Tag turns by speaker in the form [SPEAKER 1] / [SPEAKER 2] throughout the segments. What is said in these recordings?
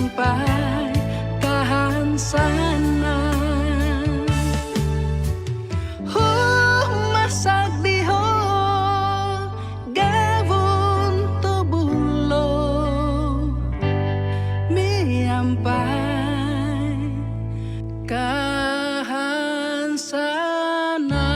[SPEAKER 1] sampai tahan sana. Masak diho gavun tobulo mi ampai kahan sana.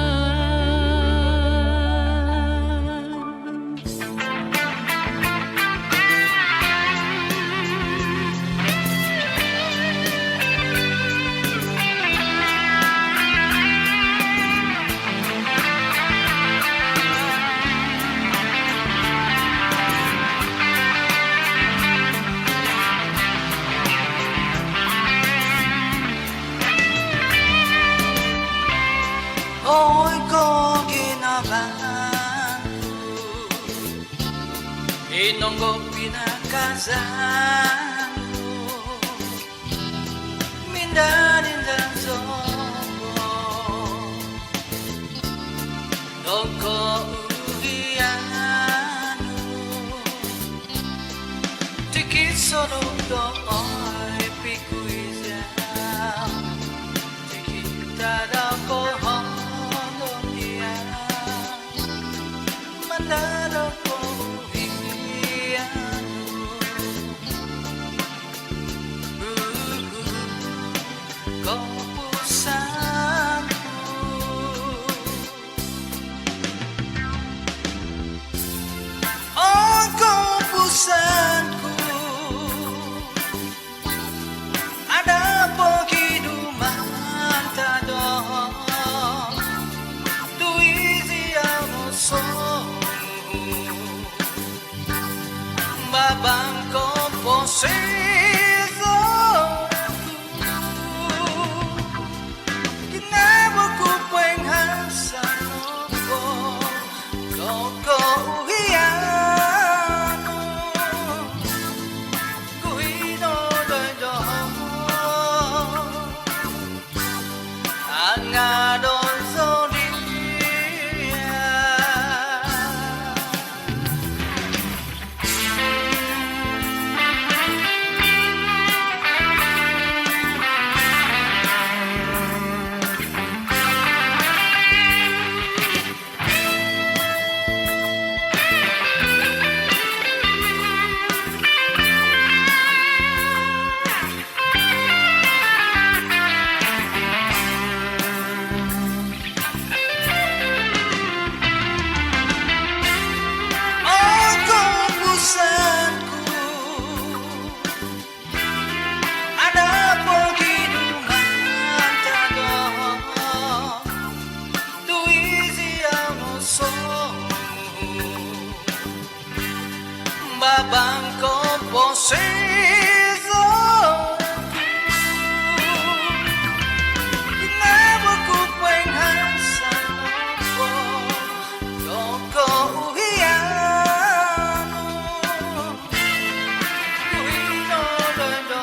[SPEAKER 2] Ôi có ginabahan inonggo pinakasan mindarin dan zobo doko uhian tikit solo doy pikuiza tikit tadako mandaro ko pusanku. Oh kau pusanku, ada penghidupan tadoh tu isi emosi babang komposisi kenapa ku pengen sanopo loko uhiano ku hino dodo angadon zodia. Babang komposisi kenapa ku pengen sanopo loko uhiano ku hino dodo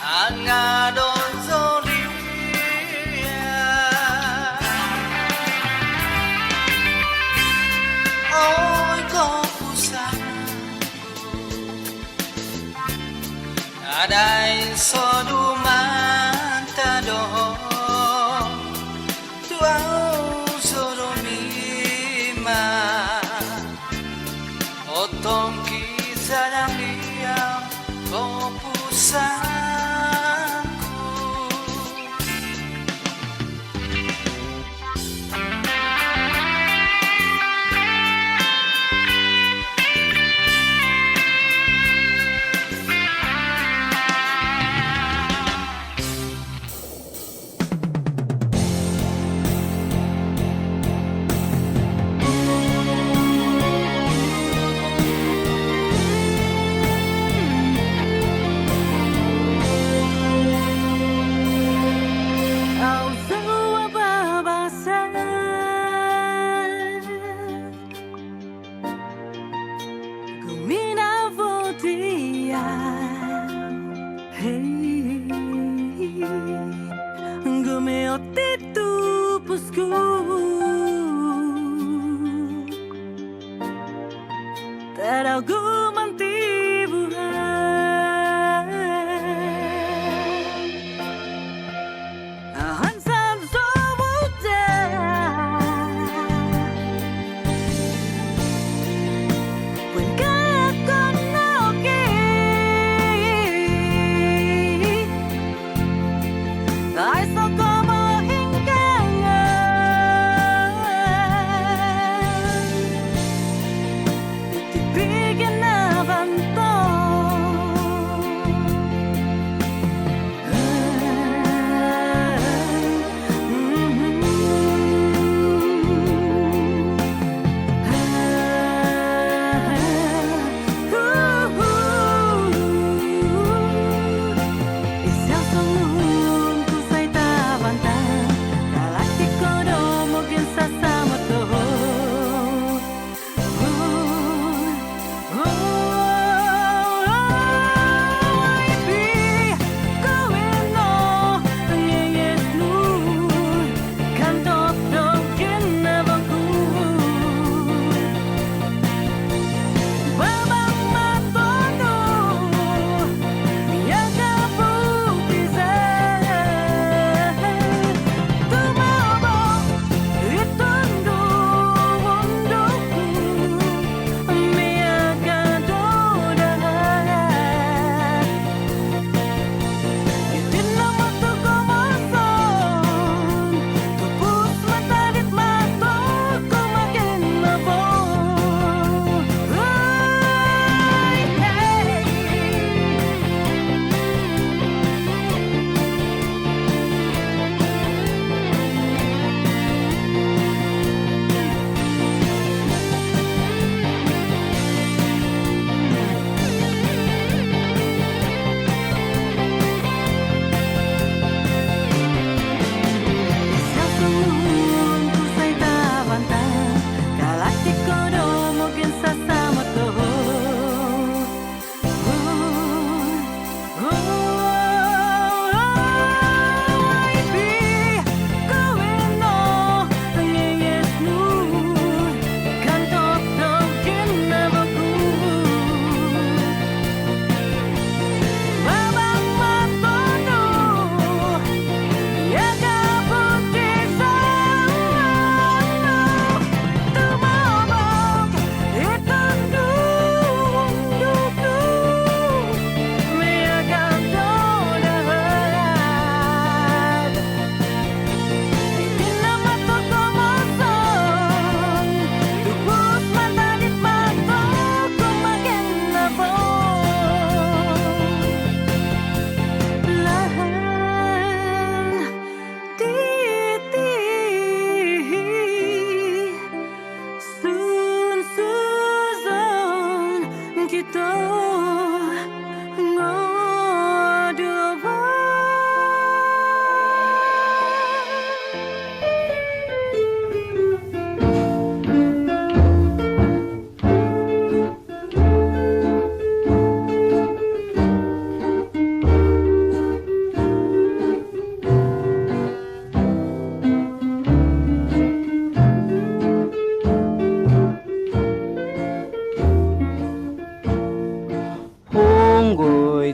[SPEAKER 2] angadon zodia. Ôi có pusanku, adai soduman tadoh tuau soromima otong kisah yang diam kau pusanku.
[SPEAKER 1] Teraguman tibuhan Hansan sobuja Pun kaya konoki Ay soko Bigyan na banto Isang sungguh kusay tabanta Galaktiko do mungkin sasama to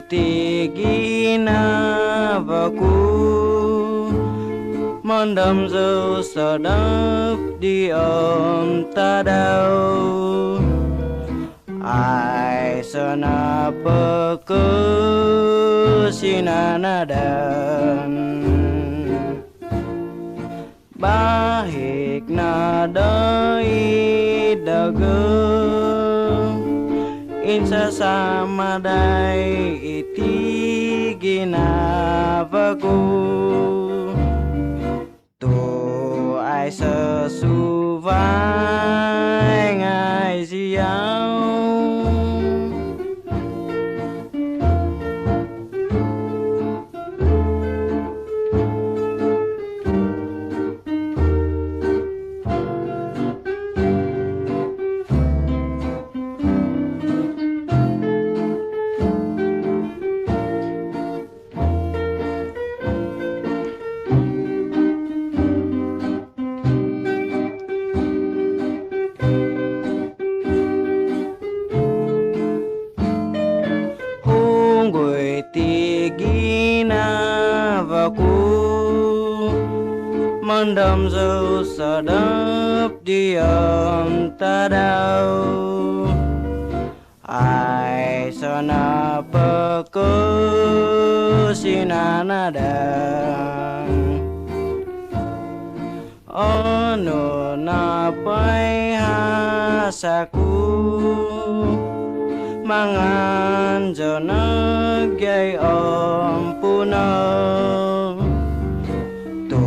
[SPEAKER 3] Tiginabaku Mendam sedap di tadau Ai senapa ke sinanadan Bahik nadai dagang Insa samadai iti ginabaku Tu ai sesuvai ngai siau Mondom zo sadap diam tadau ai sana peko sinanadang ono napai hasaku mangan jana gay ampuna tu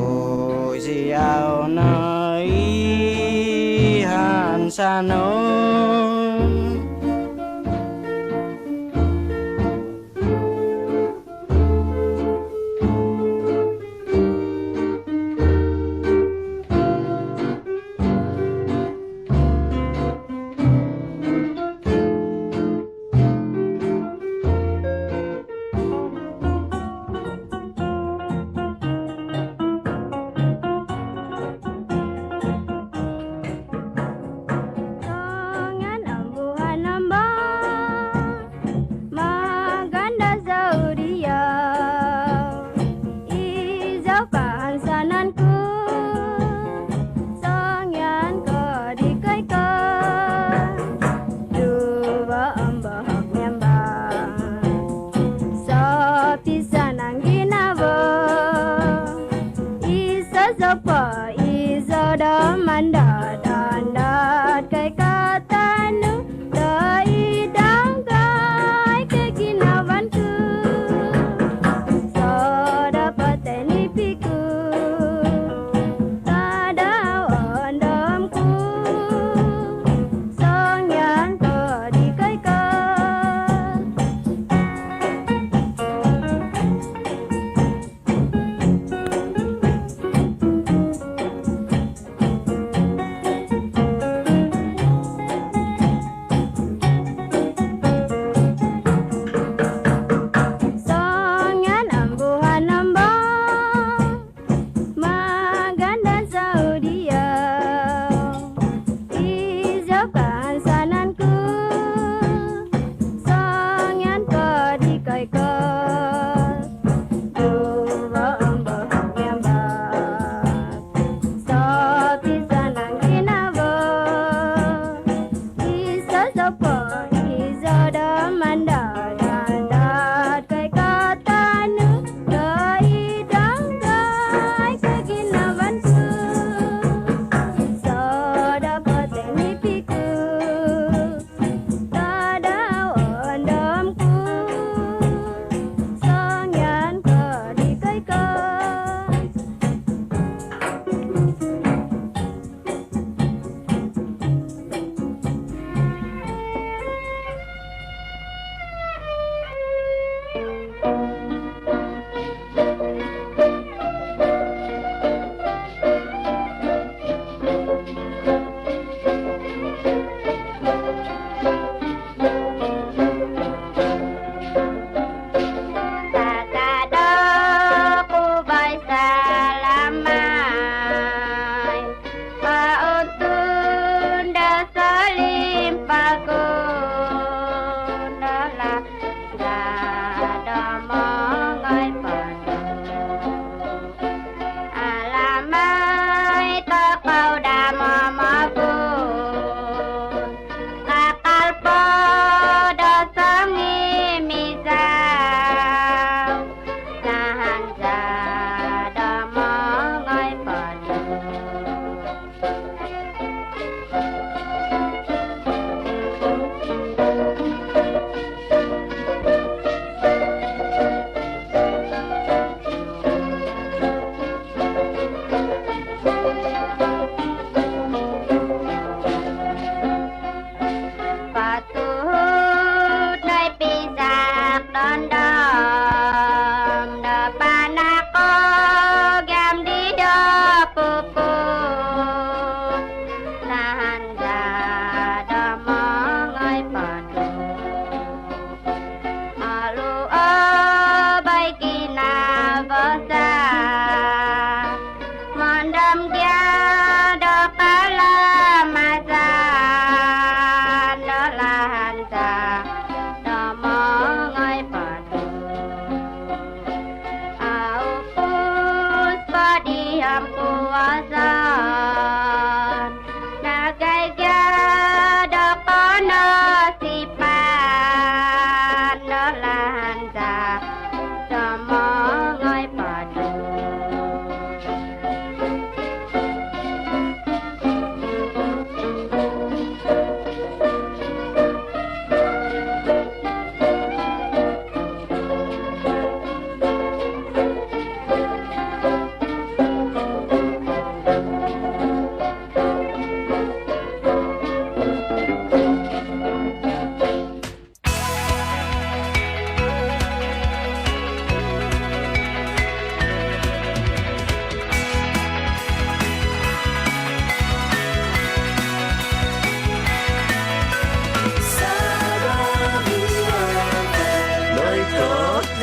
[SPEAKER 3] siao na ihan sano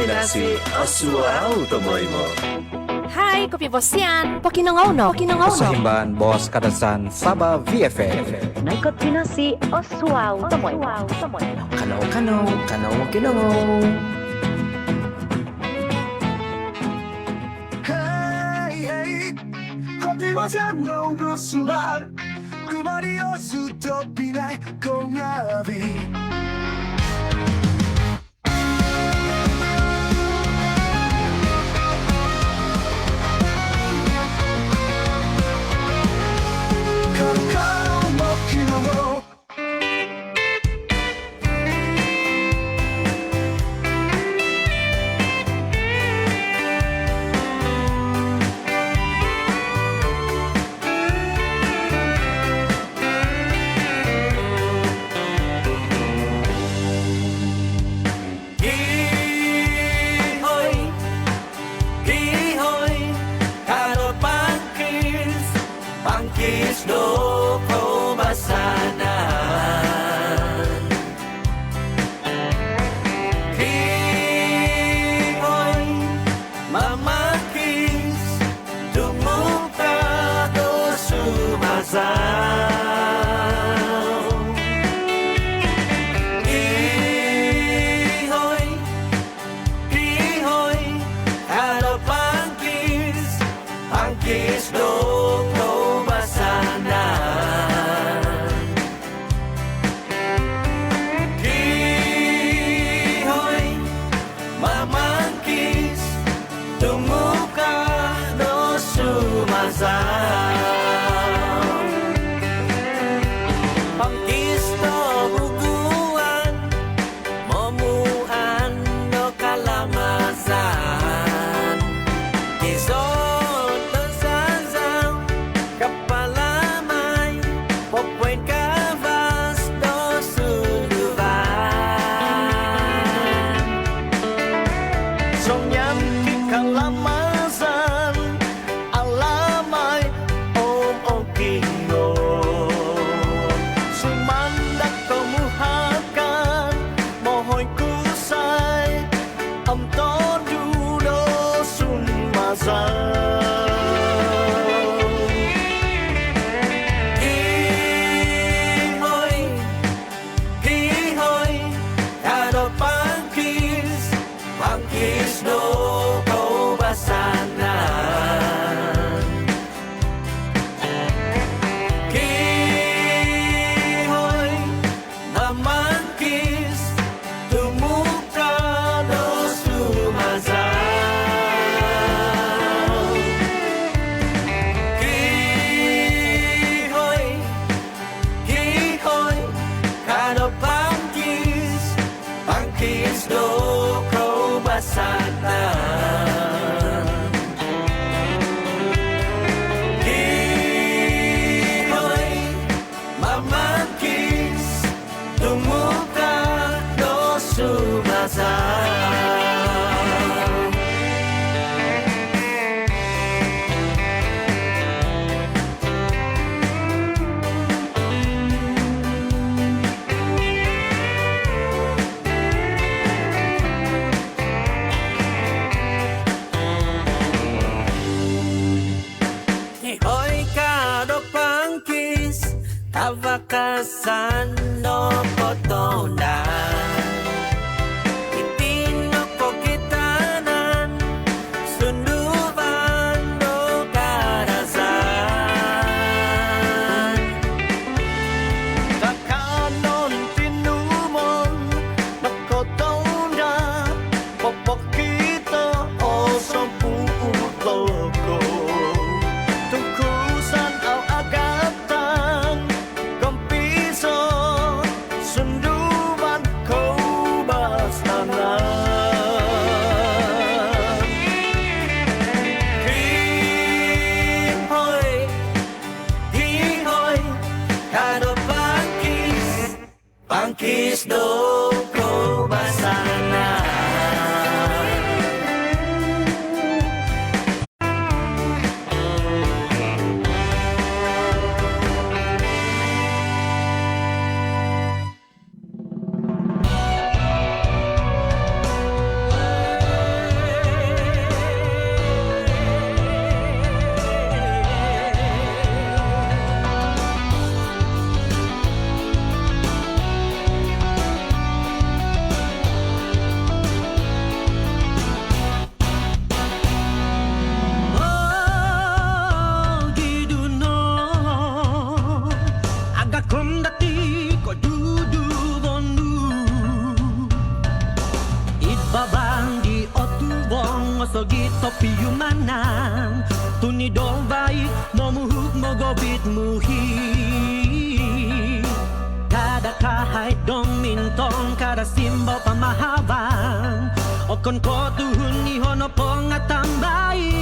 [SPEAKER 4] Pinasi Oswau tomoy mo.
[SPEAKER 5] Hi, Kopi Boss yan. Pakinangaw no.
[SPEAKER 3] Kasahimbaan, Boss Kadasan, Saba VFF.
[SPEAKER 6] Naikot pinasi Oswau tomoy.
[SPEAKER 4] Kanaw.
[SPEAKER 7] Hey, kopi mo dyan no gusulan Kumari o suto pinay kong abi Kakao mo kinawo
[SPEAKER 2] Gihoy, karo pangkis do ko basanan. Gihoy, mamakis, dumuka do sumasaw. Gihoy, karo pangkis do ko basanan. Gihoy, mamangkis, dumuka do sumasaw. Pangkis do buguan, momuan do kalamasan. Isot do sazang, kapalamay, popuen kavas do suluvan. Sonyam ki kalamasan, alamay om kino. Sumandak komuhakan, mohoy kusay, am todo do sumasan. Gihoy, karo pangkis do ko basanan. Gihoy, mamangkis, dumuka do sumasaw. Gihoy, karo pangkis do ko basanan. Gihoy, mamangkis, dumuka do sumasaw. Gihoy, karo pangkis, kavakasan no potonan. Itino ko kitanan, sunduvan do karasan.
[SPEAKER 7] Kakanon tinumon Nakotona Popok kita O samputo ko Tungkusan au agatan Kampiso Sunduban ko bastanan
[SPEAKER 2] Gihoy, karo pangkis do ko basanan.
[SPEAKER 8] sogi topi yumanan Tuni dong bayi mo muhuk mo gobit muhi Kada kahit dong mintong kada simbol pamahawan Okon ko tuhun ni hono pong at tambayi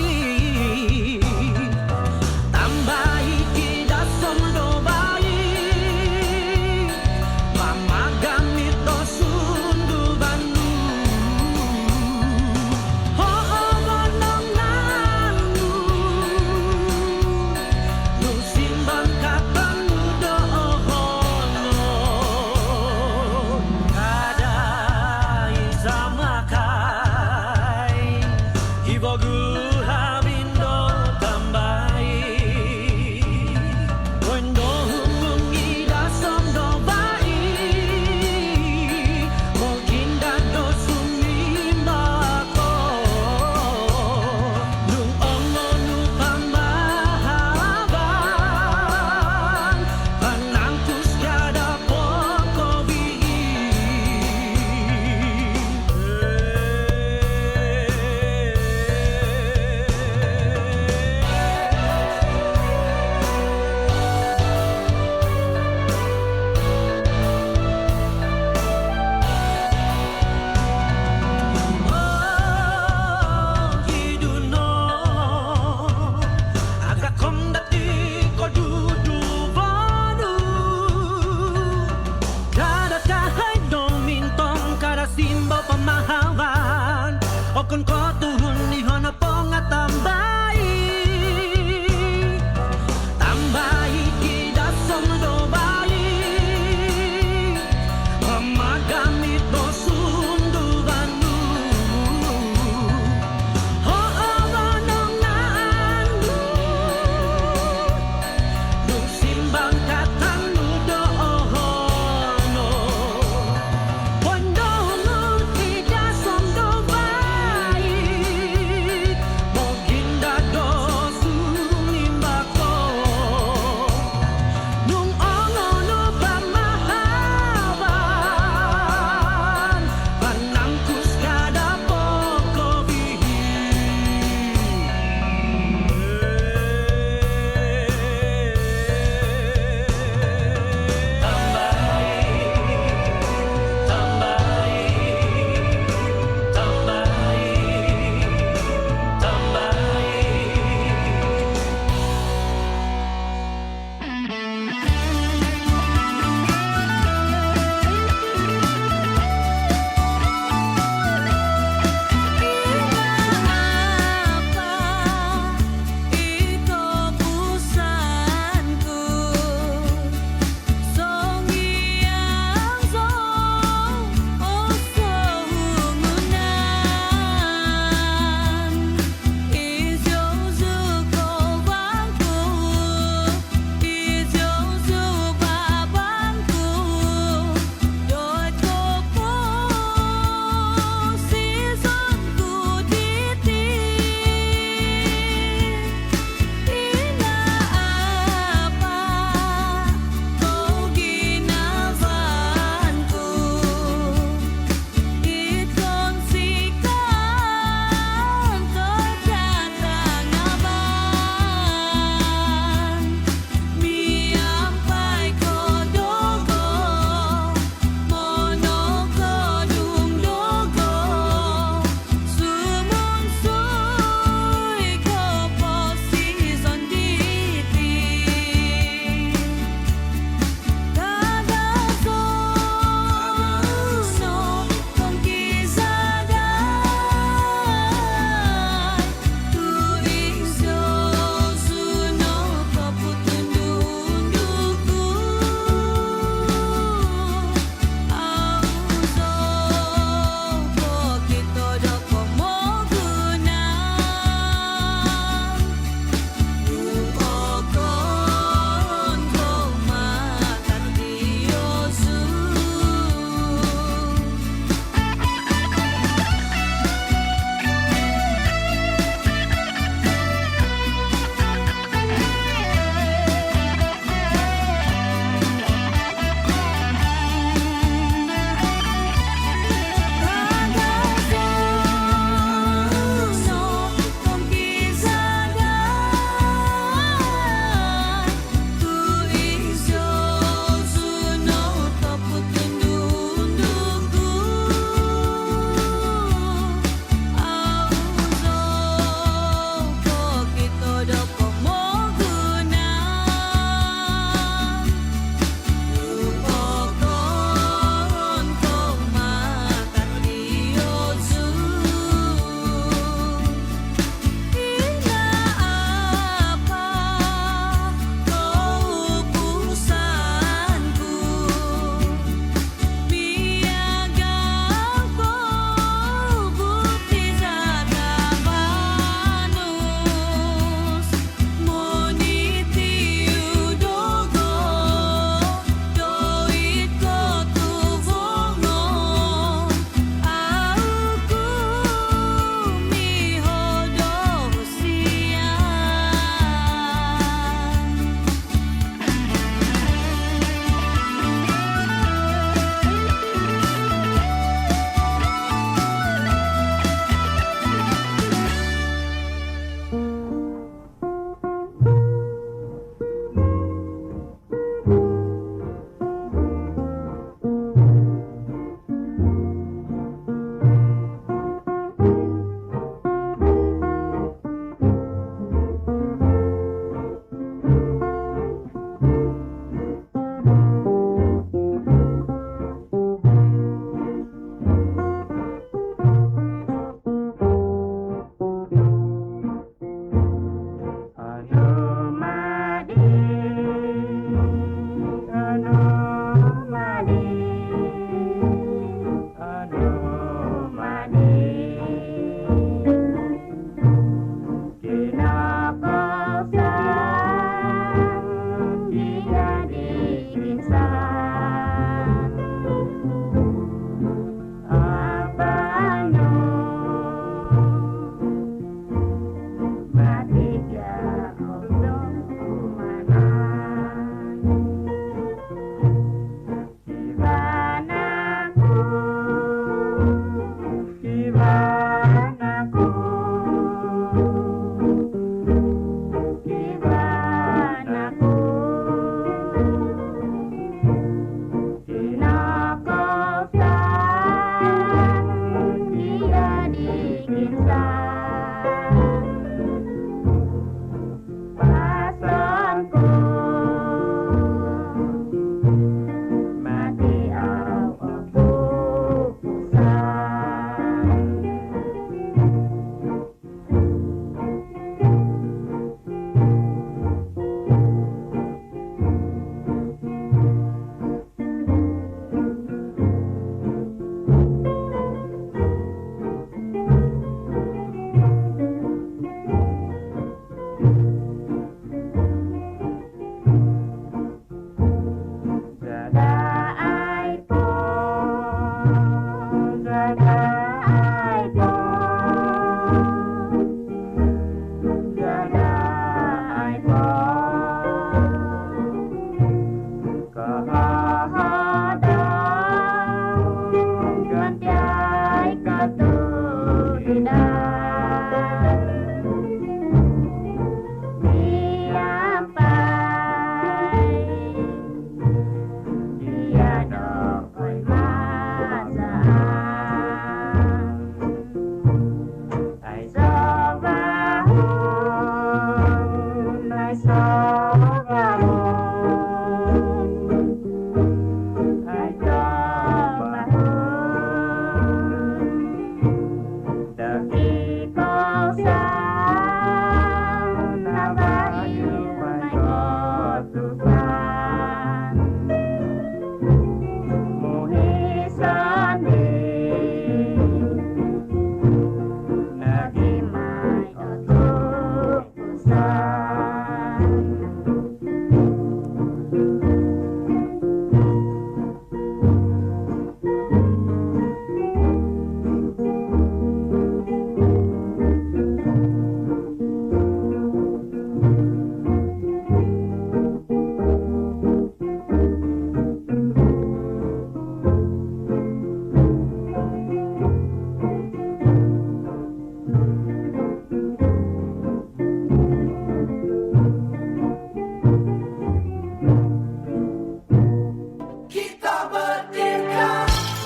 [SPEAKER 8] Tambayi kida somdo bayi Mamagamit to sundu banu Oo monong nanu Nusimban katanu dohono Kada izamakai Hibogu hamindo tambai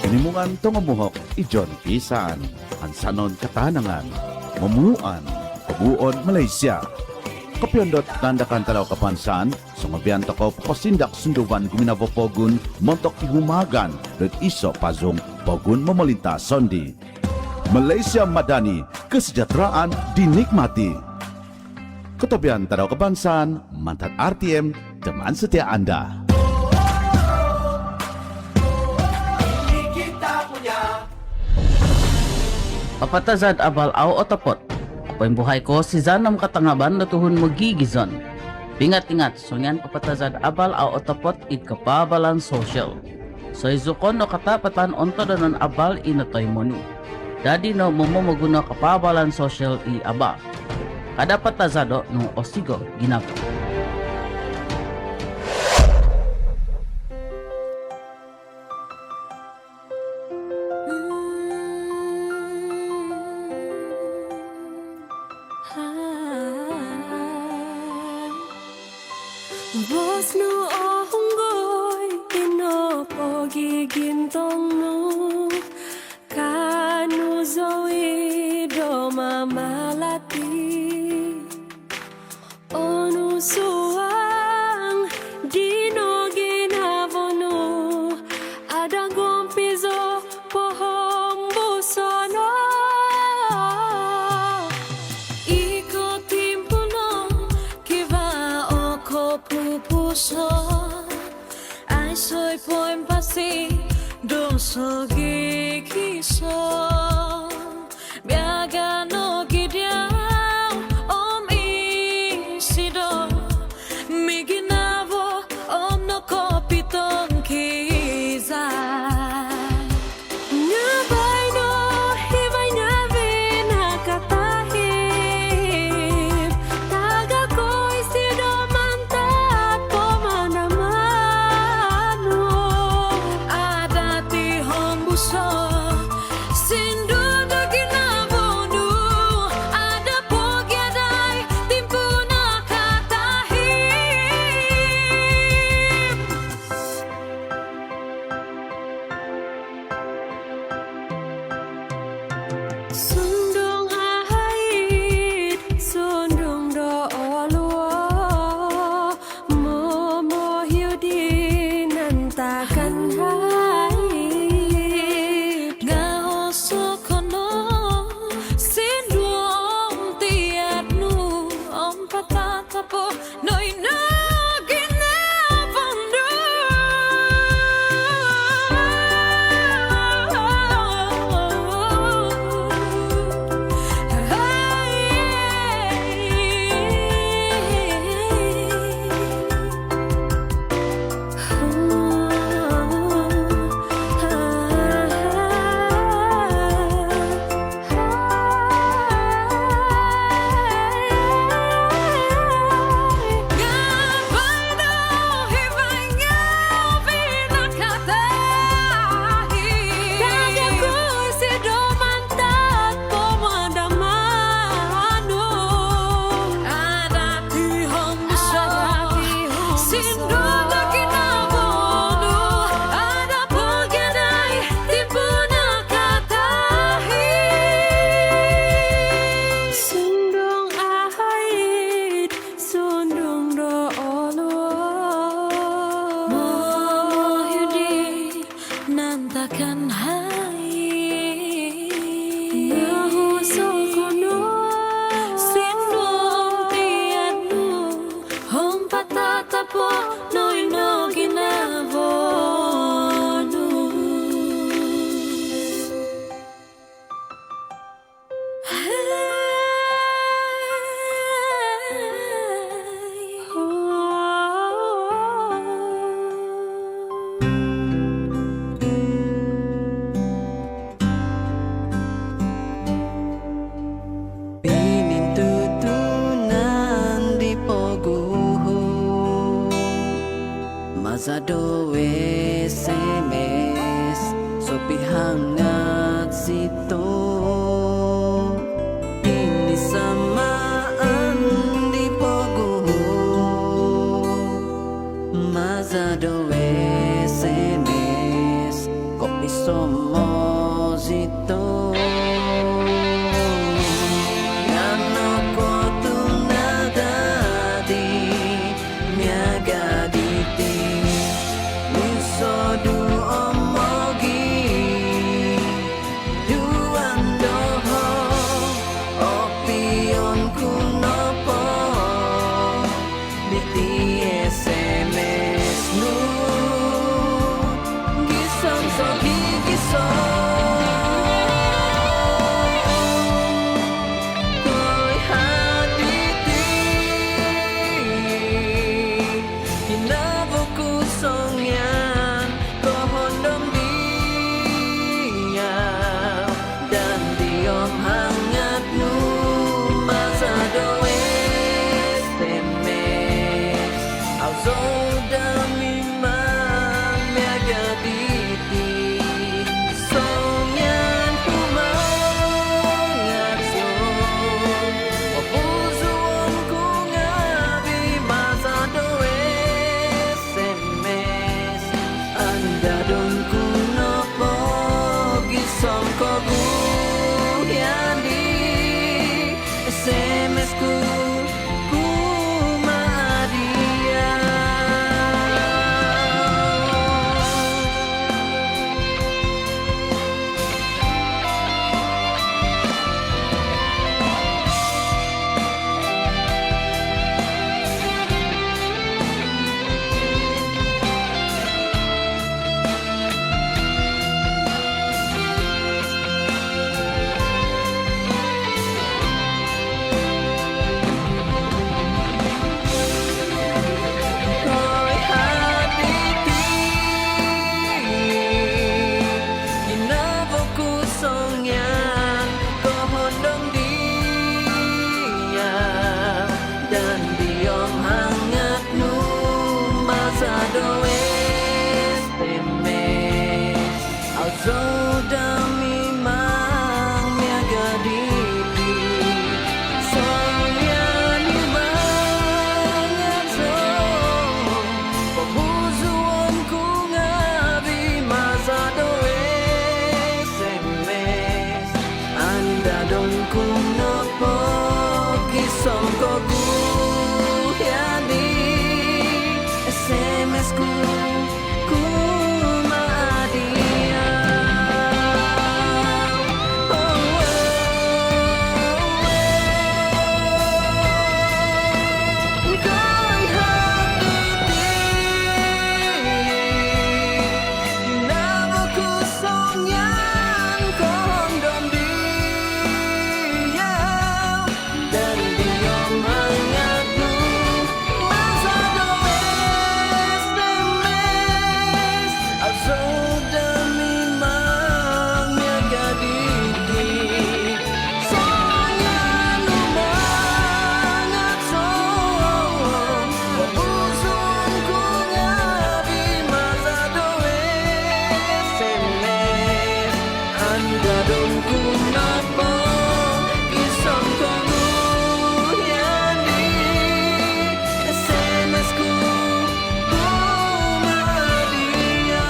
[SPEAKER 9] Hinimungan tongomuhok ijon pisan. Ansanon katanangan. Mamuan. Kabuon Malaysia. Kopyondot tandakan talaw kapansan. Sungabian toko pasindak sunduban guminavopogun. Montok ihumagan. Dan iso pazong pogun memelintas sondi. Malaysia Madani. Kesejahteraan dinikmati. Ketobian talaw kapansan. Mantan RTM. Teman setia Anda.
[SPEAKER 10] Papatazad abal au otapot. Apoy buhay ko si Zanam katangaban na tuhun magigizon. Pingat-ingat, sunyan papatazad abal au otapot it kapabalan social. So izukon no katapatan onto danon abal inatoy monu. Dadi no maguna kapabalan social i abal. Kada patazado no osigo ginako.
[SPEAKER 1] Bos nu onggoy inopo gigintong nu kanu zoe do mamalati onu suang dino ginavono ada gompizo pohom busono puso ay soy poem pasi doso gigiso biaga no gidiao om isido miginavo om no kopitong kiza nyabay no hibay nyabi nakatahib taga ko isido
[SPEAKER 10] Mazado SMS Sopi hangat sito Ini samaan di pogo Mazado SMS Kopi som
[SPEAKER 2] Amozito Yano ko tunadadi Miagaditi Musodu omogi Duandoho Opion kunopo Biti SMS nu Gisong so Koy haditi Kinabo kusongyan Kohondom dia Dan diom hangat nu Masa does temes Auzo dami miagaditi Songyan humangat so Opuzuon ku ngabi Masa does temes Anda don ku nopo Gisong ko guyandi SMS ku maadia Koy haditi Kinabo kusongyan Kohondom dia Dan diom hangat nu Masa does temes Auzo dami mang miagaditi Songyan humangat so Papuzuon ku ngabi Masa does temes Anda don ku nopo Kisong ko guyandi SMS ku maadia Koy haditi Kinabo kusongyan Kohondom dia Dan diom hangat nu Masa does temes Auzo dami mang miagaditi Songyan humangat so Papuzuon ku ngabi Masa does temes Anda don ku nopo Kisong ko guyandi SMS ku maadia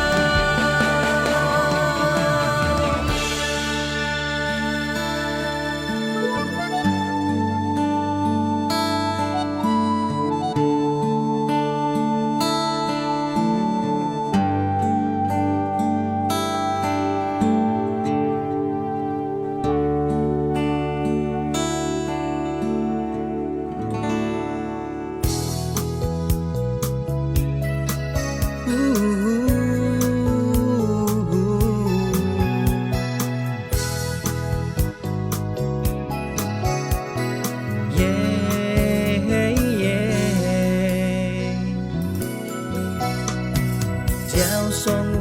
[SPEAKER 2] Giao song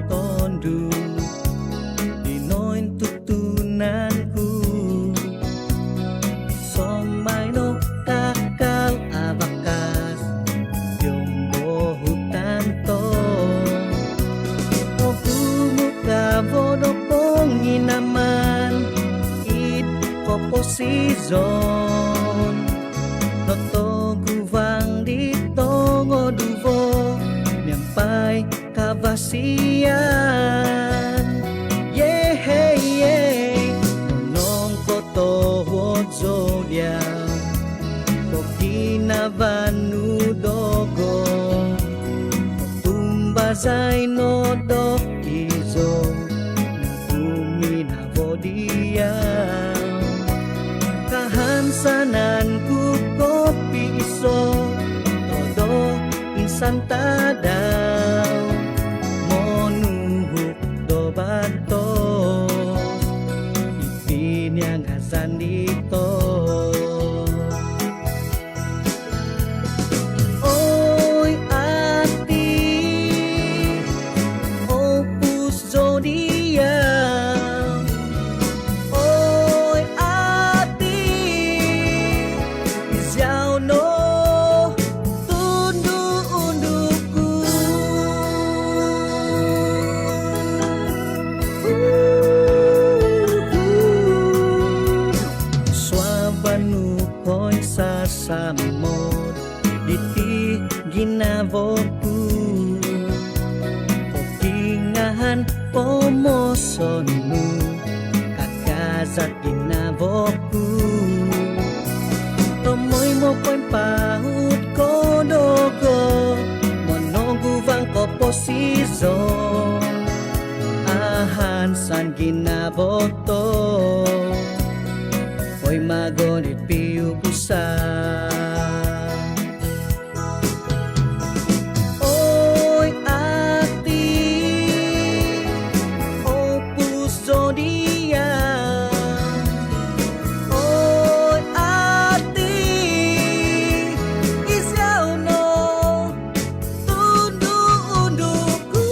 [SPEAKER 2] tondu Dinoin tutunanku Song maino kakal abakas Yombo hutan to Ohumu kavodo ponginaman It kopo season Noto guvang dito ngoduvo Nyampai kabasian insan tadaw monuhuk do batos ipin yang asan dito. Oy ati opus zodiac. Oy ati izyaw no tundu unduku. Swabanu ko'y sasamot diti ginavoku okingahan pomosonu kakazat ginavoku tomoy mo ko'y pahut kodogo monoguvang ko posizon ahan san ginavoto ko'y magonit piupusan. Oy ati opus zodiac. Oy ati izyaw no tundu unduku.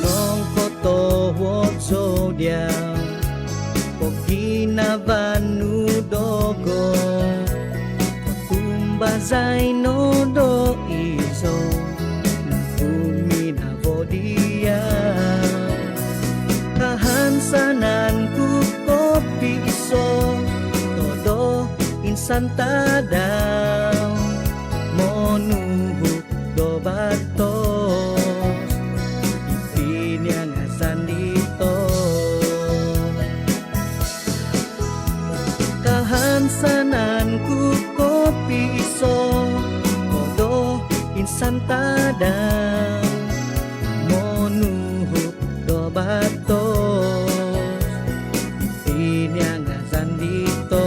[SPEAKER 2] Nong koto zodiac Poginavanu dogo Kotumbazay no do izo Nakuminavodia Kahansanan ku kopi iso Todo insan tadaw Monuhuk do batos ipin yang asan dito. Kahansanan ku kopi iso Todo insan tadaw Monuhuk do batos ipin yang asan dito.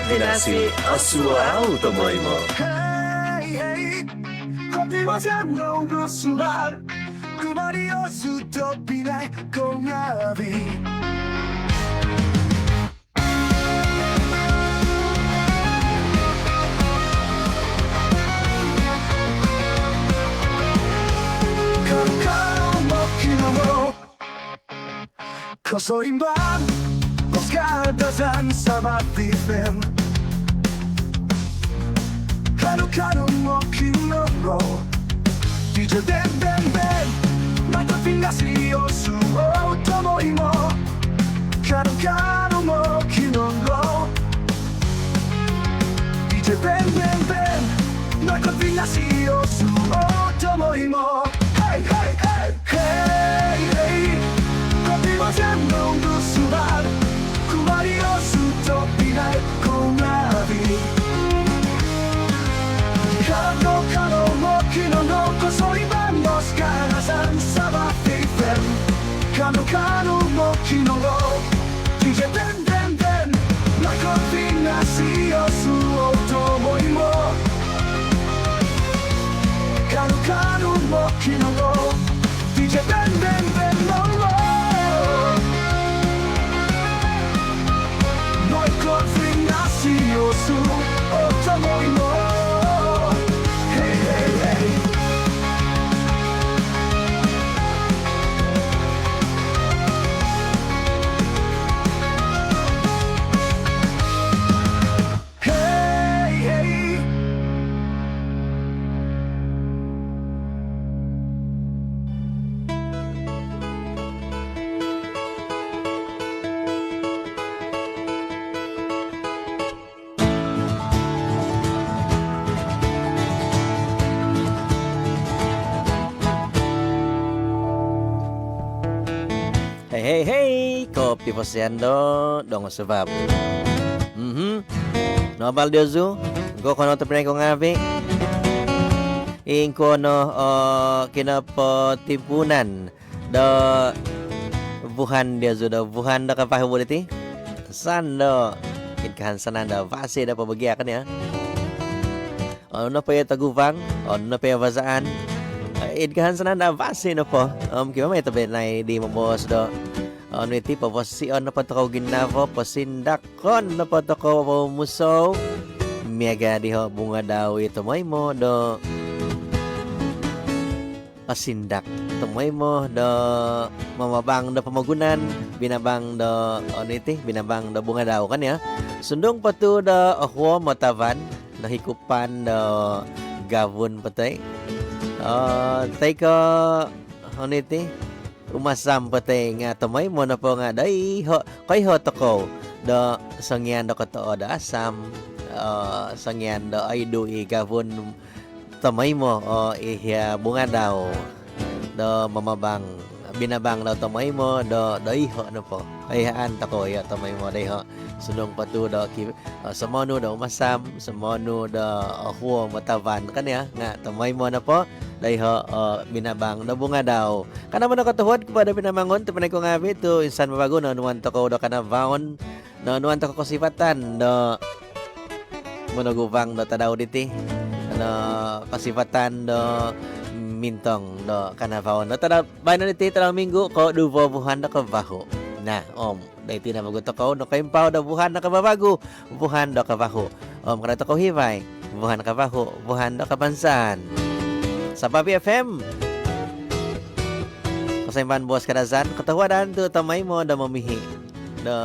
[SPEAKER 4] Dinasi Oswald tomoy mo.
[SPEAKER 7] Hey, hey, kopi mo dyan ng gusular Kumari o suto pinay kong abi Kakao mo kinawo Kosoimban Poskadasan sa matifem Kanu mo kinoro DJ Ben Ben Ben Mata finasi o suo tomoy mo Kanu mo kinoro DJ Ben Ben Ben Mata finasi o suo tomoy mo Hey hey hey hey hey Kopi mo dyan ng gusular Kumari o suto pinay kong abi Kano mo kinono kosoiban Nos karasan sa batifem Kano mo kinono DJ Ben Ben Ben Nakofinasi o suo tomoy mo Kano mo kinono DJ Ben Ben Ben no no Noi konfinasi o suo tomoy mo
[SPEAKER 11] Hey, kopi posendo dong sebab. Nobal diozu, go kono to ko ngabi. Ingko no kinapo tipunan do buhan diozu do buhan do kapahu boliti. Sando kinkahan sananda vase da pabagiakan ya. Ano pa yung tagupang, ano pa yung basaan. Idkahan sananda vase na po. Kaya may tabi na di mo boss do. Ano iti pa posisyon na po ko ginavo, posindakon na po ko muso. Miyaga di ho bunga daw ito mo do. Pasindak tumoy mo do mamabang do pamagunan binabang do ano iti binabang do bunga daw kan ya. Sundong patu do ahwa matavan nahikupan do gavun patay. Tay ko ano iti umasam patay nga tumoy mo na po nga day ho kay ho toko do sangyan do kato do asam sangyan do ay do i gavun tamay mo ihya bunga daw do mamabang binabang daw tamay mo do iho ano po ayaan tako ya tamay mo dayho sunong patu do samono do masam samono do huo matavan kanya nga tamay mo na po dayho binabang do bunga daw kana mo nakatuhod kepada binamangon tepanay ko ngabi to insan mabago no nuwan tako do kana vaon no nuwan tako kasifatan do monogubang do tadaw diti ano kasifatan do mintong do kanavaon no tada bayan niti talang minggu ko duvo buhan na kabaho na dayti na maguto ko no kaimpaw do buhan na kababago buhan do kabaho kada to ko hibay buhan na kabaho buhan do kabansan sa Papi FM kasaimban bos kadazan katawadan to tamay mo da mamihi do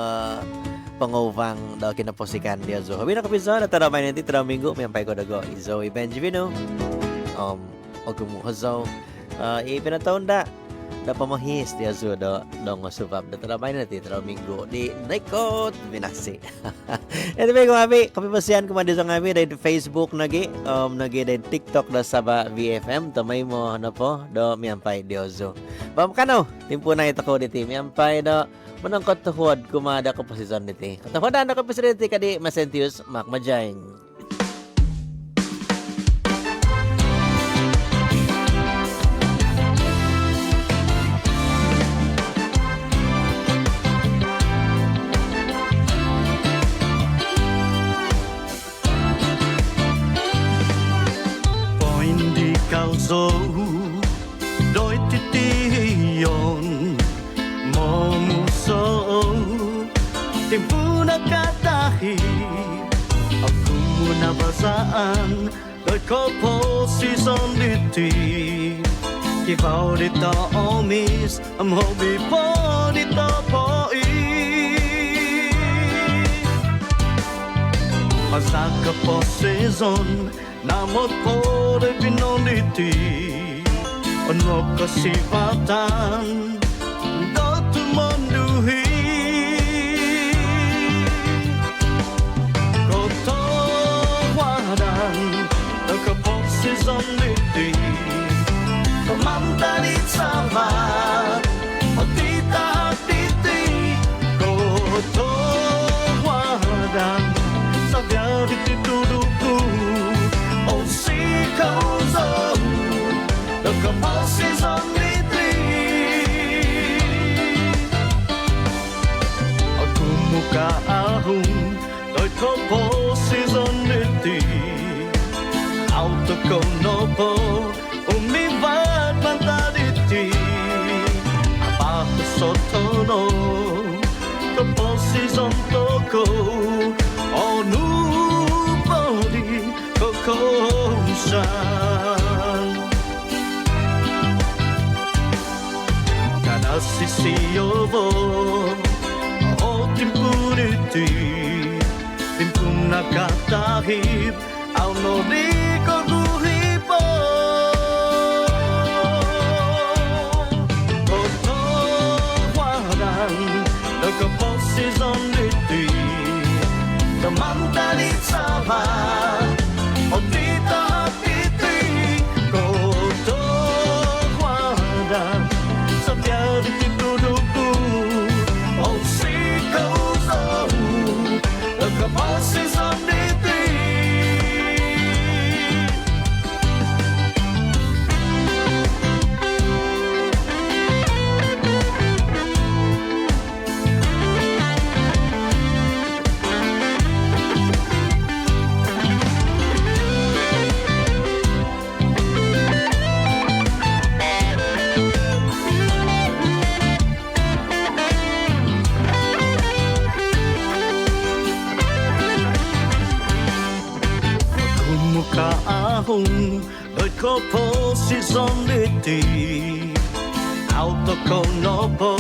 [SPEAKER 11] panguvang daw kinaposikan dia zo. Habi na kapisan at taramay nanti taram minggu mayampay ko dago Zoe Benjamino. Ogumuhazaw ipinataon da pamahis dia zo do dong subab da taramay nanti taram minggu di Naikot Binasi. Ito ba kung habi kapipasian kumandi sa ngabi dahil Facebook nagi dahil TikTok da saba VFM tamay mo na po do mayampay dia zo. Pamkano timpo na ito ko diti mayampay do manang katuhod kumada ko posisyon niti. Katuhodan na ko posisyon niti kadi Masentius Makmajang.
[SPEAKER 8] Poindi kalzo doi titiyon momuso timpo na katahip ako muna basaan doi ko po season diti kibaw dito omis am hobi po dito po Pasaka po season namot po de pinoliti ano kasipatan Datu manduhi Koto wadan Nakaposis on liti Kamantalit sabat Otita titi Koto wadan Sabiari tituduku O si kauzo Nakaposis on liti Kaahong Doi ko po season niti Auto ko no po Umibat manta diti Abato sotono Ko po season toko Onu podi kokosan Kada sisiyobo Timpuniti, timpun nakatahip, au no di ko guhipo. Koto wadan, nakaposis on liti, kamantalit sabat, o tita titi. Koto wadan, sa tiari tituduku. hùng đời có phố si son đi tì áo to câu nó bố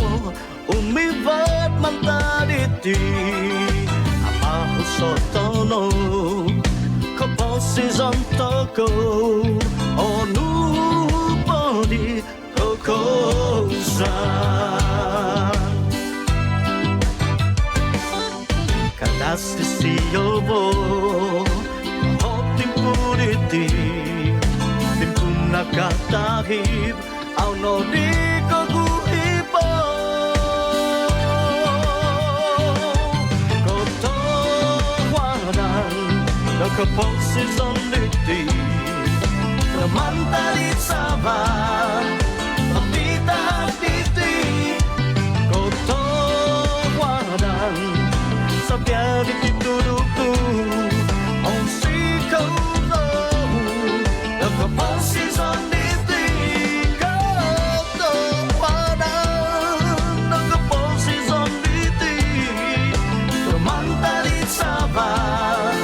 [SPEAKER 8] mi vớt mang ta đi tì apa so to no có phố si son to câu o nu body có câu sang Kadaste si yo vo Puriti Timpun nakatahib Au no di kaguhipo Koto wanan Nakaposi zonliti Namantalit saban Pagtita hapiti Koto wanan Sabiari tituduku Ang sikaw Kaposes on diti Kato wanan Nakaposes on diti Tumantalit saban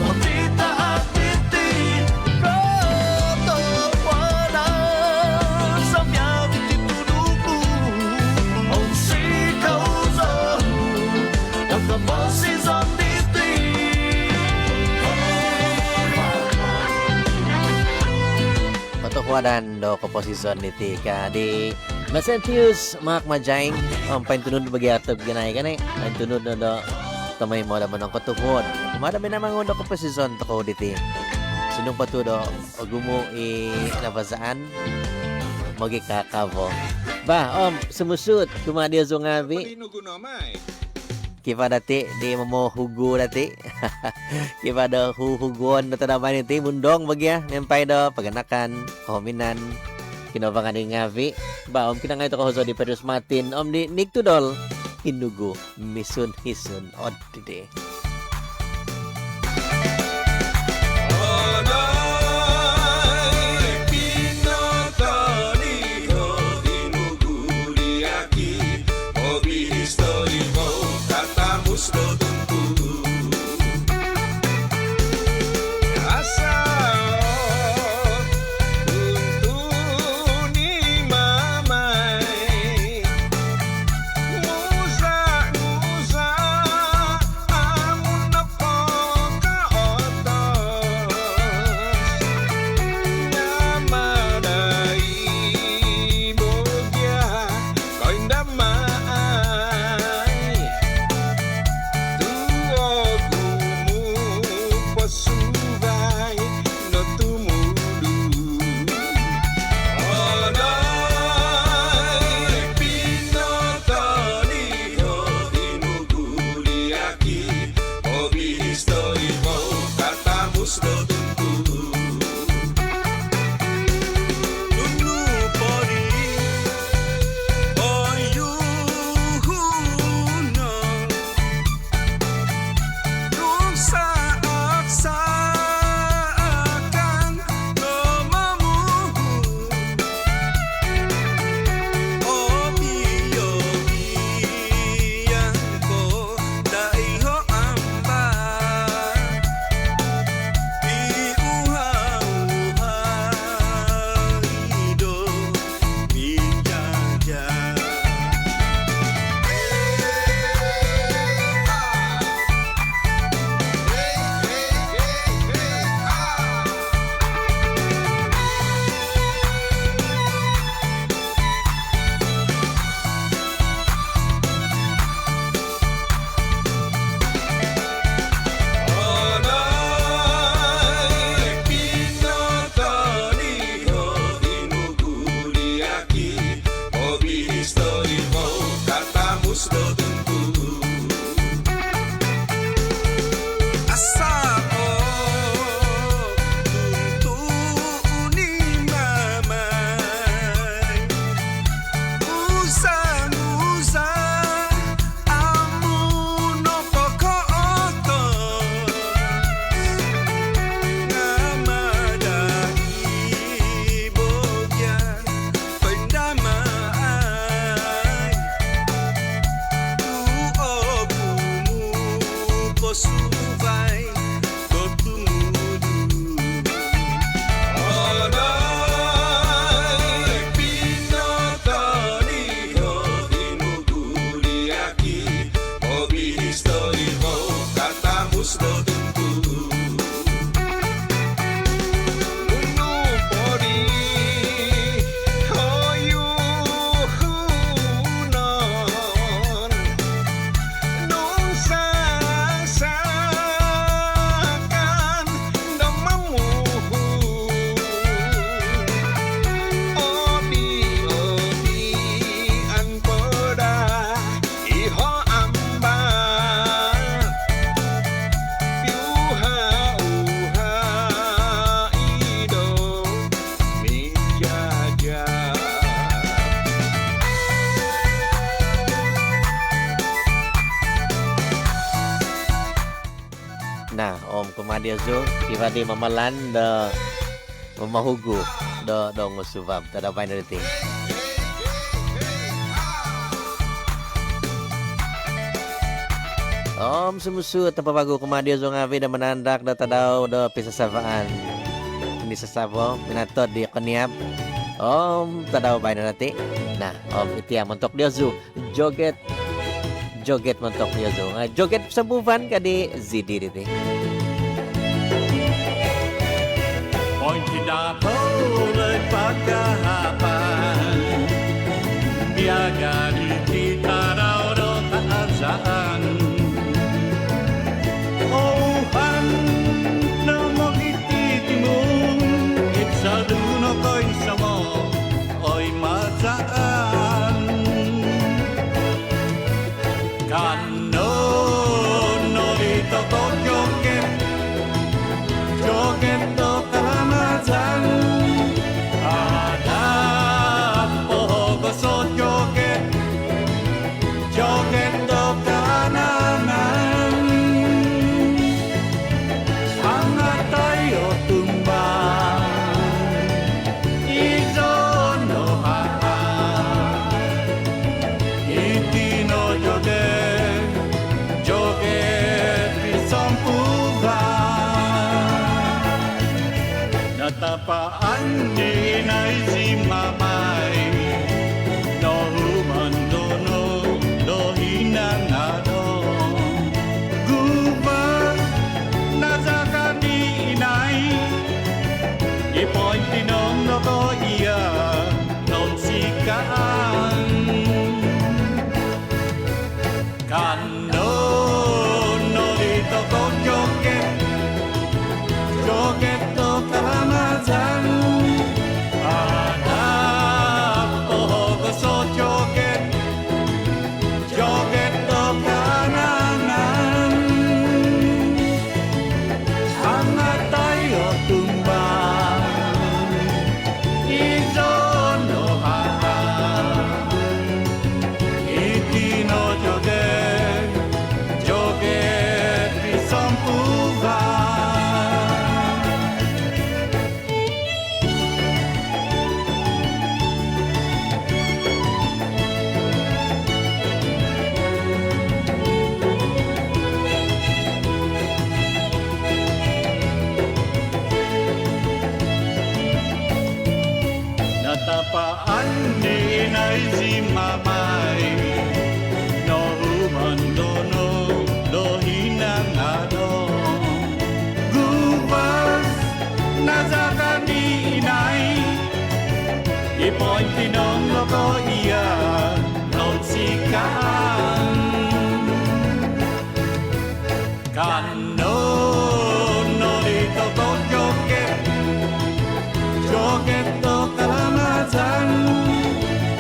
[SPEAKER 8] Matita at diti Kato wanan Sabyagi tituduku Ang sikaw sa Nakaposes on diti
[SPEAKER 11] Patuhwadan do komposisyon ni Tika di Masentius Mak Majaing pain tunod bagi atog ganay gani pain tunod na do tamay mo naman ang katuhod madami namang do komposisyon to ko diti sinong patudo gumo i nabasaan magi kakavo ba sumusud kumadia zo ngabi Kipa dati di mo hugo dati Kipa do huhugon na tanaman iti mundong bagya nempay do paganakan hominan kinobangan ni ngavi ba kinangay to ko di Pedros Martin di niktudol hinugo misun hisun od today kumadia zo iba di mamalan da mamahugo da dong usubab tada binary thing. Sumusut ang pabago kumadia zo nga vida manandak da tadaw da pisasavaan. Hindi sasabo minatod di kaniap. Tadaw binary natin. Nah, iti montok dia zo joget montok dia zo. Joget sa buvan kadi zidi diti.
[SPEAKER 8] Po'y tinapolay pagkahapan Biyaga di kita raw do taasaan Ohan na makititimu Itsaluno ko'y samo O'y matsaan Kano no dito ko joget Joget to kalamazan Adap po gosot joget Joget to kananan Sangat tayo tumbang Izono haa Itino joget Joget isang pugan Natapaan ni inay si mamay No humandono, no hinangado Gubat nasa ka ni inay Ipo'y tinong loko iya Non sikaan Kano no dito ko joget Joget to kalamazan Adap po gosot joget Joget to kananan Sangat tayo tumbang Izono haa Itino joget Joget isang pugan Natapaan ni inay si mamay No humandono, no hinangado Gubas nasa ka ni inay Ipo'y tinong loko iya Non sikaan Kano no dito ko joget Joget to kalamazan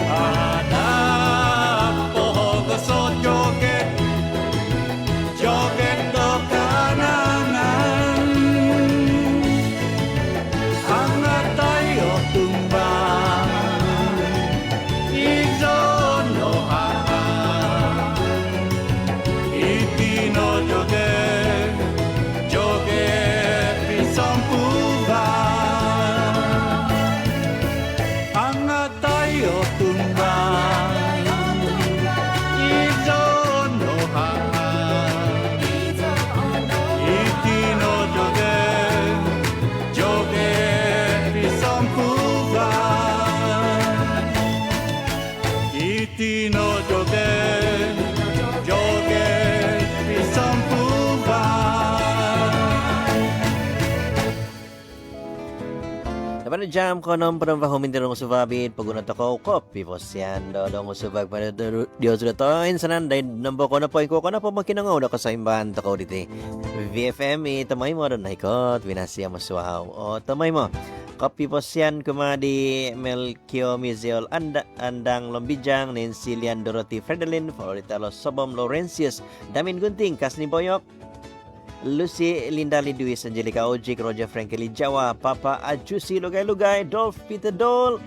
[SPEAKER 8] Adap po gosot joget Joget to kananan Sangat tayo tumbang Izono haa Itino joget Joget isang pugan Angat tayo tumbang Izono haa Itino joget Joget isang pugan Itino joget Joget isang pugan
[SPEAKER 11] Dapat na jam ko nung parang pahumintir ng usubabit Pagunat ako kopi po siyan Dodong usubag pa Diyos na to Insanan dahil nambo ko na po Iko ko na po makinangaw na kasaimbahan Tako dito VFM Tamay mo doon na ikot Binasya mo suwaw O tamay mo Kopi po siyan Kumadi Melchio Miziol Andang Lombijang Nancy Lian Dorothy Fredelin Florita Los Sobom Laurentius Damin Gunting Kasni Boyok Lucy Linda Liduis Angelica Ojik Roger Frankie Lijawa Papa Ajusi Lugay Lugay Dolph Peter Dole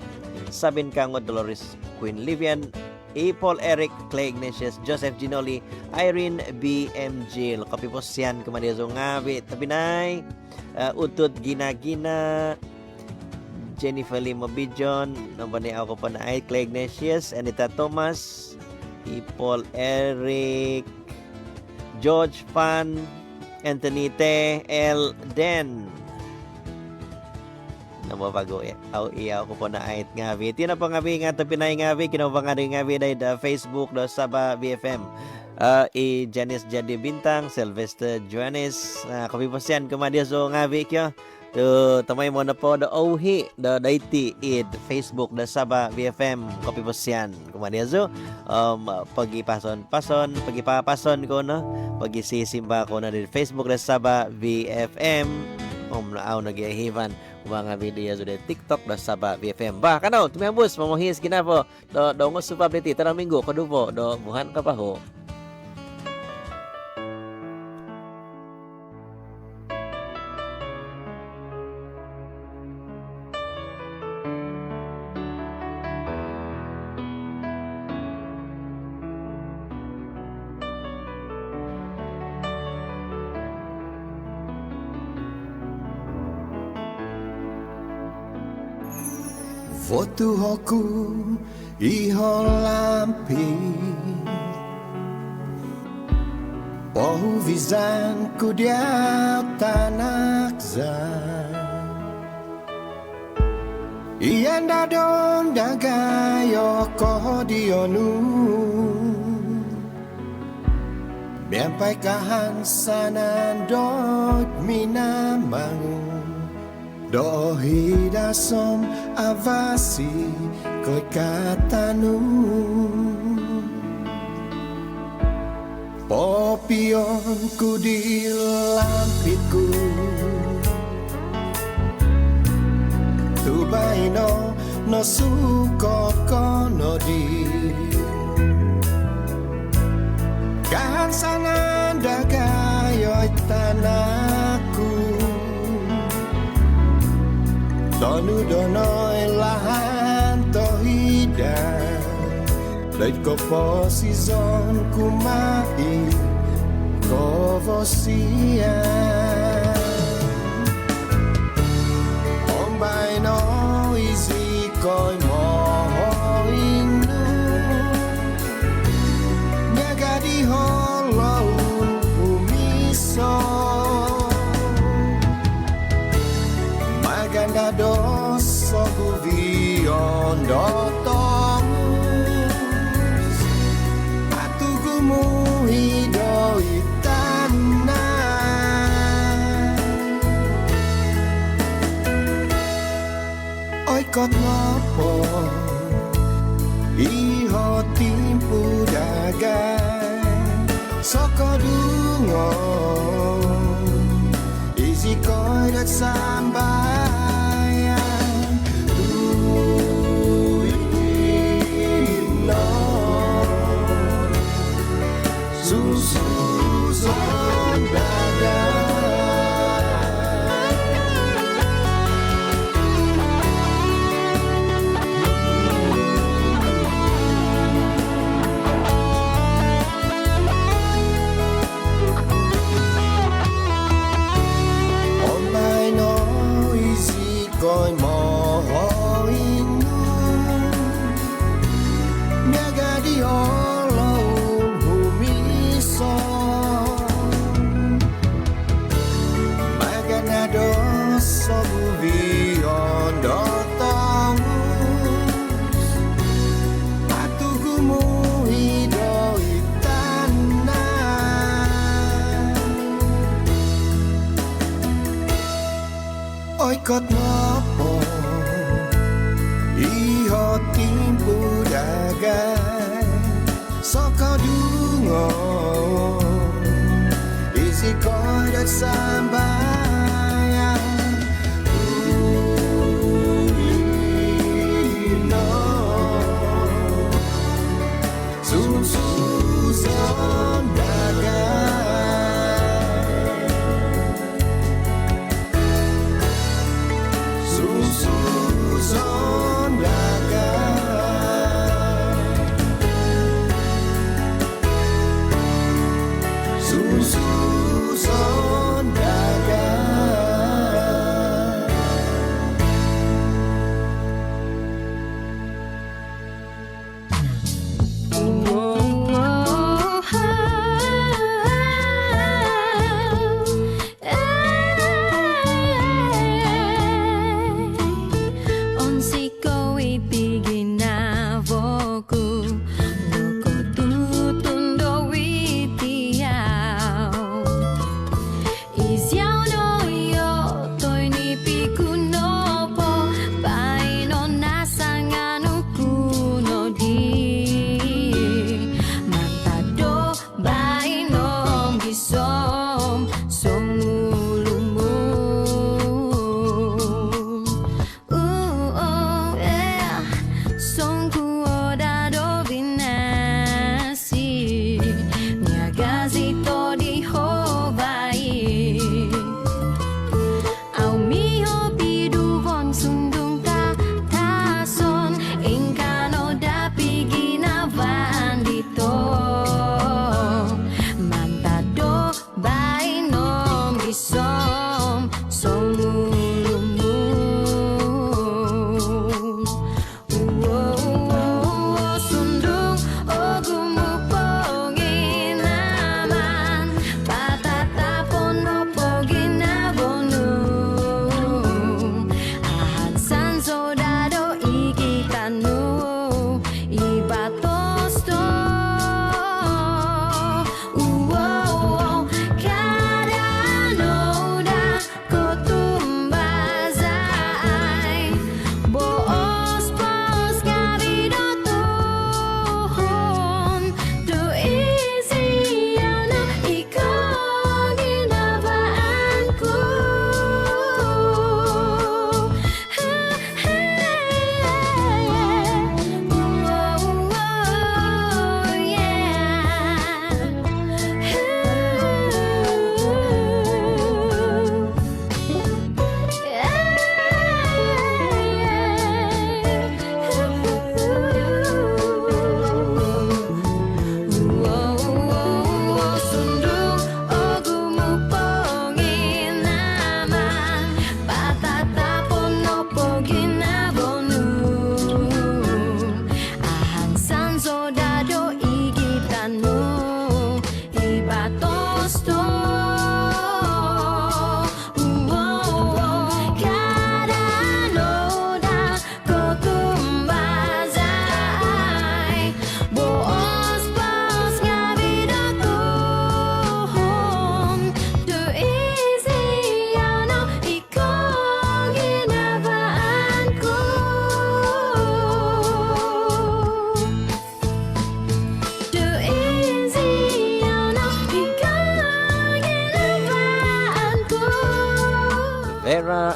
[SPEAKER 11] Sabin Kangot Dolores Queen Livian E. Paul Eric, Clay Ignatius, Joseph Ginoli, Irene BMG. Kopi posian kemudian zo ngawi tapi nai utut gina-gina Jennifer Lima Bijon, nomor ni ako pa na ay Clay Ignatius, Anita Thomas, E. Paul Eric, George Pan, Anthony T. L. Den. Namo bago au iya ko po na ait ngawi. Tina pa ngawi nga tapi na ngawi kinabang ngawi dai da Facebook do Sabah BFM. I Janice Jadi Bintang, Sylvester Joannes, kopi pasian kemadia so ngawi kyo. Tu tamay mo na po da auhi da daiti id Facebook da Sabah BFM kopi pasian kemadia so pagi pason pagi papason ko no pagi sisimba ko na di Facebook da Sabah BFM naaw nagiahivan mga video sudah TikTok dan Sabah BFM. Bah kanau tumihambus mamohis ginavo do ngosupa bliti tarang minggu kadupo do buhan kapaho.
[SPEAKER 7] Foto hoku iho lampi Pohu vizan ku dia tanak zan Iyan dadon dagayo ko dionu Biampai kahansanan dot minamangu Dohi dasom avasi koi katanu Popion ku di lampitku Tubaino no suko kono di Kahan sana dagayo tanaku Tonu dono lahan tohida Leit ko posizon kumai ko vosia Ombay no easy koi mo inu Nyagadi holoun umiso Maganda doso guvion dotongus Atugumu hido itana Oi kot ngopo Iho timpu dagai Soko dungo Isi koi dat sambai Susun dada Ombay no isi koi mo inu Nyaga di Sobuvion dotongus Atugumu hido itana Oikot ngopo Iho timpu dagai Soko dungo Isi kodat sambai Susun dagai Susun dagai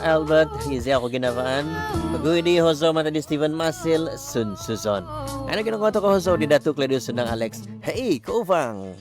[SPEAKER 11] Albert, hizi ako ginavaan. Pag-uwi hoso mata di Steven Masil, Sun Suzon. Ano ginagawa ko hoso di Datuk Ladius ng Alex. Hey, Kovang!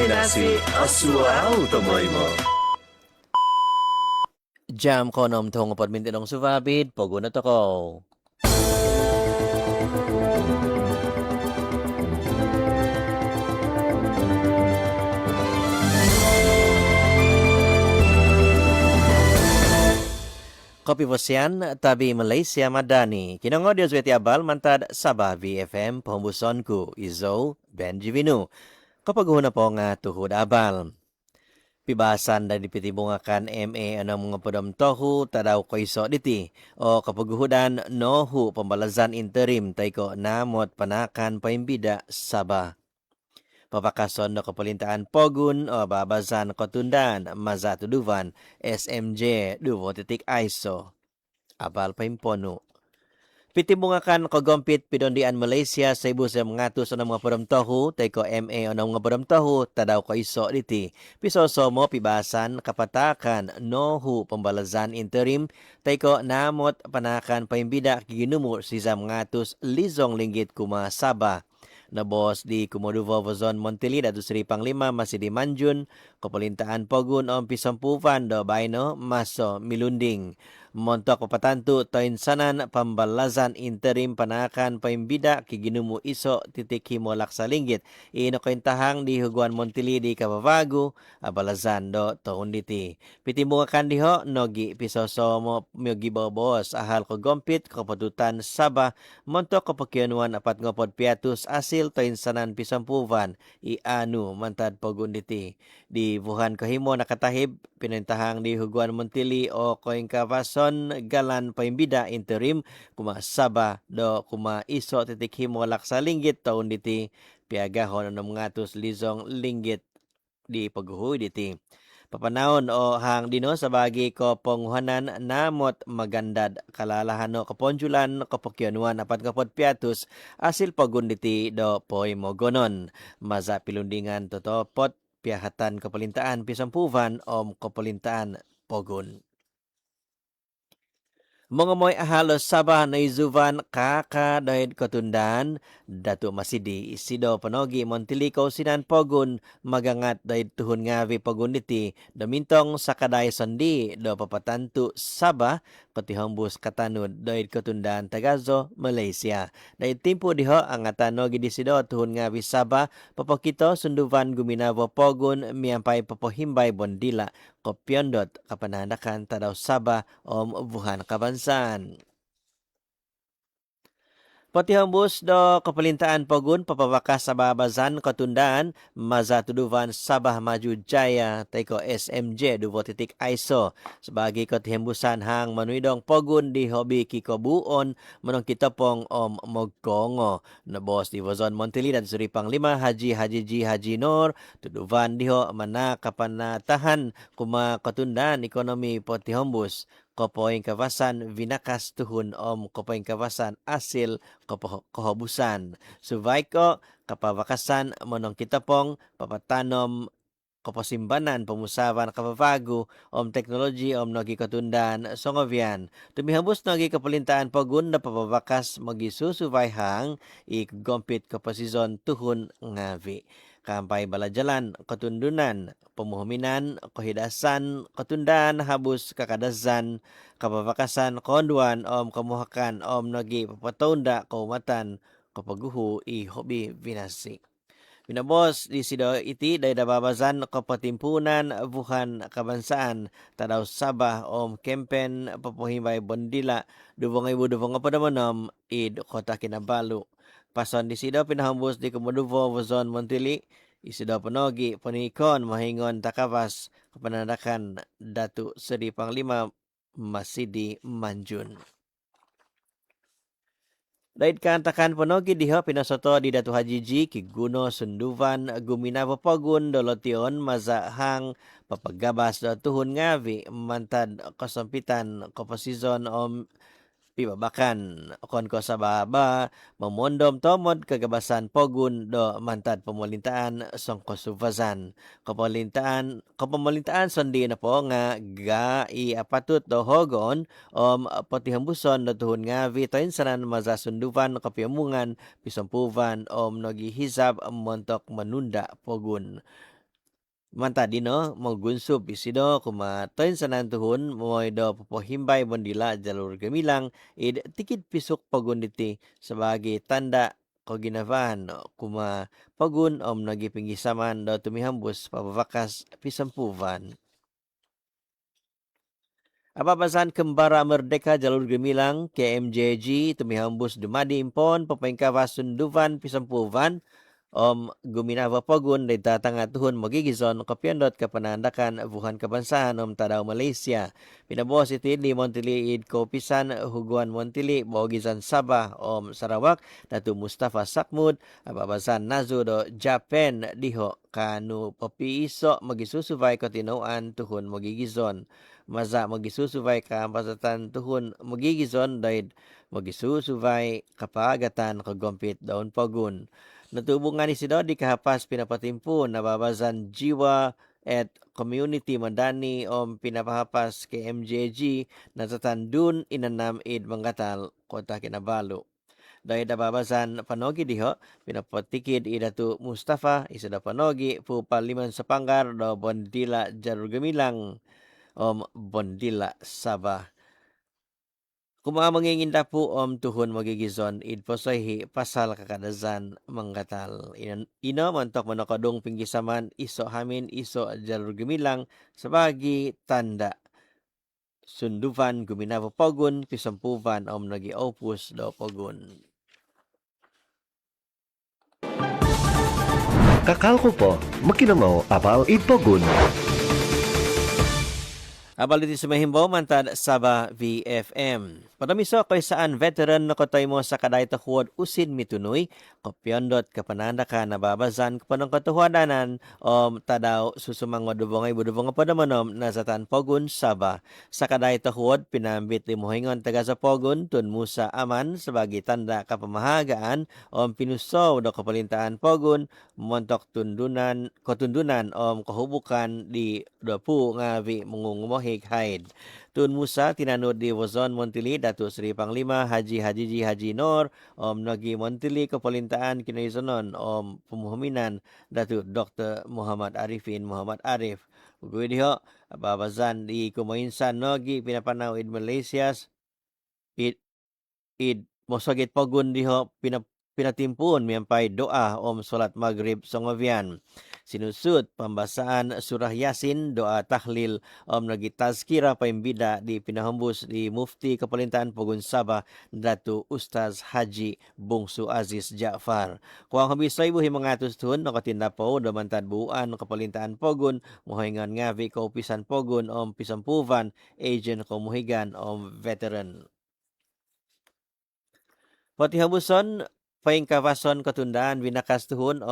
[SPEAKER 4] Dinasi Asuao Tomoy mo.
[SPEAKER 11] Jam konom tong padmintinong suvabid, pogo na to ko. Kopi Bosian, tabi Malaysia Madani. Kinongo Dios Weti Abal, mantad Sabah VFM, pembuson ku, Izo, Benjivinu. Kapag na po nga tuhod abal. Pibasan na dipitibungakan MA anong mga podam tohu, tadaw ko iso diti. O kapag nohu pambalazan interim, tay ko namot panakan paimbida Sabah. Papakason na kapalintaan Pogun o babazan kotundan Mazatuduvan SMJ Duvo titik ISO abal paimpono. Pitibungakan kogompit pidondian Malaysia sa ibu sa mga tus ng mga paramtohu tay ko MA o ng mga paramtohu tadaw ko iso diti. Pisoso mo pibasan kapatakan nohu pambalazan interim tay ko namot panakan paimbida kiginumo si sa mga tus lizong linggit kuma Sabah. Na boss di Kumoduvo Vozon Montili datu Sri Panglima masih di Manjun kepelintaan Pogun om Pisampufan do Baino Maso Milunding montok papatantu toin sanan pambalazan interim panakan paimbida kiginumu iso titik himo laksa linggit ino tahang di Huguan Montili di Kabavagu abalazan do tahun diti pitimbungakan diho nogi pisoso mo myogi bobos ahal ko gompit kapadutan Sabah montok kapakyanuan apat ngopod piatus asil toin sanan Pisampuvan ianu mantad Pogun diti di Wuhan kahimo nakatahib pinintahang di Huguan Montili o koing kavason galan paimbida interim kuma Sabah do kuma iso titik himo laksa linggit taon diti piagahon 600 lizong linggit di paghuhuy diti. Papanaon o hang dino sa bagi ko ponghuhanan namot magandad kalalahano kaponjulan kapokyonuan apat kapot piatus asil pagunditi do poy mogonon. Maza pilundingan totopot piyahatan kapalintaan pisampuvan om kapalintaan pogun. Mga moy halos sabah na izuvan kakadahid kotundan datu masidi isido panogi Montilico sinan pogun magangat dahid tuhun ngavi pogun iti domintong sakaday sandi do papatantu Sabah patihambus katanud dahid kotundan Tagazo Malaysia. Dahid timpo diho ang atanogi disido tuhun ngavi Sabah papakito sunduvan guminawa pogun miyampay papohimbay bondila kopyondot kapanandakan tadaw Sabah om buhan kabansan. Patihambus do kapalintaan pogun papawakas sa babazan katundaan mazatuduvan Sabah Maju Jaya taiko SMJ duvo titik ISO sebagai katihembusan hang manuidong pogun di hobi kikobuon manong kitapong om mogkongo na bos di Wazon Montili dan Suri Panglima Haji Haji Nur tuduvan diho mana kapanatahan kuma katundaan ekonomi patihambus kopoing kawasan vinakas tuhun om kopoing kawasan asil kohobusan. Suvaiko kapawakasan monong kitapong papatanom koposimbanan pemusawan kapabago om teknologi om nogi katundan songovian. Tumihambus nogi kapalintaan pogun na papawakas magisusuvay hang ikugompit kaposizon tuhun ngavi. Kampay balajalan, ketundunan, pemuhaminan, kehidasan, ketundan, habus, kakadasan, kapapakasan, konduan, om kemuhakan, om nagi, papataunda, kaumatan, kapaguhu, hobi vinasi. Binabos di sido iti day dababazan kapatimpunan buhan kabansaan tadaw Sabah om kempen papuhimbay bondila dubong padamonom id kota Kinabalu. Pason di sido pinahambus di Kemuduvo Wazon Montili isido panogi panikon mahingon takawas kepanadakan Datu Seri Panglima Masidi Manjun. Dahil kantakan panogi diho pinasoto di Datu Hajiji Kiguno Sunduvan Guminawa Pogun Dolotion Mazahang papagabas do tuhun ngavi mantad kosampitan koposizon om pibabakan kon ko sa baba memondom tomod kagabasan pogun do mantad pemalintaan songko suvazan kepemalintaan sondi na po nga ga i apatut do hogon om patihambuson do tuhun nga vitoin sanan mazasunduvan kapiamungan pisampuvan om nogi hisab montok manunda pogun. Mantadi no magunsub isido kumatoin sanan tuhun moy do popohimbay bondila jalur gamilang id tikid pisuk pagunditi sebagai tanda koginavan kuma pagun om nagi pinggisaman do tumihambus pababakas pisampuvan. Ababasan Kembara Merdeka Jalur Gemilang KMJG tumihambus dumadi impon papaingkawas sunduvan pisampuvan om guminawa pogun di tatanga tuhun magigizon kopyondot kapanandakan buhan kabansaan om tadaw Malaysia. Pinabos iti di Montili id kopisan huguan Montili bogizan Sabah om Sarawak Datu Mustafa Sakmud ababasan nazu do Japan diho kanu papiiso magisusuvay katinoan tuhun magigizon. Maza magisusuvay kaambasatan tuhun magigizon dahil magisusuvay kapagatan kagompit daun pogun. Natubungan ni sido di kahapas pinapatimpu nababazan jiwa at community madani om pinapahapas ke MJG na tatandun inanam id manggatal kota Kinabalu. Dahil nababazan panogi diho pinapatikid idatu Mustafa isada panogi pupaliman sa panggar do bondila Jalur Gemilang om bondila Sabah. Kuma manginginda po om tuhun magigizon id posoyhi pasal kakadazan manggatal. Ino mantok manokadong pinggisaman iso hamin iso Jalur Gemilang sebagi tanda sunduvan guminawa pogun pisampuvan om nagi opus do pogun.
[SPEAKER 4] Kakal ko po, makinamaw apal ipogun.
[SPEAKER 11] Abal dito sumahimbaw mantad Sabah VFM. Padamiso ko'y saan veteran na kotoy mo sa kaday takuod usin mitunoy, kopyondot kapananda ka nababazan kapanong katuhuadanan tadaw susumang wadubongay budubong padamonom na zatan pogun Sabah. Sa kaday takuod pinambit limuhingon taga sa pogun tun musa aman sebagai tanda kapamahagaan pinusaw do kapalintaan pogun montok kotundunan kahubukan di dapu ngavi mengungumuhig haid. Tun Musa tinanod di Wazon Montili Datu Sri Panglima Haji Haji Nor Nagi Montili kapalintaan kinaisanon pumuhuminan Datu Dr. Muhammad Arifin Muhammad Arif. Ugui diho babazan di kumainsan Nogi pinapanaw id Malaysia id mosagit pogun diho pinatimpun miyampay doa solat maghrib songovian. Sinusud pembasaan surah Yasin, doa tahlil nagitazkira paimbida di pinahambus di Mufti Kapalintaan Pogun Sabah Datu Ustaz Haji Bungsu Aziz Ja'far. Kuang habisay buhi mangatus tuhon nakatindapaw damantad buuan Kapalintaan Pogun muhingan ngavi kaupisan Pogun pisampuvan agent kumuhigan veteran. Patihabuson Paingkawason Katundaan Binakas Tuhun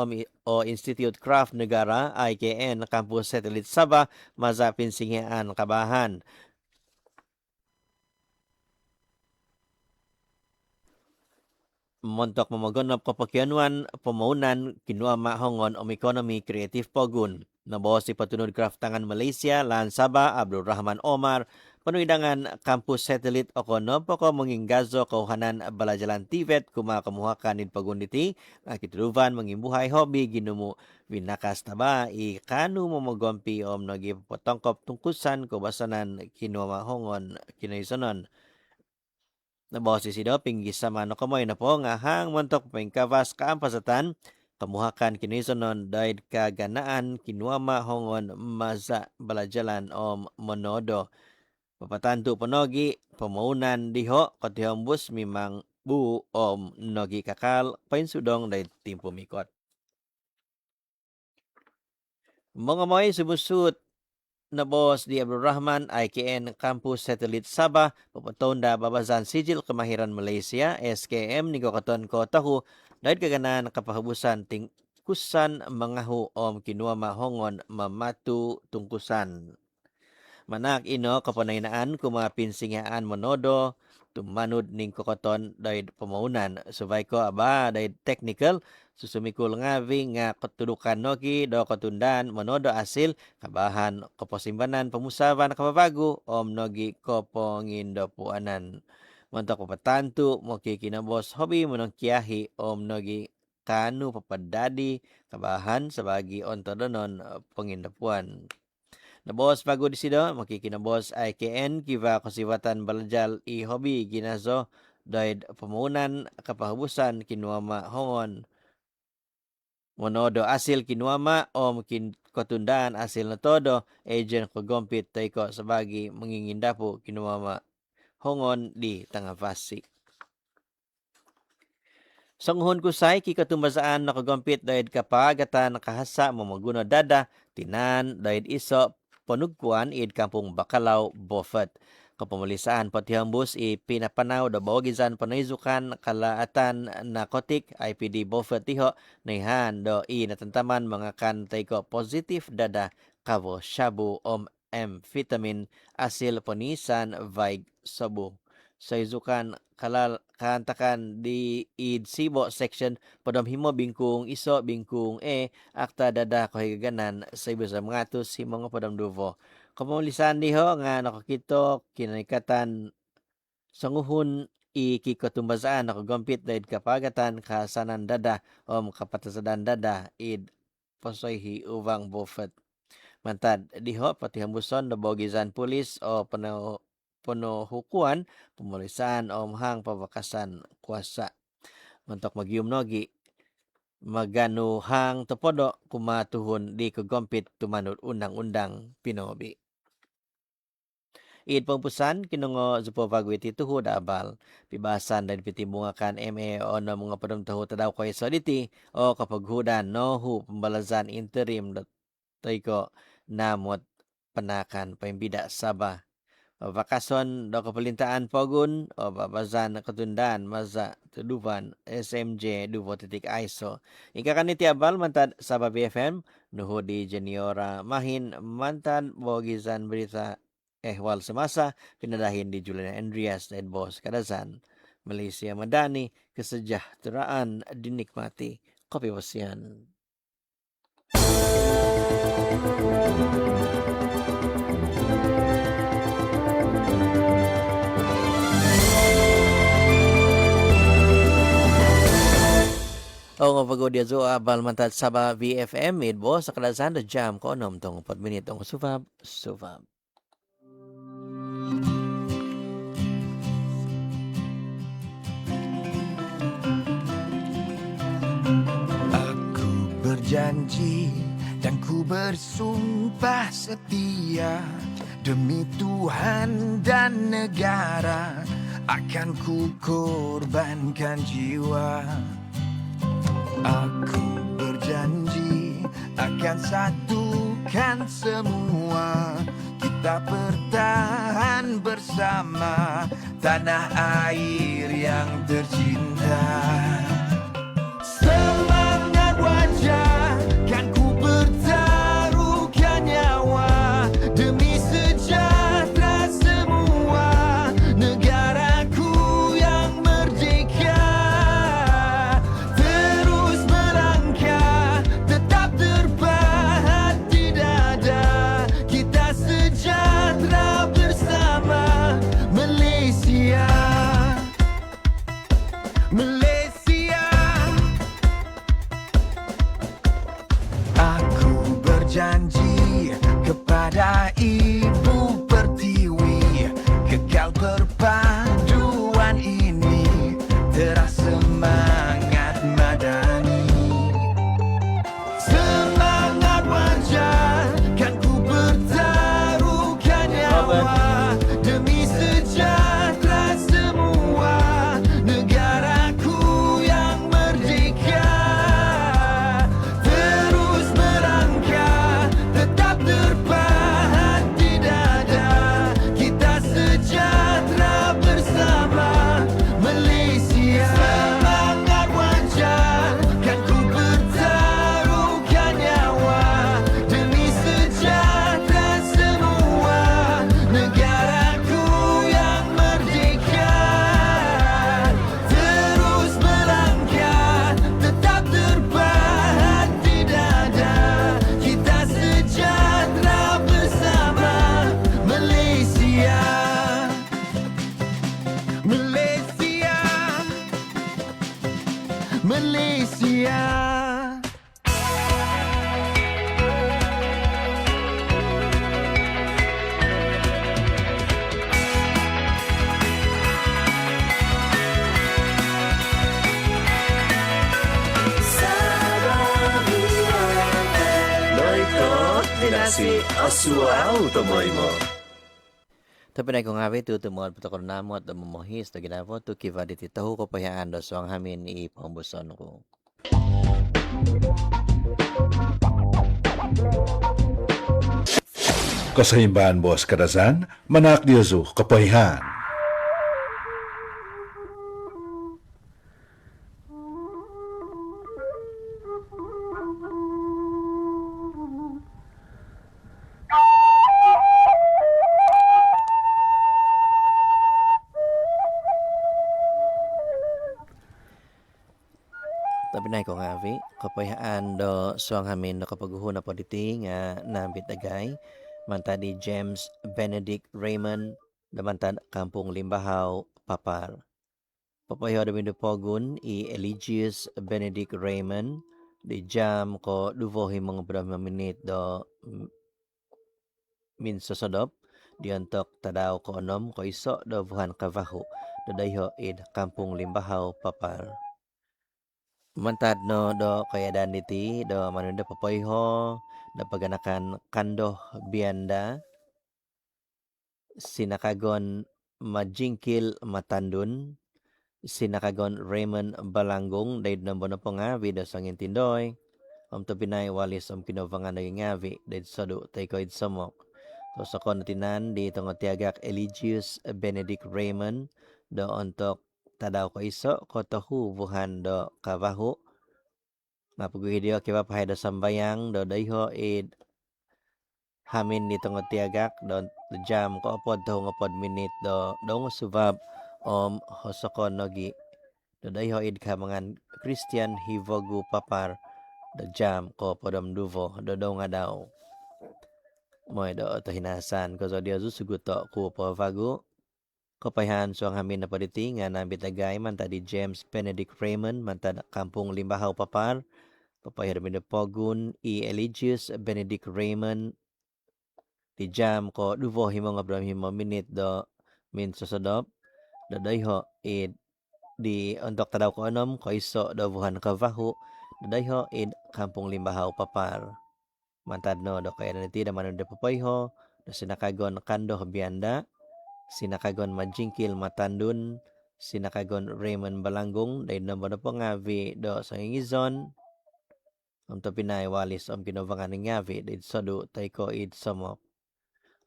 [SPEAKER 11] o Institute Craft Negara IKN Campus Satellite Sabah Mazapin Singhean Kabahan. Montok mamagonop kapakyanuan pamaunan kinua mahongon economy creative pogun. Nabawas si Patunod Craft Tangan Malaysia lan Sabah Abdul Rahman Omar panuidangan Campus Satellite o kono poko menginggazo kauhanan balajalan tivet kumakamuhakan din pagunditi kituluvan mengimbuhay hobi ginumu binakas taba ikanu momogompi nagi potongkop tungkusan kubasanan kinua mahongon kinaisanon. Nabawas si Sido pinggisama no kamoy na po nga hang montok pingkawas kaampasatan kamuhakan kinisonon daid kaganaan kinuama hongon maza balajalan monodo. Papatanto panogi pamaunan diho katihambus mimang bu nogi kakal painsudong daid timpo mikot. Mga moy subusut na boss di Abdul Rahman IKN Campus Satellite Sabah papatonda babazan Sijil Kemahiran Malaysia SKM ni katon ko tahu dahil kaganan kapahabusan tingkusan mangahu kinua mahongon mamatu tungkusan. Manak ino kapanainaan kumapinsingaan monodo tumanud ning kokoton dahil pamaunan subay ko aba dahil technical susumikul ngavi nga ketudukan nogi do ketundan monodo asil kabahan keposimbanan pemusaban kababagu nogi kopongindo puanan. Montok papatantu moki kinabos hobi menongkiahi nogi kanu papadadi kabahan sebagi ontodonon pengindapuan. Nabos bago di sido makikinabos IKN kiva kasiwatan balajal i hobi ginazo daid pamunan kapahabusan kinuama hongon monodo asil kinuama kotundaan asil na todo agent kogompit taiko sabagi mengingindapu kinuama hongon di Tangavasi. Sanghon kusay kikatumbasaan nakagompit daid kapagatan nakahasa mamaguna dada tinan daid iso panugkuan id Kampung Bacalao Beaufort. Kapamalisaan patihambus pinapanaw da bawagizan panayzukan kalaatan narkotik IPD Beaufort tiho naihan do natantaman mga kantay ko positive dada kavo shabu amphetamine asil ponisan vaig sabu. Sa izukan kantakan di id Sibo section padam himo bingkung iso bingkung akta dada kahigaganan sa iba sa mga tos himo nga padam duvo. Kapamalisan diho nga nakakito kinaikatan sanguhun ikikatumbasaan nakagompit daid kapagatan kasanan dada kapatasadan dada id pasoyhi uvang Beaufort. Mantad diho patihambuson na bogizan pulis hukuan pemeriksaan hang pabakasan kuasa. Untuk magium nogi maganu hang tepodo kumatuhun di kegompit tumanut undang-undang pinobi. Id pempusan kinungo zupo bagwiti tuhu dabal pibasan dan pitibungakan MA o na mga padam tahu tadaw ko isoliti o kapaghudan no hu pembalazan interim taiko namot penakan pembida Sabah. Vakason do kepelintaan pogun o babazan ketundaan maza tudupan SMJ 2.ISO. Ika kan iti abal mantad Sabah BFM nuhu di Jeniora Mahin mantan bogizan berita ehwal semasa pinadahin di Julian Andreas dan Bos Kadazan. Malaysia Madani kesejahteraan dinikmati. Kopi Wasian. O nga pagod zo abal mantad Sabah VFM mid Bos sa Kadazan da jam ko 6 tong 4 minit ang sufab.
[SPEAKER 7] Aku berjanji dan ku bersumpah setia demi Tuhan dan negara akan ku korbankan jiwa. Aku berjanji akan satukan semua. Kita bertahan bersama tanah air yang tercinta. Semangat wajah kan ku bertaruhkan nyawa demi sejahtera semua negaraku yang merdeka. Terus melangkah tetap terpahat di dada. Kita sejahtera bersama Malaysia. Aku berjanji kepada Ibu Pertiwi, kekal perpaduan ini terasa semangat madani. Semangat wajah kan ku bertaruhkan nyawa demi sejahtera semua negaraku yang merdeka. Terus melangkah tetap terpahat di dada. Kita sejahtera bersama Malaysia. Semangat wajah kan ku bertaruhkan nyawa demi sejahtera semua negaraku yang merdeka. Terus melangkah tetap terpahat di dada. Kita sejahtera bersama Malaysia. Malaysia.
[SPEAKER 4] Koordinasi Asuau Tomoimo.
[SPEAKER 11] Tapi na kung habi tu tumod patakon namot da memohis da ginabo tu kiva dititahu ko payaan da suang hamin i pambuson ko.
[SPEAKER 12] Kasahimbaan Bos Kadazan, manak diyazu kapahihan.
[SPEAKER 11] Tapi na kung habi kapayaan do suang hamin do kapaguhon na poditi nga nambit agay mantadi James Benedict Raymond da mantad Kampung Limbahaw Papar. Papayo da mindo pogun i Eligius Benedict Raymond di jam ko duvohi mga berapa menit do min sosodop diantok tadaw ko onom ko iso do buhan kavahu do dayho id Kampung Limbahaw Papar. Mantad no do kaya dan diti do manunda papoyho da paganakan kandoh bianda sinakagon majingkil matandun sinakagon Raymond Balanggong daid na bono po ngavi do sangin tindoy to pinay walis ang pinovangan na ngavi daid sodo tay ko somok So sa kontinan di tiagak Eligius Benedict Raymond do untuk tadaw ko iso ko tohu buhan do kabahu mapuguhidio kiba pahay do sambayang do dayho id hamin di tiagak do jam ko opod tohu ngopod minit do dong subab hosokon nogi do dayho id kamangan Christian hivogu papar do jam ko podom duvo do dong adaw moy do to hinasan ko so dia suguto ku po vagu kapayahan suang hamin na paliti nga na bitagay man ta di James Benedict Raymond man ta kampung Limbahaw papar papayar mi pogun Eligius Benedict Raymond di jam ko duvo himo nga bram himo minute do min sosodop do dayho di untuk tadaw ko anom ko iso do buhan kavahu do dayho kampung Limbahaw papar mantadno do kaya nanti da manu de papayho do sinakagon kando bianda sinakagon majingkil matandun sinakagon Raymond Balanggung dahil na na po ngavi do sa ingizon to pinay walis kinovangan ng ngavi dahil sodu tayo id somok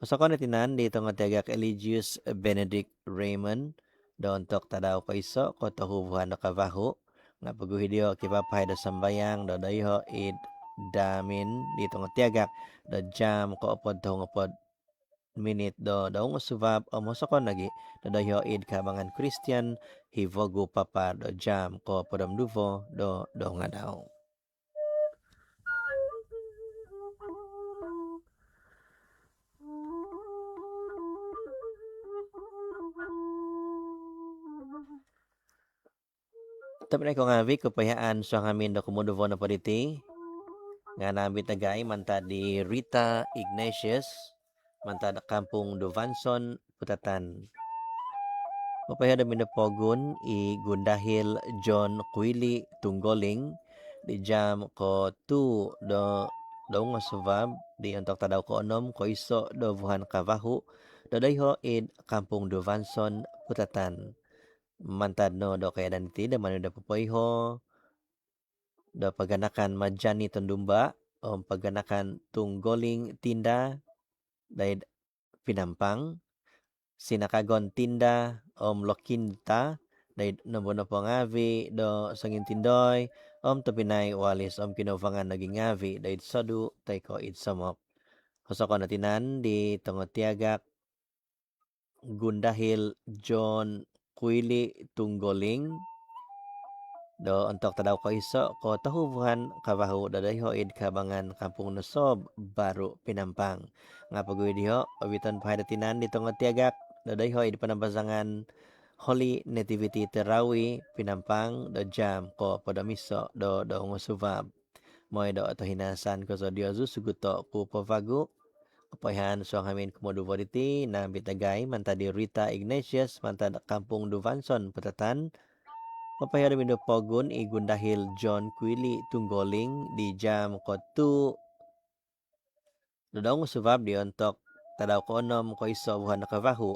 [SPEAKER 11] so ko natinan dito nga tagak Eligius Benedict Raymond do untuk tadaw ko iso ko tahubuhan na kavahu nga paguhidio kipapahay do sambayang do dayho id damin dito nga tiagak do jam ko opod to ngopod minute do daong subab mosokon lagi do dayho id kabangan Christian hivogu papar do jam ko podom duvo do nga daw. Tapi na ko nga vi kapayaan so ngamin do kumuduvo na paliti nga nambit tagay manta di Rita Ignatius manta da kampung Duvanson Putatan mapayada min pogun i Gundahil John Quili Tunggoling di jam ko tu do nga subab di untuk tadaw ko onom ko iso do buhan kavahu do dayho id kampung Duvanson Putatan mantad no do kaya daniti da manu da papayho do paganakan Majani Tundumba paganakan Tunggoling Tinda dahil Pinampang sinakagon Tinda Lokinta dahil nabono po ngavi do sangin tindoy to pinay walis kinovangan naging ngavi dahil sodu tayo id somok hosoko natinan di tiagak Gundahil John Quili Tunggoling do untuk tadaw ko iso ko tahubuhan kabahu dadayho id kabangan kampung Nusob Baru Pinampang nga paguidiho awiton pahadatinan dito nga tiagak dadayho id panambasangan Holy Nativity Terawi Pinampang do jam ko podamiso do ngusubab moy do to hinasan ko so Dios suguto ku pavagu kapayahan so hamin kumuduvo diti na bitagay manta di Rita Ignatius manta kampung Duvanson Putatan mapayada mindo pogun i Gundahil John Quili Tunggoling di jam ko tu dodong subab di untuk tadaw ko onom ko iso buhan nakavahu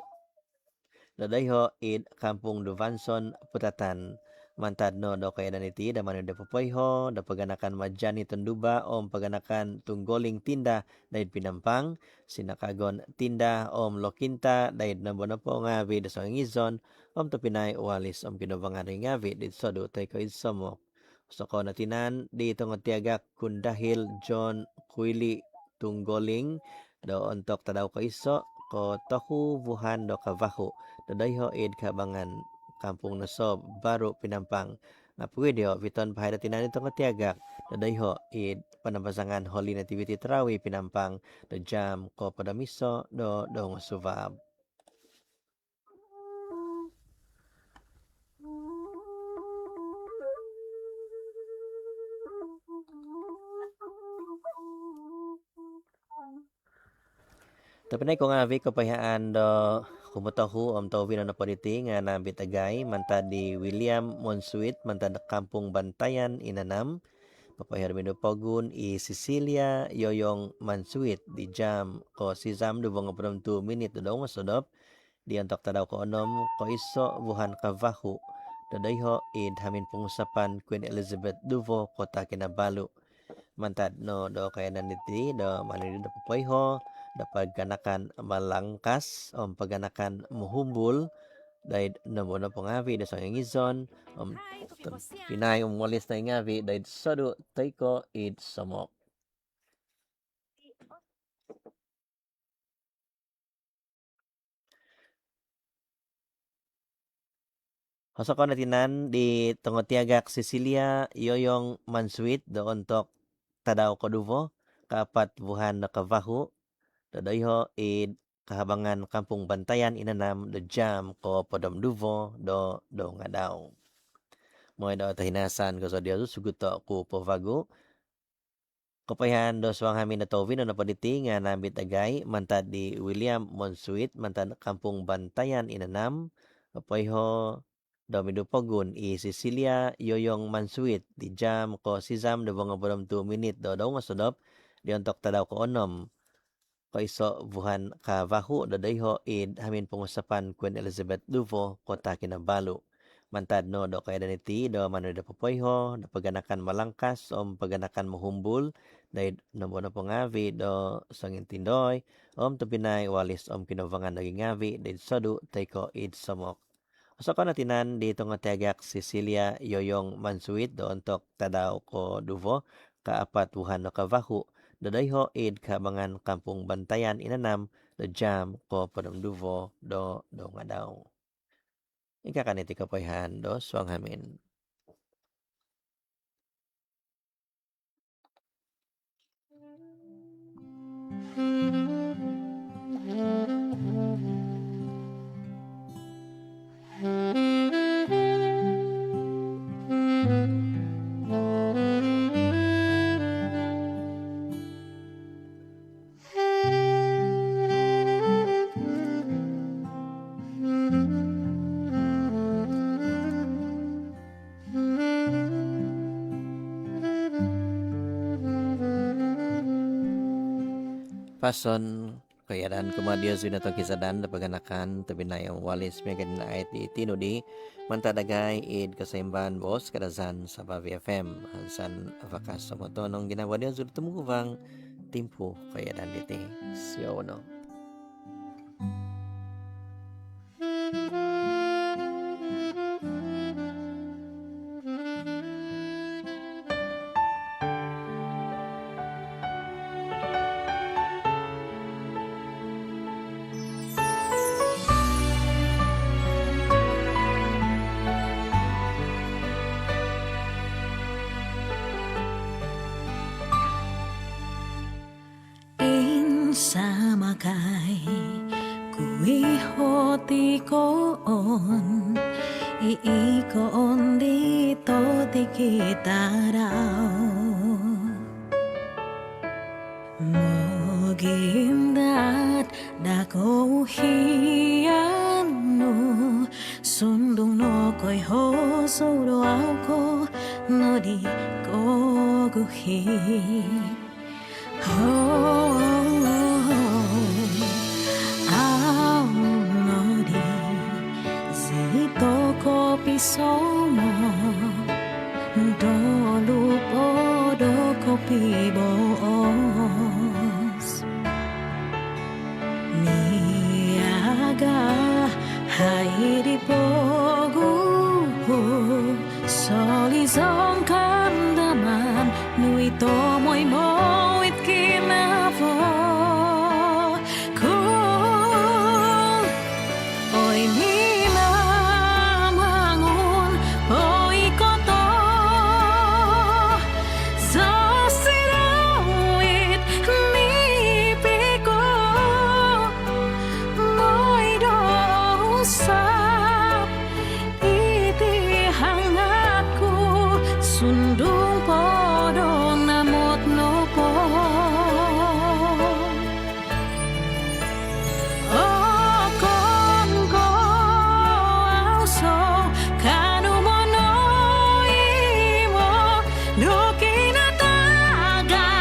[SPEAKER 11] dadayho id kampung Duvanson Putatan mantad no do kaya daniti da manu de papayho da paganakan Majani Tunduba paganakan Tunggoling Tinda dahil Pinampang sinakagon Tinda Lokinta dahil nabono po ngavi da sangizon to pinay walis kinovangan ring ngavi dit sodu tay ko id somok so ko natinan dito nga tiagak Gundahil John Quili Tunggoling do untuk tadaw ko iso ko tohu buhan do kavahu dadayho id kabangan kampung Nusob Baru Pinampang nga pwede viton pahadatinan ito nga tiagak dadayho id panabasangan Holy Nativity Terawi Pinampang do jam ko padamiso do nga subab. Tapi na ko nga vi kapayaan do kumutahu tawin na paliti nga nabitagay manta di William Monsuit manta kampung Bantayan Inanam papayar mindo pogun i Cecilia Yoyong Mansuit di jam ko si Zam dubong 2 minute do nga sodop di antok tadaw ko onom ko iso buhan kavahu dadayho id hamin pengusapan Queen Elizabeth Duvo kota Kinabalu mantad no do kaya naniti do manidi do papayho dapat ganakan malangkas paganakan muhumbul dahil namo na pangavi da sang ngizon
[SPEAKER 5] Hi, Kopi Bosyan.
[SPEAKER 11] pinay walis na ngavi dahil sadu taiko id samok. Hosok ko natinan di Tongotiagak Cecilia Yoyong Mansuit do untuk tadaw koduvo kaapat buhan na kavahu dodayho id kahabangan Kampung Bantayan inanam do jam ko podom duvo do ngadaw. Moy do tahinasan ko sa diyo suguto ko povago. Kapayan do swang hamin na tovin na napaditi nga nambit agay mantad di William Monsuit mantad Kampung Bantayan inanam kapayho Domidupogun i Cecilia Yoyong Mansuit di jam ko si Zam do nga bodom 2 minute do daw nga sodop di ontok tadaw ko onom ko iso buhan ka vahu do dayho id hamin pengusapan Queen Elizabeth Duvo kota Kinabalu mantad no do kay daniti do manoy do popoyho do paganakan malangkas paganakan muhumbul dahil namono pangavi do sangin tindoy tupinay walis kinovangan naging ngavi dahil sodu taiko id samok. So ko natinan dito nga tagak Cecilia Yoyong Mansuit do ontok tadaw ko duvo kaapat buhan no kavahu dodayho id kabangan Kampung Bantayan inanam do jam ko podom duvo do nga daw. Ika kaniti kapoyhan do swang hamin. Pason kayadaan kumadia zuna to kisadan da paganakan tabinayang walis megan na ay tinudi mantadagay id kasaimban bos kadazan sa Bavi FM hansan avakas sa moto nung ginawa dia zuna tumugubang timpo kayadaan diti siyo no.
[SPEAKER 1] Sama kay kuihoti koon iikoon dito di kita raw mogindat dako hiyano sundong no koy hoso do ako no di ko guhi kopi somo do lupo do kopi boos niaga hai di pogu solizong kandaman nui tomoy mo it kinavo cool oy sundung podo namot no po oh kon ko so kanu mo no imo loki na taga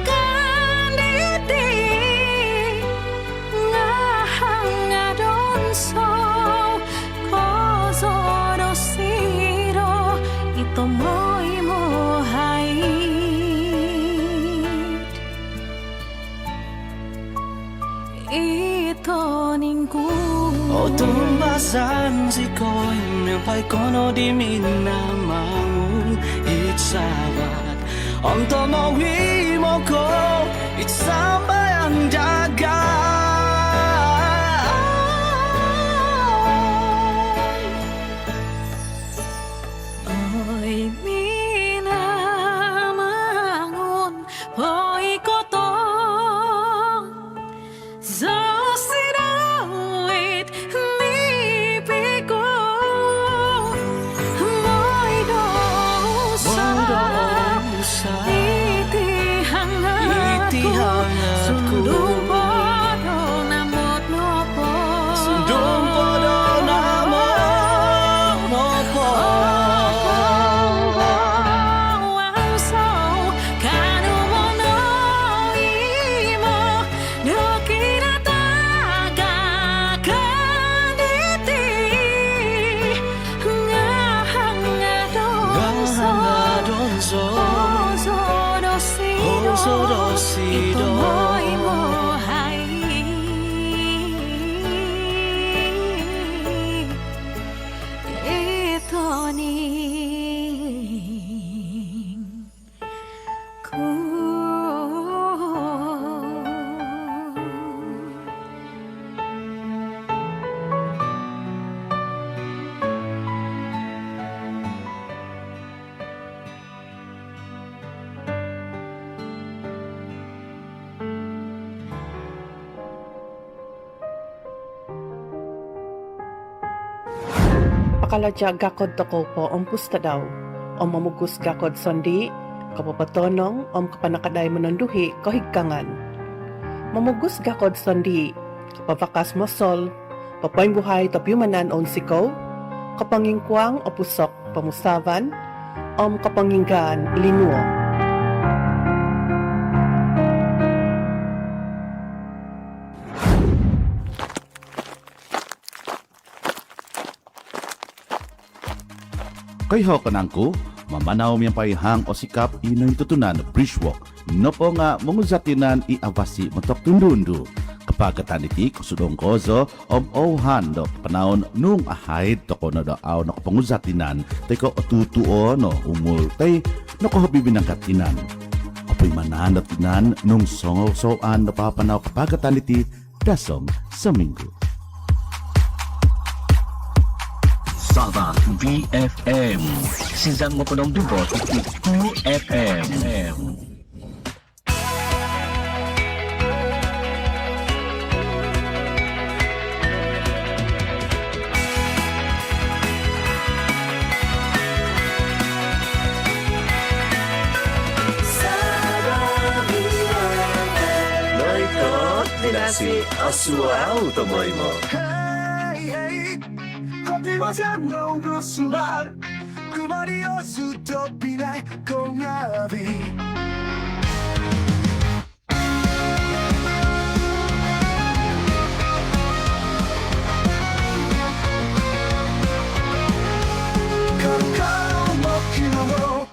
[SPEAKER 1] kaniti nga don so koso do siro ito mo hai
[SPEAKER 8] Otumbasan si ko'y may kono di minamang itsabat Ang tomowi mo ko itsambay ang dagat
[SPEAKER 1] Oy minamangon Hoy koto Zosidawit Nipiko Moy dosa Itihang ako Sundong podo namot nopo
[SPEAKER 8] Sundong podo namot nopo
[SPEAKER 13] Pakaladya gakod tako po pusta daw. Mamugus gakod sondi, kapapatonong kapanakaday mo ng duhi kahigkangan. Mamugus gakod sondi, kapavakas mosol, papain buhay tapyumanan on sikaw, kapangingkwang o pusok pamusavan, kapanginggan linuo.
[SPEAKER 9] Kay ho kanangko, mamanaw miyang paihang o sikap inoy tutunan bridgewalk. No po nga munguzatinan iabasi motok tundundu. Kapag kataniti kusudong kozo ohan do panahon nung ahayd toko na daaw na kapanguzatinan teko otutuo no umul tay no kahabibi ng katinan. Apoy mananatinan nung songo-soan na papanaw kapag kataniti dasom sa minggo.
[SPEAKER 4] Saba VFM Sizang mo punong dubot 2 FM Noikot dinasi Osuao tomoy mo
[SPEAKER 7] Mong gusular Kumari o sutopinay kong abi Kakao mo kinamo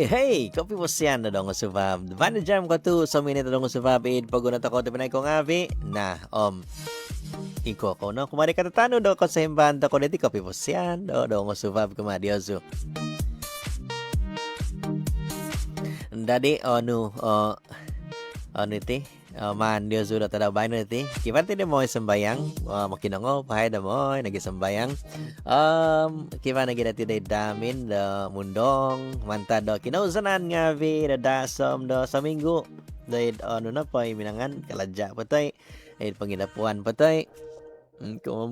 [SPEAKER 11] Hey, kopi po siyan na dong usubab. Banda jam ko tu so minute dong usubab paguna tako de panay ko ngabi. Na iko ko no kumari katatano do ko sa himban tako deti kopi po siyan do dong usubab kumadioso. Dadi onu iti man Dios udah tada bain iti kibante de mo sembayang makinango pahay da mo nagisembayang kiba nagidati day damin da mundong manta do kinausanan nga vi da dasom do sa minggu day ano na pa minangan kaladya patay ay pangidapuan patay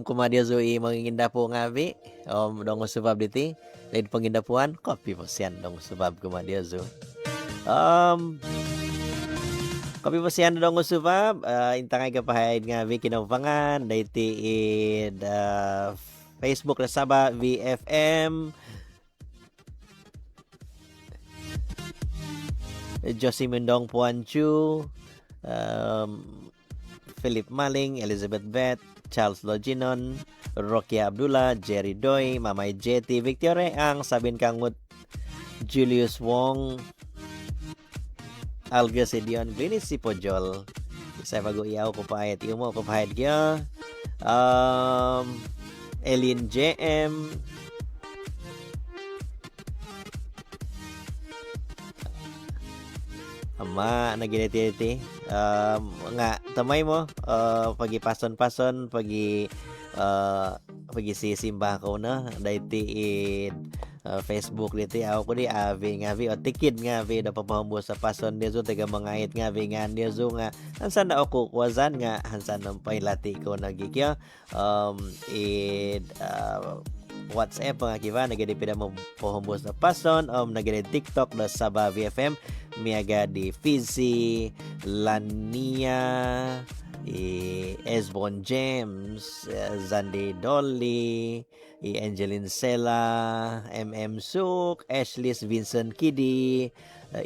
[SPEAKER 11] kumadia zo i mangindapo nga vi dong usubab diti day pangindapuan kopi po siyan dong usubab kumadia zo Kopi po siya na dong usubab, intangay kapahayad nga vi kinaupangan, dayti in Facebook na Saba VFM, Josie Mendong Puanchu, Philip Maling, Elizabeth Beth, Charles Loginon, Rokia Abdullah, Jerry Doy, Mamay Jetty, Victor Reang, Sabin Kangut, Julius Wong, Alga Sedion, Glenis Sipojol, saya bago iyaw ko pahit, iyo mo ko pahit kya, Elin JM, ama naginiti nga tamay mo pagi pason-pason pagi sisimba ko na dayti Facebook diti ako ko di avi o tikid nga vi na pamahumbo sa pason niyo taga mangait nga vi nga niyo nga hansan na ako kuwazan nga hansan ng pailati ko nagikya WhatsApp nga kiba nagadi pida mo pohumbos na pason nagadi TikTok na Sabah VFM miaga di Fizzy Lania Esbon James Zandi Dolly Angeline Sela Suk Ashley Vincent Kidi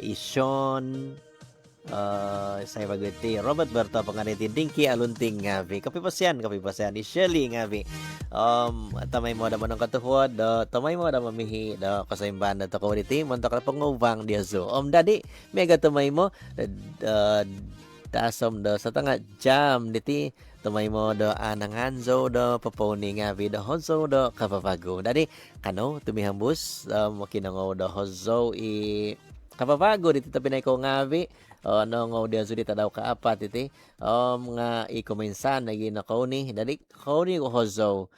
[SPEAKER 11] Ishon saya bagiti Robert Berto panganiti Dinky Alunting ngavi kapipasyan ni Shirley ngavi tamay mo da mo ng katuhod tamay mo da mamihi da kasaimban da ko diti montok na pangubang dia zo dadi mega tamay mo dasom da sa tanga jam diti tamay mo da ananganzo da paponi ngavi da honzo da kapapago dadi kano tumihambus makinango da hozo kapapago diti tapinay ko ngavi no dia sudi tadaw ka apat iti nga ikomensan nagi na kauni dali kauni ko hozo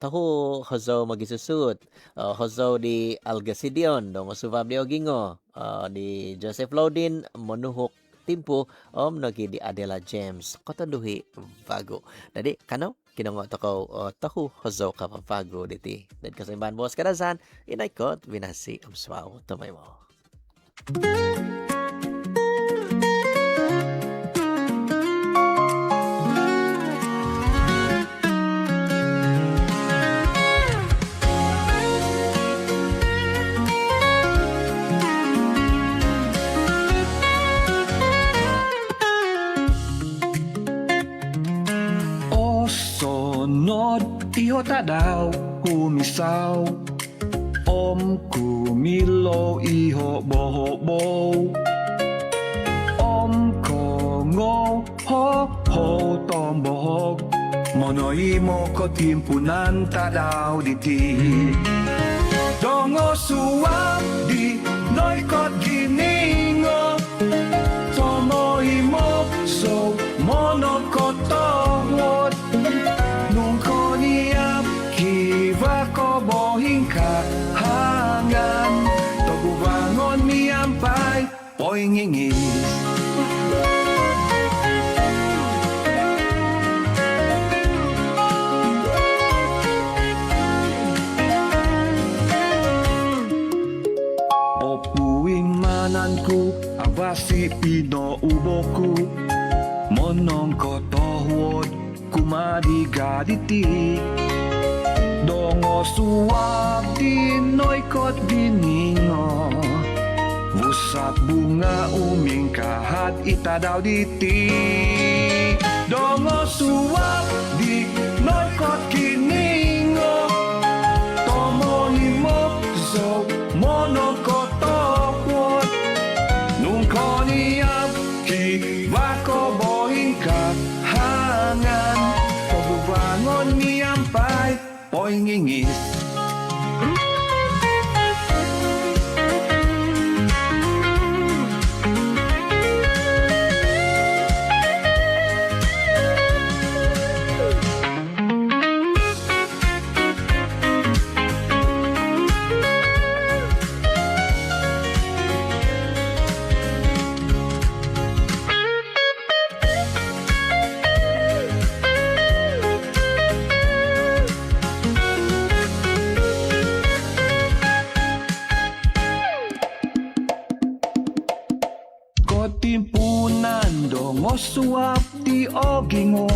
[SPEAKER 11] tahu hozo magisusut hozo di Algasidion dong subab di Ogingo di Joseph Lodin monuhok timpo nagi di Adela James kotanduhi bago dadi kano kinango takaw tahu hozo ka papago diti dan kasimban bos kadasan inaikot binasi umswao tamay mo.
[SPEAKER 7] Iho tadaw humisaw kumilo iho boho kongo ho tombohog monoy mo ko timpunan tadaw diti dongo suwap di noy kot giningo tomoy mo so mono ko tohod kiva ko bohing kahangan Togubangon miyampay po'y ngingis Opuing mananku Abasi pinouboku Monong ko tohwod Kumadigaditi Dongo suwag dinoy kot biningo Wusak bunga uming kahat itadaw diti Dongo suwag dinoy kot kiningo Tomo limo so mono kotokot Nung koniyap ki wako bohing kahangan Pagbubangon niyampay po'y ngingis Suwap di ogingo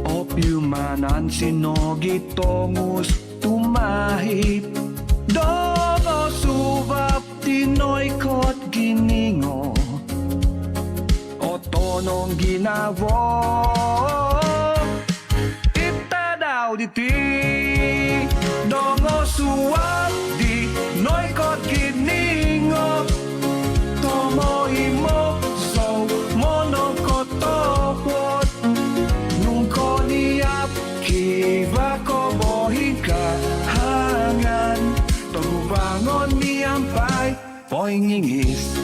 [SPEAKER 7] Opiumanan sinogitongus tumahip Dogo suwap di noy kot giningo Otono mong ginawa. Itadaw diti dongo suwap di noy kot giningo tomo imo so mono kotopot nung ko niyap kiva ko bohin ka hangan togubangon niyampay poingingis.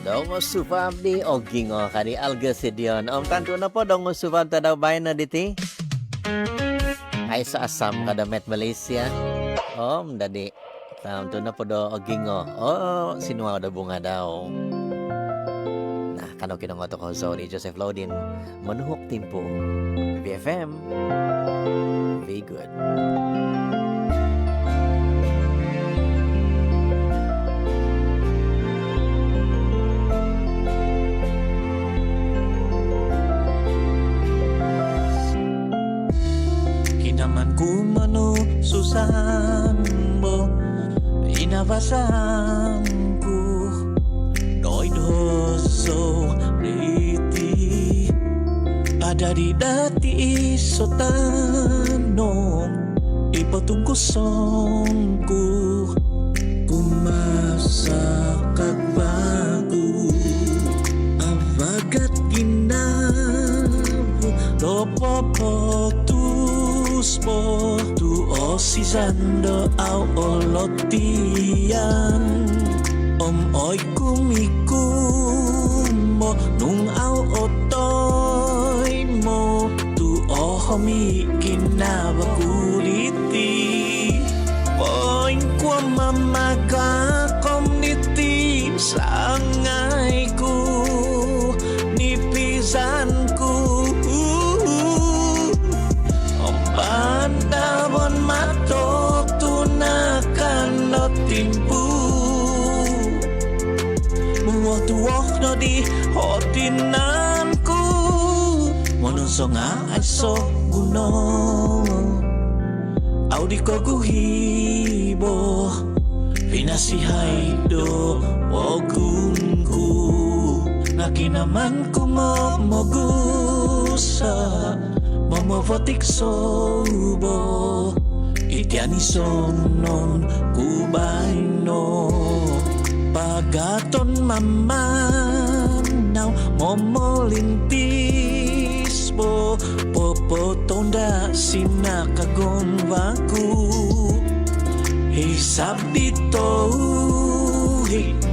[SPEAKER 11] Dongo sufam di ogingo kadi alga sedion. Om tantu napa dongo sufam tadaw bayan na diti? Ay sa asam kada met Malaysia. Om dadi tantu napa do ogingo. Oh sinua da bunga daw. Nah kano kinongoto ko so ni Joseph Lodin menuhuk timpo BFM. Be good.
[SPEAKER 8] Naman kumano susan mo inabasan ko doy doso riti ada di dati isotano ipatungkuson ko kumasa kagbago avagat ginabu dopopotu po tu osisando au olotian om oy kumikum mo nung au otoy mo tu ohomi kinabakuliti poin kwa mamaga community sangay ku nipisan ku Pandabon mato tunakan no timpu Muwak-tuwak no di hotinanku Mononso nga ay so guno Audi ko guhibo Pinasihay do wagunku Nakinaman ko mo mogusa Momovotik sobo Itiani sonon kubaino Pagaton mamanaw Momolintis bo Popotonda sinakagon waku Hisab dito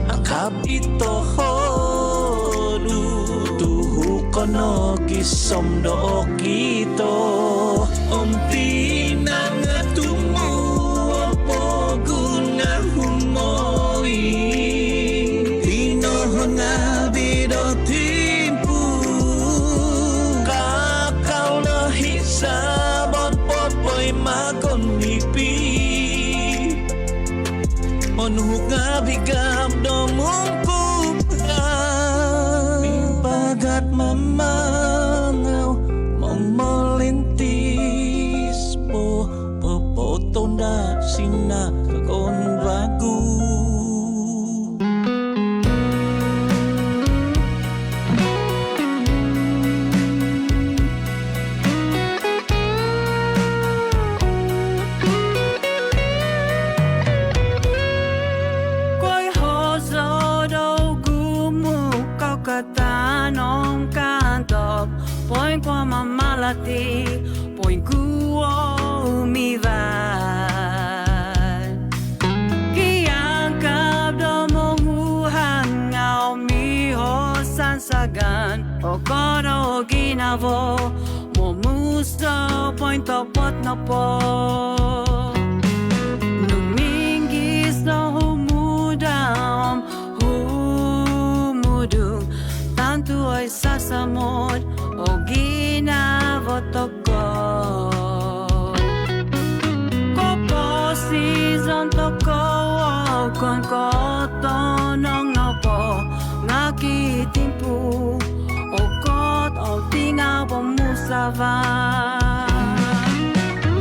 [SPEAKER 8] Akab ito hodu Kono kisom do kito om tinang tumu opo guna humoi tinohon ngabido timpu kakau na hisabot popoy magon nipi monuhuk ngabigam do mungku Pagat mamangaw Mamalintis po Popotonda sinakakon bago
[SPEAKER 1] Tanong kantok Poin kwa mamalati Poin kuo umivan Kiangkap do monguhang Ngao miho sansagan O kono ginavo Momusto poin topot na po Numingis no humudam Humudung Tantu ay sasamod o ginavotokot Kopo season toko kon koto nong nopo Ngakitimpu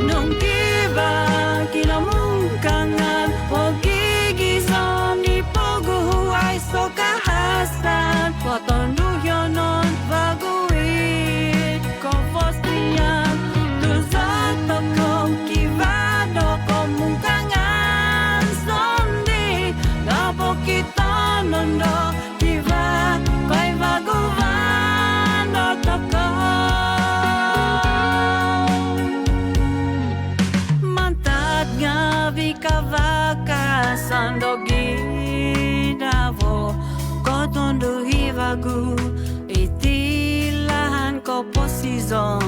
[SPEAKER 1] Nung kiba kinamungkangan Huwag gigison di paghuhuay so kahasan Patanduyanon baguit Konfostiyan Tuzat pagkong kivado Komungkangan Sondi Ngapo kita nondo Kiva Kay baguvan Dotoko Mantad nga vikavaka Sandogi Davo Kotondo hivagu Itilahan ko posizon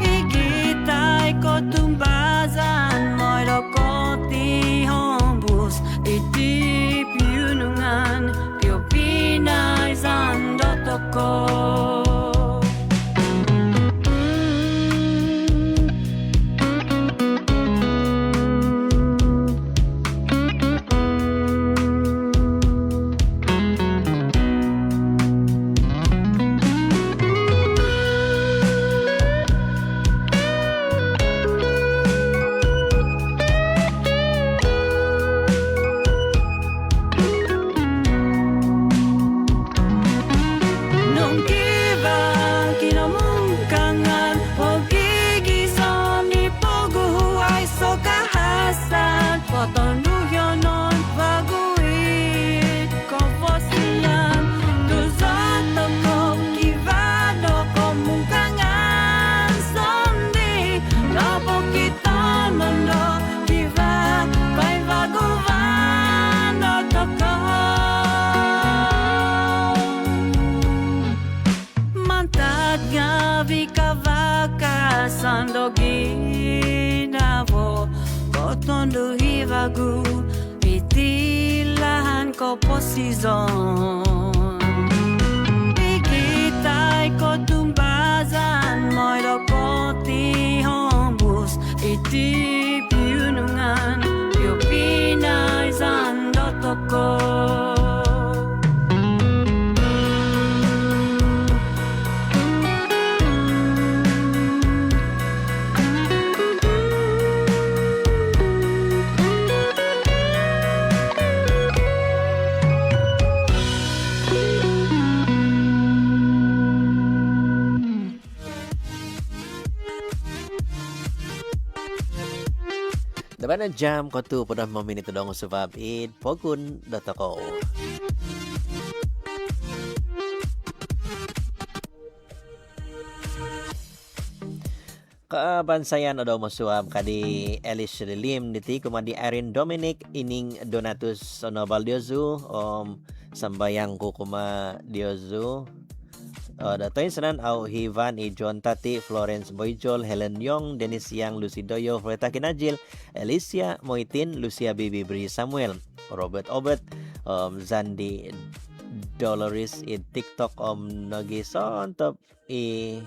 [SPEAKER 1] Igitay ko tumbazan Moiro ko tihombus Iti piunungan Pio pinay sandotoko Nung kiba kinamungkangan Huwag gigison di paghuhuay so kahasan Patanduyanon baguit Konfostiyan Tuzat toko kivado komungkangan Sondi Ngapo kita nondo Kiva Kay baguvan Dotoko Mantad nga vikavaka Sandogi Davo Kotondo hivagu Itilahan ko posizon Ikitay ko tumbazan Moiro ko tihombus Iti piunungan Pio pinay sandotoko
[SPEAKER 11] Dapat na jam ko tu pada meminit dong sebab id pogun datako. Kabansayan odo masuab kadi Elis Lilim diti kumadi Erin Dominic ining Donatus Sonobal Diozu sambayang ko kuma Diozu datoin sanan au Hivan i John Tati Florence Boyjol Helen Yong Dennis Yang Lucy Doyo Freta Kinajil Alicia Moitin Lucia Bibi Bri Samuel Robert Obert Zandi Dolores i TikTok Nagi Sontop i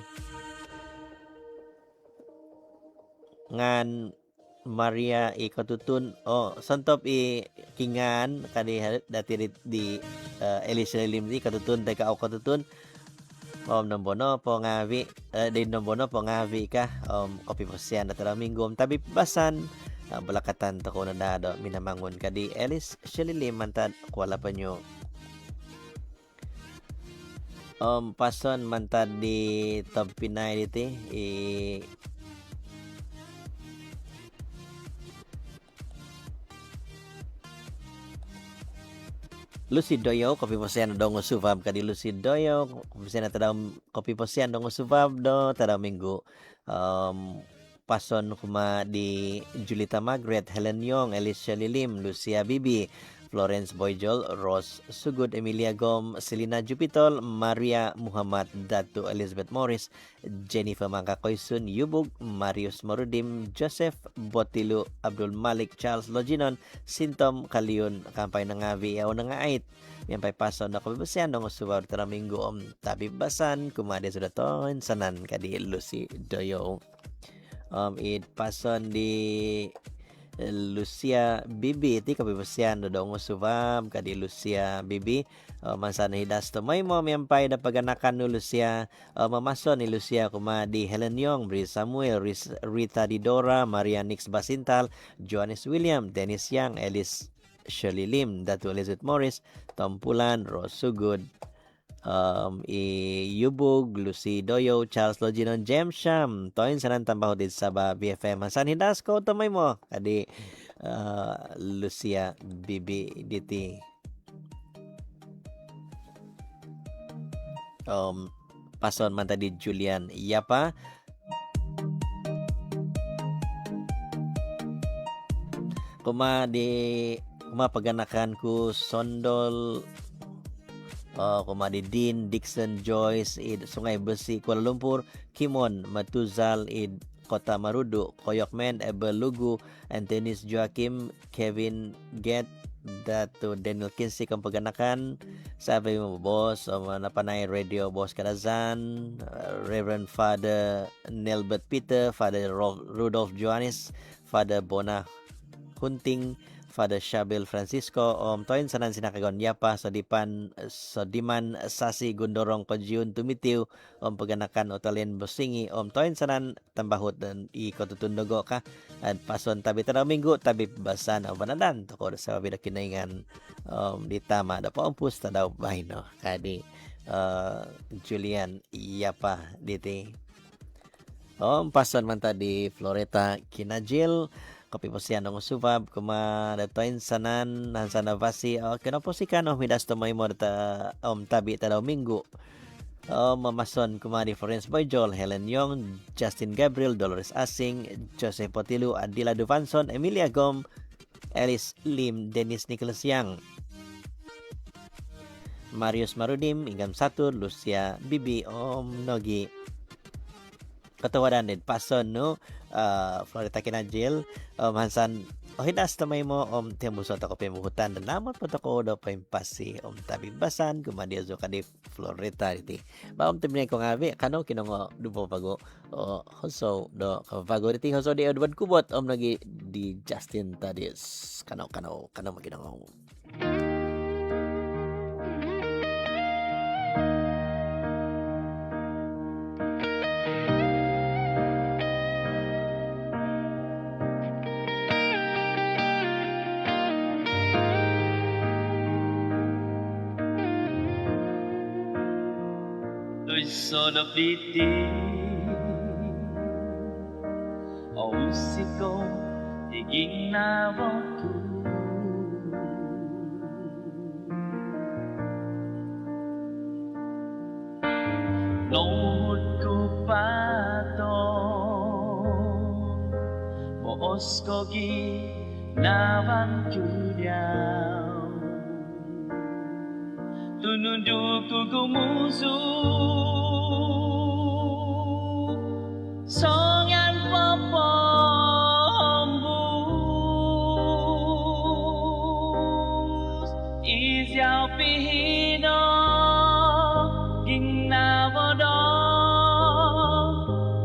[SPEAKER 11] ngan Maria i Katutun Sontop i kingan kadi dati di Elisha Lim di Katutun teka au Katutun nombono po ngawi din nombono po ngawi ka kopi posian datara minggu tabi basan balakatan tako na dado minamangon kadi Elis Shelley mantad kuala panyo pason mantad di top pinay diti Lucy Doyo kopi posian dong suvab kadi Lucy Doyo kopi posian tadam kopi posian dong suvab do tadam minggu pason kuma di Julita Margaret Helen Yong Alicia Lilim Lucia Bibi Florence Boyjol Rose Sugud Emilia Gom Selina Jupitol Maria Muhammad Datu Elizabeth Morris Jennifer Mangkakoysun Yubug Marius Morudim Joseph Botilu Abdul Malik Charles Loginon Sintom Kaliun kampay nangavi yaw nangait Miyampay pason na kabibasian ng usuwar tara minggu tabibasan kumade sudah ton sanan kadi Lucy Doyo it pason di Lucia Bibi ti kapipasian dodong usubam kadi Lucia Bibi mansan hidas tomoy mo miyampay da paganakan no Lucia mamason ni Lucia kuma di Helen Yong, Bri Samuel, Rita Didora, Maria Nix Basintal, Johannes William, Dennis Yang, Alice Shirley Lim, Datu Elizabeth Morris, Tom Pulan, Rose Sugod, Yubug, Lucy Doyo, Charles Loginon, James Sham, Toin sanan tambah di Sabah BFM. Hasan hidas ko tamay mo kadi Lucia Bibi diti. Pason man tadi Julian Yapa. Kuma paganakan ku Sondol Dean Dixon Joyce id Sungai Besi Kuala Lumpur, Kimon Matuzal id Kota Marudu, Koyokmen Ebel Lugu, Antonis Joaquim, Kevin Get, Datu Daniel Kinsey kang paganakan, sabi mo boss napanay radio boss Kadazan, Reverend Father Nelbert Peter, Father Rudolph Johannes, Father Bona Hunting, Father Shabil Francisco, toin sanan sinakagon yapa sa diman sasi gundorong Pajiun Tumitiu, paganakan Otalien Bosingi, toin sanan tambahot dan ikotutundogo ka, at pason tabi tanaw minggu, tabi basan o banadan, toko sa mabida kinaingan, di tama, da po ang pusta daw bahay, no, kadi Julian yapa diti. Pason man tadi Floreta Kinajil, kopi posian dong subab kuma datoin sanan hansana vasi kinaposikan midas tomoy mo data tabi tadaw minggu mamason kuma di Florence Boyjol, Helen Yong, Justin Gabriel, Dolores Asing, Joseph Potilu, Adila Duvanson, Emilia Gom, Alice Lim, Dennis Nicholas Yang, Marius Marudim, Ingam Satur, Lucia Bibi, Nogi katawadan din pason no Florida Kinajil hansan hidas tamay mo tiambusot ako pimuhutan dan naman po ako do paimpasi tabibasan kumadia zo kadi Florida iti timnay ko ngabi kano kinongo dupo pago hoso do pago iti hoso di adwan kubot nagi di Justin Tadis kano maginongo.
[SPEAKER 8] Sono pliti Ausiko Tiging na boku Nohod ko pato Moos ko ginawang kuliaw Tununduk ko gumuso Songan papambus Isyao pihino Ginawodo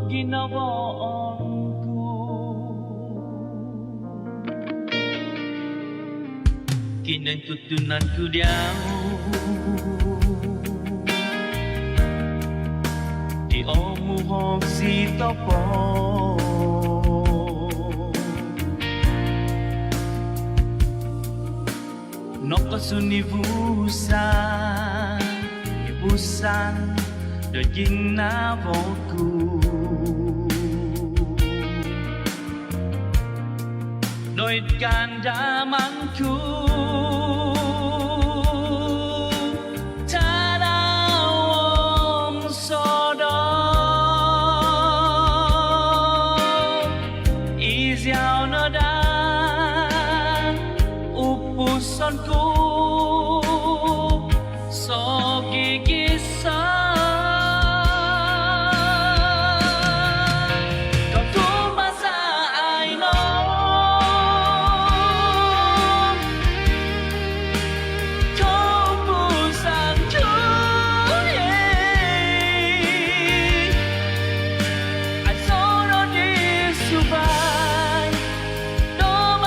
[SPEAKER 8] Ginawoonku Kinang tutunanku diaw Omuhong si topo Nokosunibusan Ibusan Daging na boku Noit ganda mangku Sonku so gigisan kau tumasa I know kau pusanku I saw no disubay no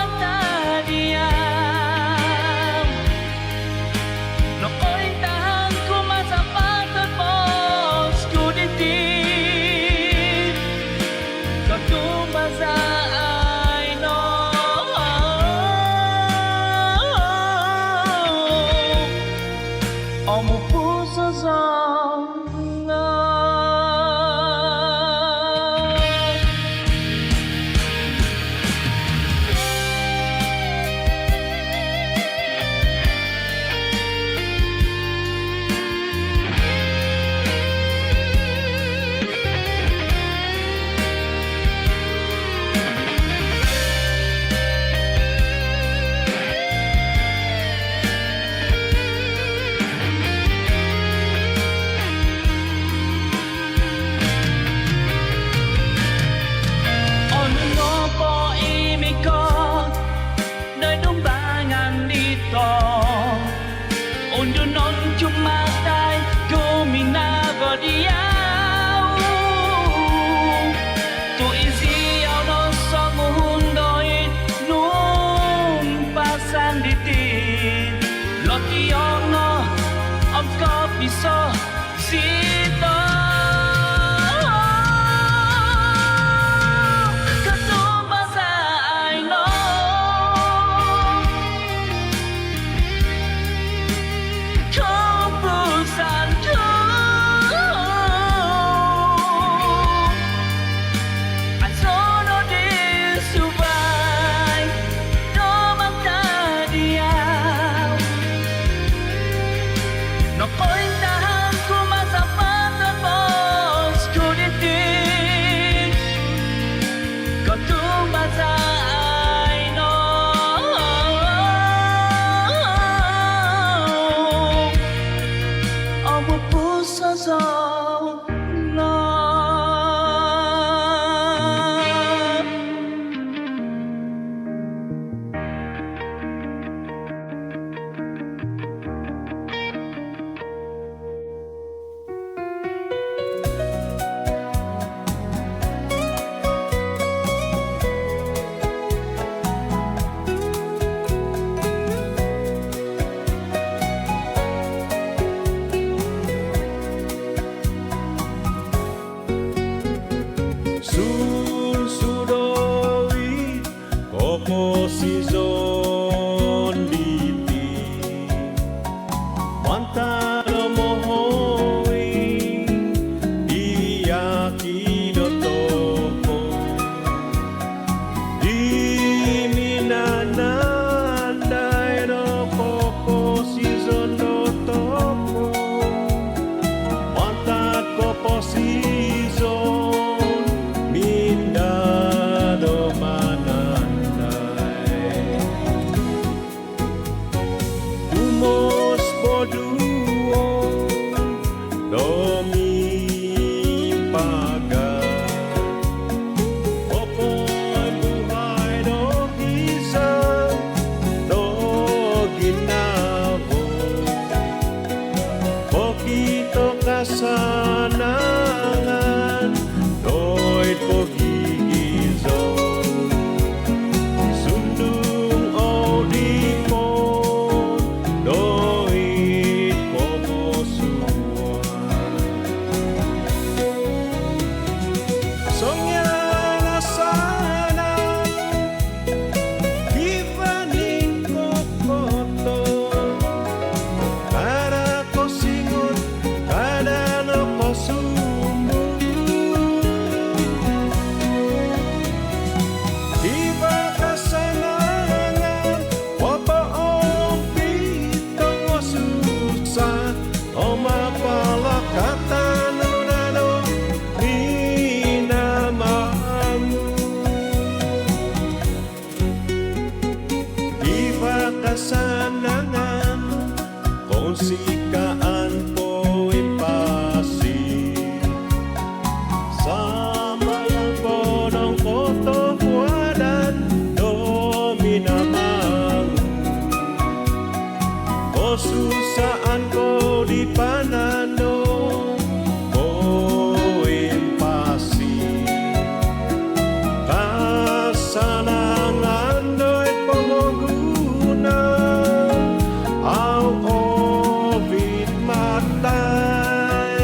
[SPEAKER 8] season diti Mantaro mohoi Iyaki dotoko Di minanandai no popo season dotoko Mantat popo season Mindado manandai Umos poduo Domi paga Opoy buhay do hisan Do ginabo Pokito kasanangan Doy pogigizon Sundung odipon Doit pomosuan Songyang asana Givaning kokoto Para ko singon Kada no ko sumbu Iba kasanangan Wapa ang pitong osusa O mapalakatan nunano Minamamu Iba kasanangan Kung sikaan po impasi Sambayang po ng kotohuadan Dominamang Kosusaan ko di panano Ko impasi Kasanangan do'y pamaguna Ang obit matay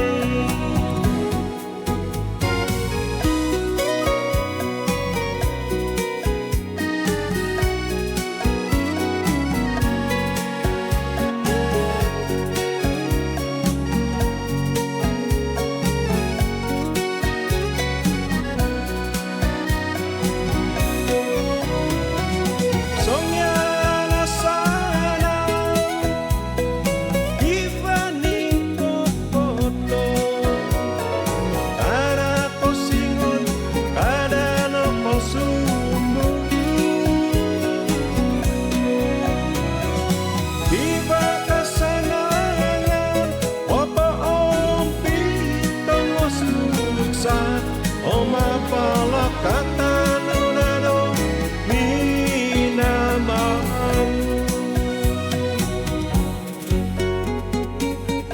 [SPEAKER 8] Songyang asana Givaning kokoto Kada ko singon Kada no ko sumbu Iba kasanangan Wapa ang pitong osusa O mapalakatan nunano Minamamu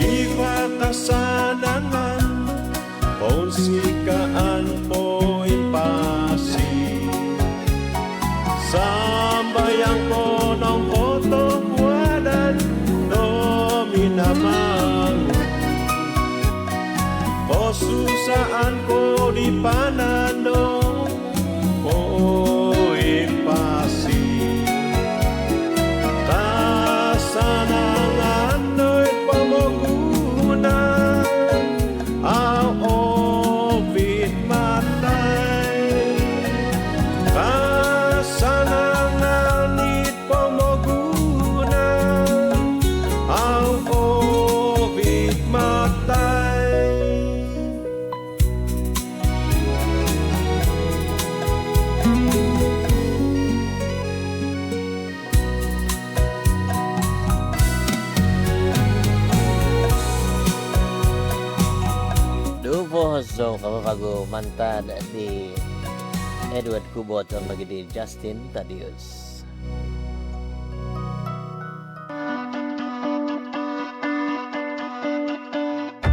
[SPEAKER 8] Iba kasanangan Ponsikaan po impasi Sambayang po ng kotohuadan Dominamamu Kosusaan ko di panano Ko impasi Kasanangan do'y pamagunan Ang obit matay Kasanangan it pamagunan Ang obit matay
[SPEAKER 11] Duboso kapapago mantad di Edward Kubot ang magidi Justin Tadius.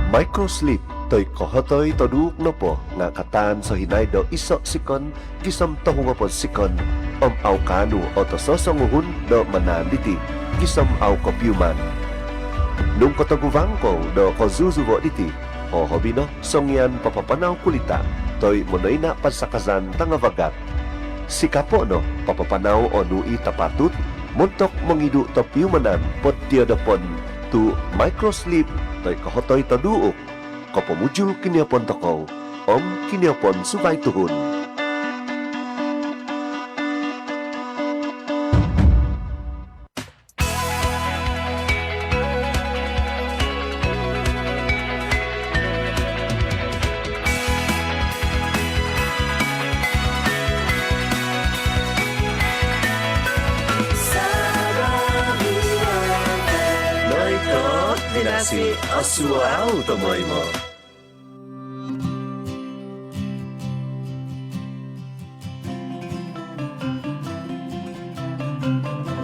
[SPEAKER 14] Microsleep toy kohotoy toduk no po nga katan so hinay do iso sikon kisam tohungapon sikon au kanu o to sosonguhun do mananditi kisam au kopyuman nung kotaguvangko do kozuzubo diti o hobino songyan papapanaw kulita toy monoy na pasakazan tangavagat Si kapo no, papapanaw o nui tapatut, muntok mangidu to piumanan pot tiadapon tu microsleep toy kahotoy taduok. Kapamujul kiniapon toko, kiniapon subay tuhun.
[SPEAKER 4] Dinasi Oswald tomoy mo.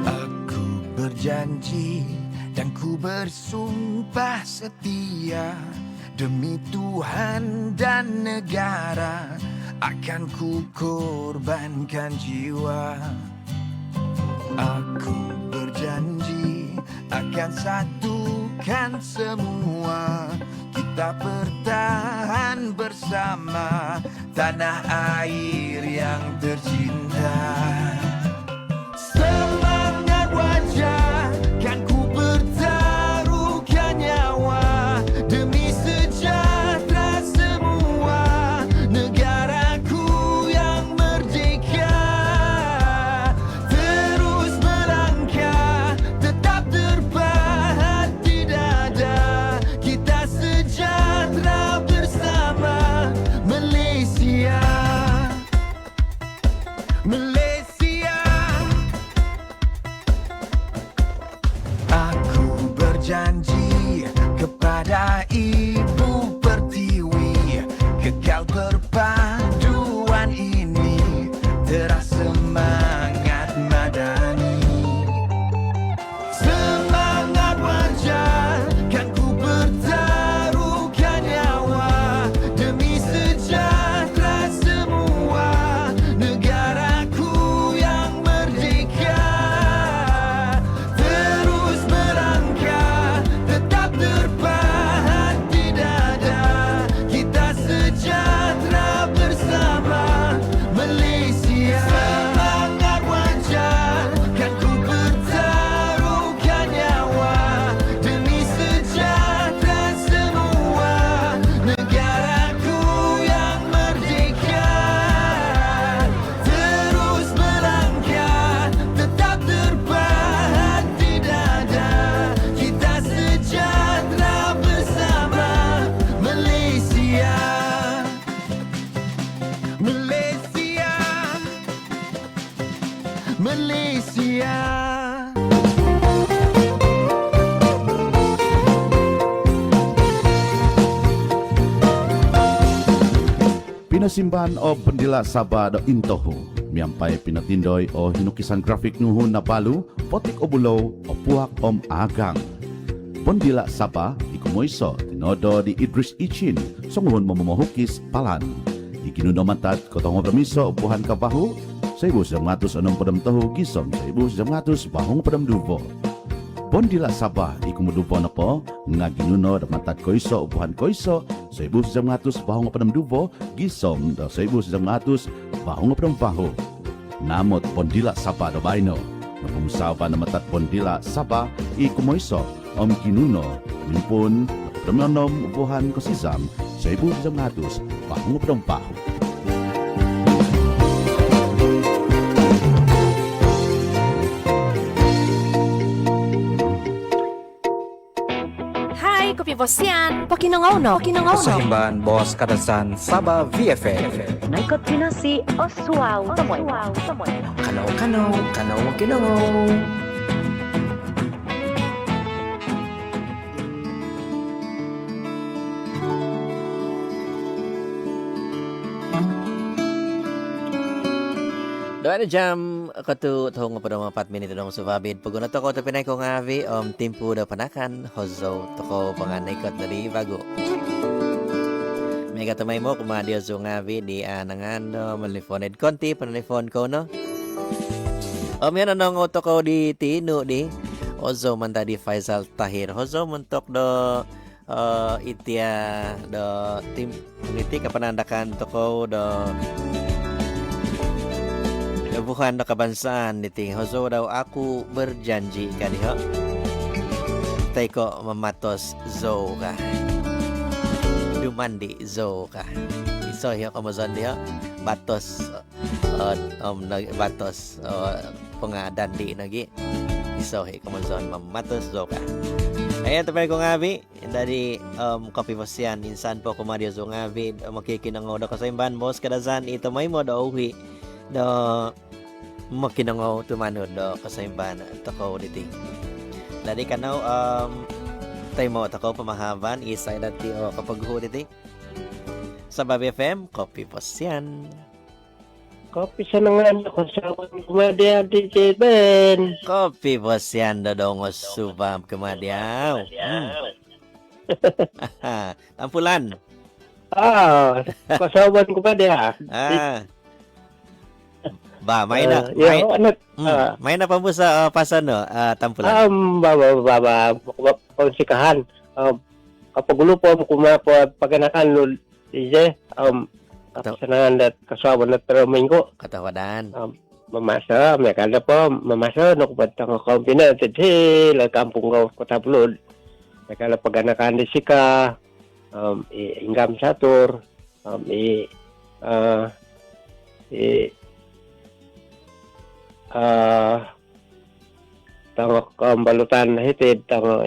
[SPEAKER 7] Aku berjanji dan ku bersumpah setia, demi Tuhan dan negara akan ku korbankan jiwa. Aku berjanji akan satukan semua, kita bertahan bersama tanah air yang tercinta. Semangat wajah kan ku bertaruhkan nyawa, demi sejahtera semua negaraku yang merdeka. Terus melangkah, tetap terpahat di dada, kita sejahtera bersama Malaysia. Malaysia. Aku berjanji kepada Ibu Pertiwi, kekal perpaduan ini terasa semangat madani. Semangat wajah kan ku bertaruhkan nyawa, demi sejahtera semua negaraku yang merdeka. Terus melangkah, tetap terpahat di dada, kita sejahtera bersama Malaysia. Semangat wajah kan ku bertaruhkan nyawa, demi sejahtera semua negaraku yang merdeka. Terus melangkah, tetap terpahat di dada, kita sejahtera bersama Malaysia. Malaysia. Malaysia.
[SPEAKER 9] Pinasimbahan o Pendila Sabah do Intoho, miyampai pinatindoy o hinukisan grafik nuhun na palu, potik o bulaw o puhak om agang. Pendila Sabah, ikumoyso, tinodo di Idris Ichin, songuhun mamamahukis palan. Ikinunomantad kotong permiso upuhan kabahu, 1960 tahu gisom 1900 bahong padam dubo. Pendila Sabah, ikumudupo na po, nga ginuno damantad koiso upuhan koiso, 1900 bahong padam dubo, gisom 1900 bahong padam baho. Namot Pendila Sabah do baino, napumusawa na matat Pendila Sabah, ikumoyso, om kinuno, mimpun, Ramyonom upuhan kosizam, 1900 bahong padam baho.
[SPEAKER 5] Hai, Kopi Bos Yan. Pakinangaw no.
[SPEAKER 3] Kasahimbaan Boss Kadasan Sabah VFM.
[SPEAKER 6] Naikot pinasi Oswald tomoy.
[SPEAKER 2] Kanaw makinaw.
[SPEAKER 11] Doa na jam katu thong pada 4 minit dong subabid. Paguna to ko to pinay ko ngavi timpu da panakan hozo to ko panganay kot dari bago. May katamay mo kumadio zo ngavi di anangan malifoned konti panalifon ko no. Yan anong to ko di tinu di hozo man tadi Faisal Tahir hozo mentok do itia do tim uniti kapanandakan to ko do tubuhan na kabansaan niti Hoso daw ako berjanji kaniho. Tay ko mamatos zo ka. Dumandi zo ka. Iso hiyo kamazon diha. Batos batos pangadandi nagi. Iso hiyo kamazon mamatos zo ka. Ayan, tapay ko ngabi. Dari Kopi Posyan. Insan po kumadyo zo ngabi. Makikinangaw na kasaimban. Boss kadazan. Ito may mo da uwi. Da makinangaw tumanod da kasaimban. Takaw diti. Dari kanaw tayo mo. Takaw pamahaban. Isay dati o kapag hu diti. Sa Babi FM. Kopi Posyan.
[SPEAKER 15] Kopi sa nangan ako sa kumadya DJ Ben.
[SPEAKER 11] Kopi Posyan dodong subam kumadyaw. Tampulan.
[SPEAKER 15] Kasawan ko pa dia.
[SPEAKER 11] Ba, may na. May na pa mo sa pasan no, tampulan.
[SPEAKER 15] Konsikahan. Kapag ulo po paganakan no DJ, kapasangan at kasawan na minggo.
[SPEAKER 11] Katawadan.
[SPEAKER 15] Mamasa, may kala po, mamasa, no kupatang kampina, tadhi, kampung ko tablod. May kala paganakan di sika, ingam satur, tangok balutan hitid, tangok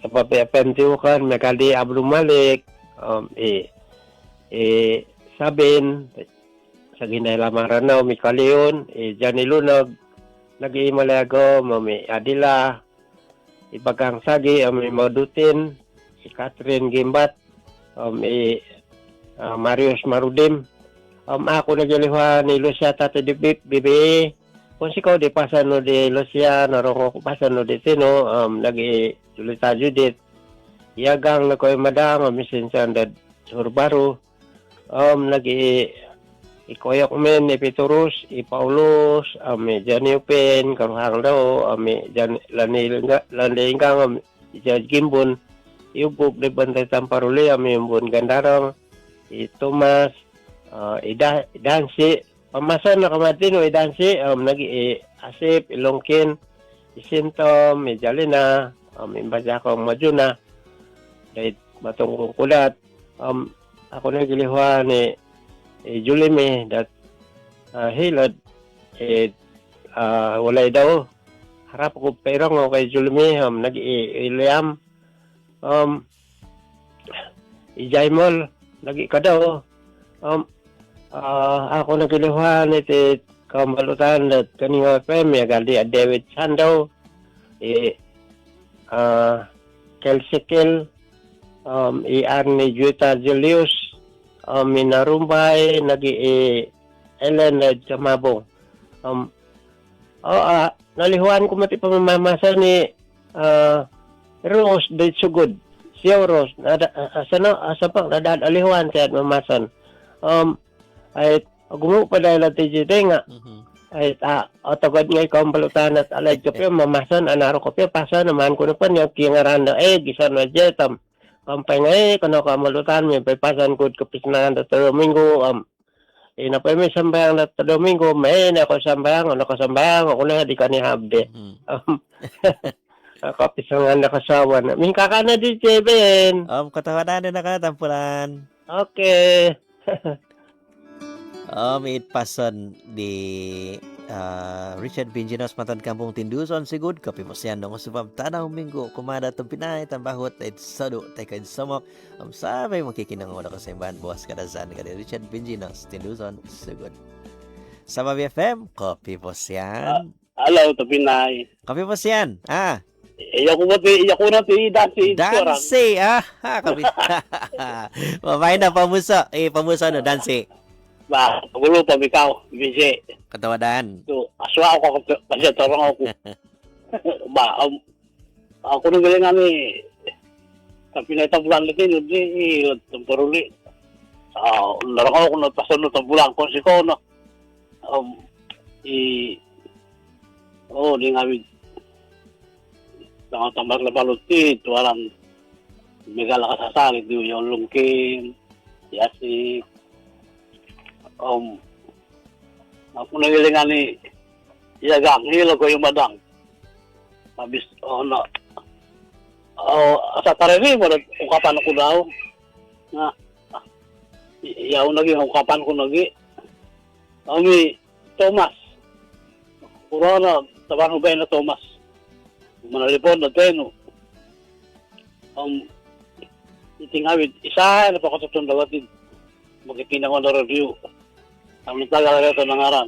[SPEAKER 15] sapapi apentiukan, may kali ablu malik, sabin, sa ginay lamaran na umikaliyon, Johnny Lunag, nag-iimalago, mami Adila, Ibagang Sagi, may Madutin, si Catherine Gimbat, Marius Marudim, ako nagaliwa ni Lucia Tata di Bibi, kung sikaw di pasan no di Lucia, narong ako pasan no di Tino, nag-i-Julita Judith, Iagang na ko'y madang, misinsan dad Surbaru, ikoyak men Epiturus, Ipaulos, Janiupen, Karuhang daw, Landaingang, Gimbun, Iubog de Bantay Tamparuli, Yumbun Gandarang, Thomas, Idansi, pamasan na kamatino, Idansi, Asip, Ilongkin, Isintom, Jalina, Imbadjakong Majuna, dahil matungkong kulat, ako nagiliwa ni Julime dat hilad walay daw harap ko perong kay Julime nag-iiliam ijaymol nag-ikadaw ako nagiliwa ni kambalutan at kaninga FM gali David Sandaw Kelsikil i-Arne Juita Julius Minarumbay, Ellen Jamabong. Nalihuan ko mati pamamasa ni Rose de Sugod. Siya Rose, asa pa, nadaan alihuan kaya mamasan. Ay, gumu pa dahil at TGT nga. Ay, otogad nga ikaw ang balutan at alay ko pa, mamasan, anaro ko pa, pasa naman ko na pa niya, kingaran na, gisan na jetam. Kampay nga kano ka malutan, may paypasan ko kapisnahan na Domingo, napay may sambayang na Domingo, may na ako sambayang, ako na di ka ni Habde. Kapisnahan na kasawan. May kakana di Jeben.
[SPEAKER 11] Katawanan na ka, tampulan.
[SPEAKER 15] Okay.
[SPEAKER 11] Pasan di Richard Pinginos Matan Kampung Tinduson sigud Kopi Posyan dong subab tanaw minggo kumada tong Pinay tambahot ay sado tay kay somok sabay makikinangaw na kasimbahan buwas kadazan kay Richard Pinginos Tinduson sigud sa Babi FM Kopi Posyan.
[SPEAKER 16] Hello to Pinay.
[SPEAKER 11] Kopi Posyan.
[SPEAKER 16] Iya ko na ti
[SPEAKER 11] Dansi. Kopi. Mamay na pamuso. Pamuso no Dansi.
[SPEAKER 16] Ba, pagulo pa bitaw, bisi.
[SPEAKER 11] Katawadan.
[SPEAKER 16] So, aswa ako kasi tarong ako. Ba, ako nang galing ani. Tapi na itong bulan lagi, hindi temporuli. Larang ako na pasan na itong bulan ko si Kono. Di nga tambak na baluti, tuwalang megala kasasalit, di yung lungkin, yasi, Ako nagilingan ni Iyagang, hilo ko yung madang. Habis, sa taremi, ukapan ko daw. Nga, iyaw naging ukapan ko nagi. Kami, Thomas. Puro na, tabang ba na Thomas. Manalipon na tayo, itingawid, isa na pa ko itong dawatin. Magkikinang ko na review. Ang tagal na ito nangaran.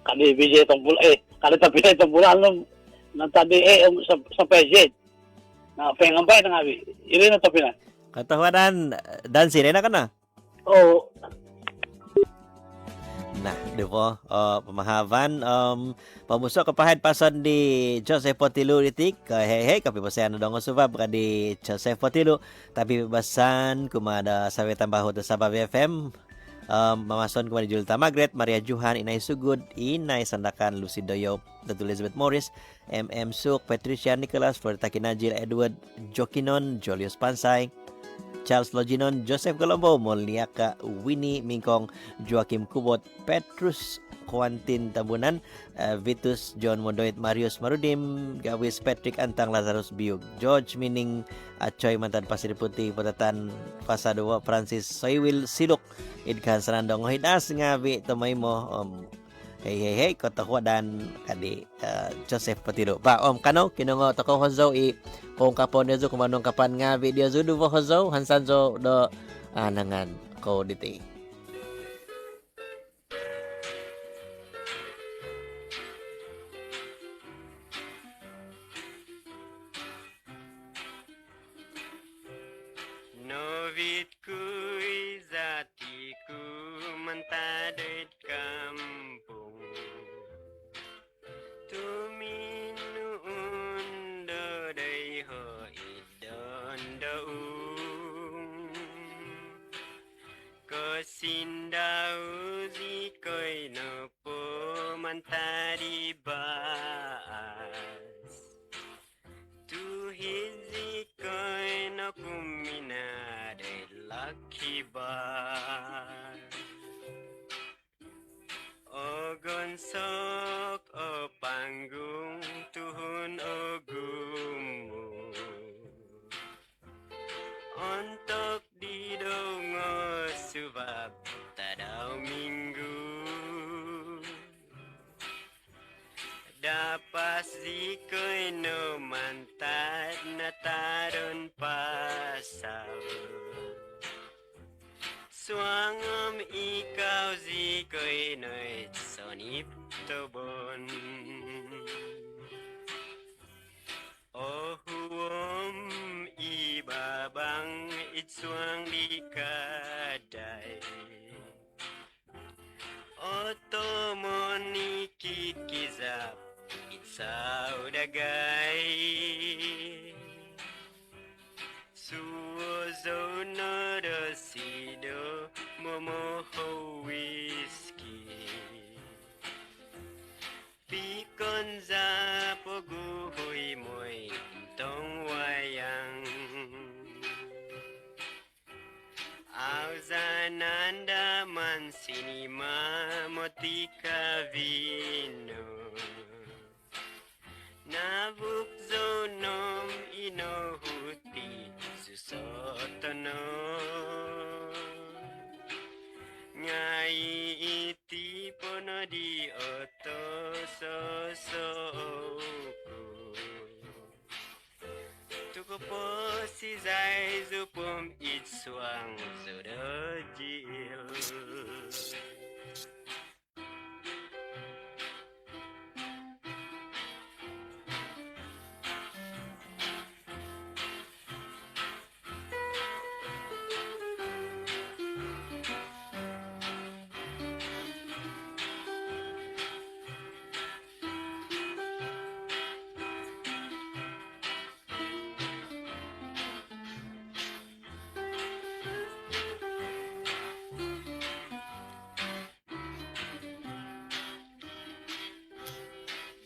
[SPEAKER 16] Kani BJ itong bulan, kani tapinay itong bulan ng tabi, sa pejet. Na pengambay na nga, iri na tapinay.
[SPEAKER 11] Katawanan, dan sirena ka na?
[SPEAKER 16] Oo.
[SPEAKER 11] Nah, di po, pemahaman, pamuso kapahid pason di Joseph Potilu itik, hehe, kapi basayan na dong subab ka di Joseph Potilu, tapi basan kumada sawetan bahu sa Sabah FM, mamason kumada Julta Magret, Maria Juhan, Inay Sugud, Inay Sandakan, Lucy Doyo, Datu Elizabeth Morris, MM Suk, Patricia Nicholas, Florita Kinajil, Edward Jokinon, Julius Pansay, Charles Loginon, Joseph Colombo, Molniaka, Winnie Mingkong, Joaquim Kubot, Petrus Quantin Tabunan, Vitus John Mondoit, Marius Marudim, Gawis Patrick Antang, Lazarus Biug, George Mining, Choy Mantan Pasir Putih, Potatan Pasadua, Francis Soywil Siluk, Idkan Sanandong Hidas, Ngabi Tomay mo, hey, kotakwa dan kadi Joseph Patilo. Pa kano kinungo tako hozo kung kapon niya zo kumanong kapan nga video zo do hozo hansan zo do nangan ko diti.
[SPEAKER 17] Novit kuy zatiku mentadit kampung tuminuun dodai ho idon daung kosindau zikoi no po mantadi baas tu hizikoi no kumina de lucky bar o gonsok o panggung tuhun o gumu untuk didongo subab tadau minggu dapas zikoy no mantat na tarun pasal Suangam ikaw zikoy noy sonip tobon O huom ibabang itsuang dikaday Otomon ikikizap itsaw dagay Suozo no dosido momoho whiskey Pikon za poguhoy moy tong wayang Auzananda man sinima motika vino Nabuk zonom inohuti susotono Ngai iti pono di oto sosoku Tukupo si zai zupum itsuang zodojil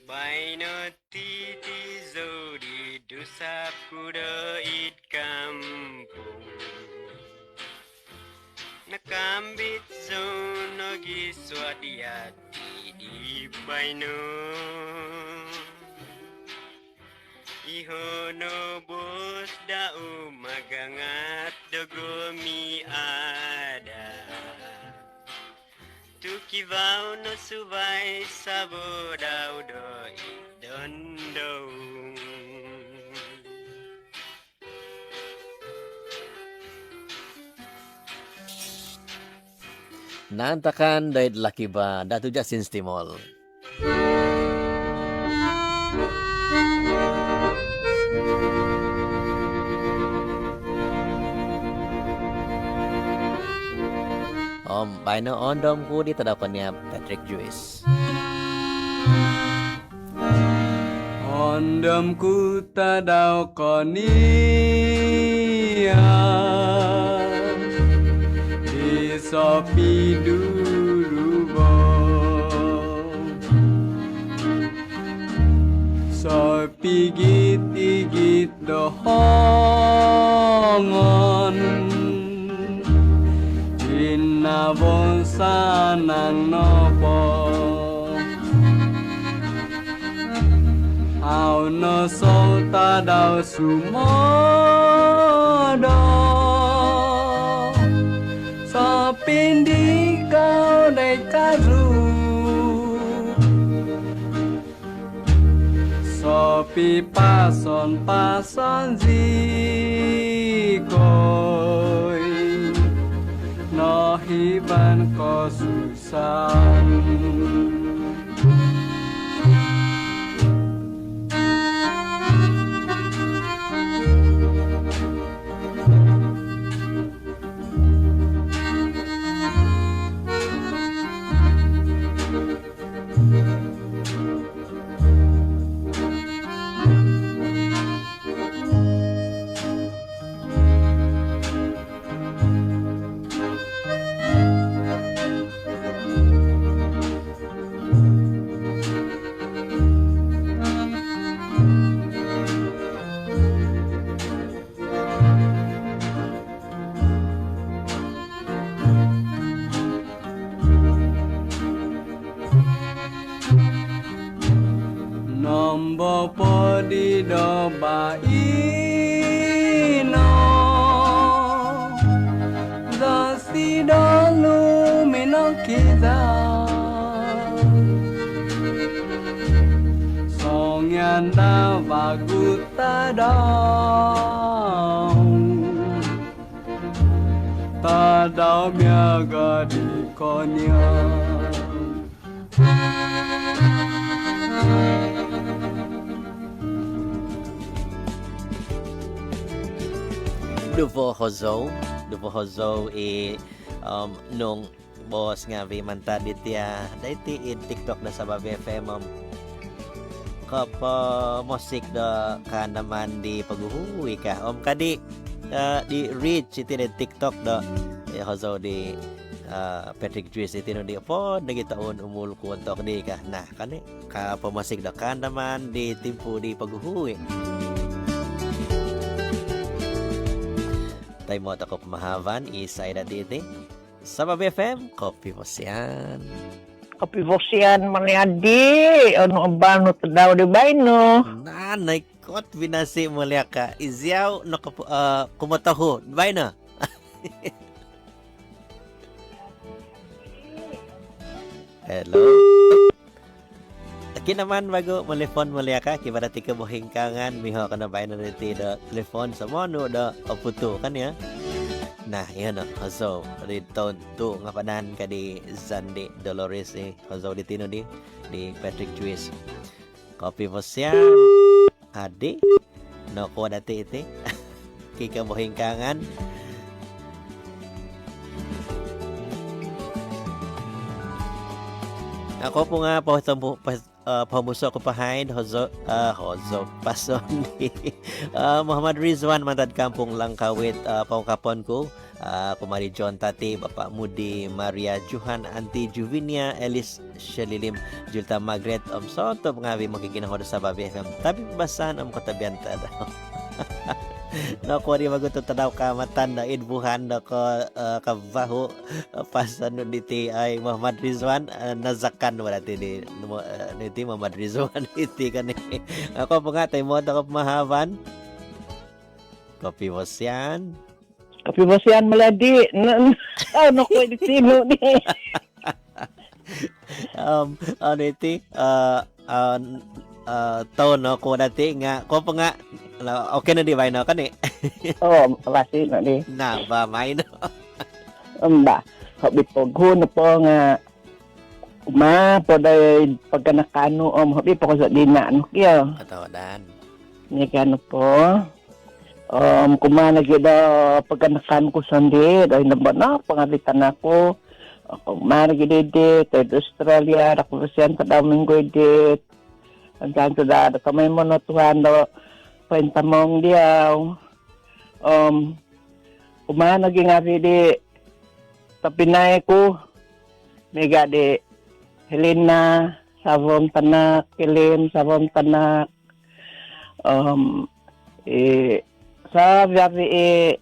[SPEAKER 17] Baino titi zodi dusap kuda it kampung Nakambit zono giso swadiati di baino ihono bos dau magangat dogomi ada tukivau no subai sabodau do idondo
[SPEAKER 11] Nantakan dari laki ba datu jasin stimol. Om baino ondom ku di tadapannya Patrick Joyce.
[SPEAKER 2] Ondom ku tadau konia di sopi durubo sopi git dohongon Inna bonsa nang nopo Au no solta dau sumodo Sopindi kau dai karu Sopi pason zikoi No hiban ko susan Nombo podi do baino Dosi do lumino kiza Songyanda vaguta dong Tadau miaga di konya
[SPEAKER 11] Duvo Hozo nung bos nga vi manta ditya daiti in TikTok na sa BFM kapa musik da ka naman di paghuhuwi ka kadi di reach iti di TikTok da Hozo di Patrick Joyce iti no di po nagitaon umul ko untok di ka nah kani ka pamasig da ka naman di timpo di paghuhuwi Tay mo ako pamahavan, isay na dito. Sa BFM, Kopi Bosian.
[SPEAKER 18] Kopi Bosian, maniadi. Ano ang bano daw di ba, no?
[SPEAKER 11] Nanay, kot binasi mo liya ka. Izyaw, no, kumataho. Di ba, no? Hello. Aki naman bago telepon mulia ka kibarati ka bohingkangan miho ka na bayan na da telepon sa mono da oputo kan ya. Nah, yan Hozo dito to nga panan ka di Zandi Dolores Hozo di tino di Patrick Joyce. Kopi Bosian adi no ko dati iti kika bohingkangan. Ako po nga pamuso ko pahain Hozo pason ni Muhammad Rizwan Matad Kampung Langkawit pangkapon ko Kumari John Tati Bapak Mudi Maria Juhan Auntie Juvinia Elis Shalilim Julta Magret Soto ngawi makikinahod sa BFM tapi basahan katabian tada No ko di maguto tadaw ka matan na idbuhan na ko kabaho pas ano diti ay Muhammad Rizwan nazakan wala ti niti Muhammad Rizwan iti kan ako pangatay mo da ko mahaban kopi bosyan
[SPEAKER 18] maladi ano ko di sino ni
[SPEAKER 11] ano iti tono ko dati nga ko pa nga okay na di ba no kan
[SPEAKER 18] pasti na di
[SPEAKER 11] na ba may no
[SPEAKER 18] ba habit po na po nga po day pagkanakano habit po ko sa dinaan kaya
[SPEAKER 11] dan
[SPEAKER 18] ni kano po kumana gida pagkanakan ko sandi day na pangalitan ako kumana gida dit Australia ako siyan sa Domingo dit hanggang sa kamay mo na tuhan do pentamong diaw kumana gingabi di tapinay ko mega di Helena sabong tanak Kilim sabong tanak sa biyabi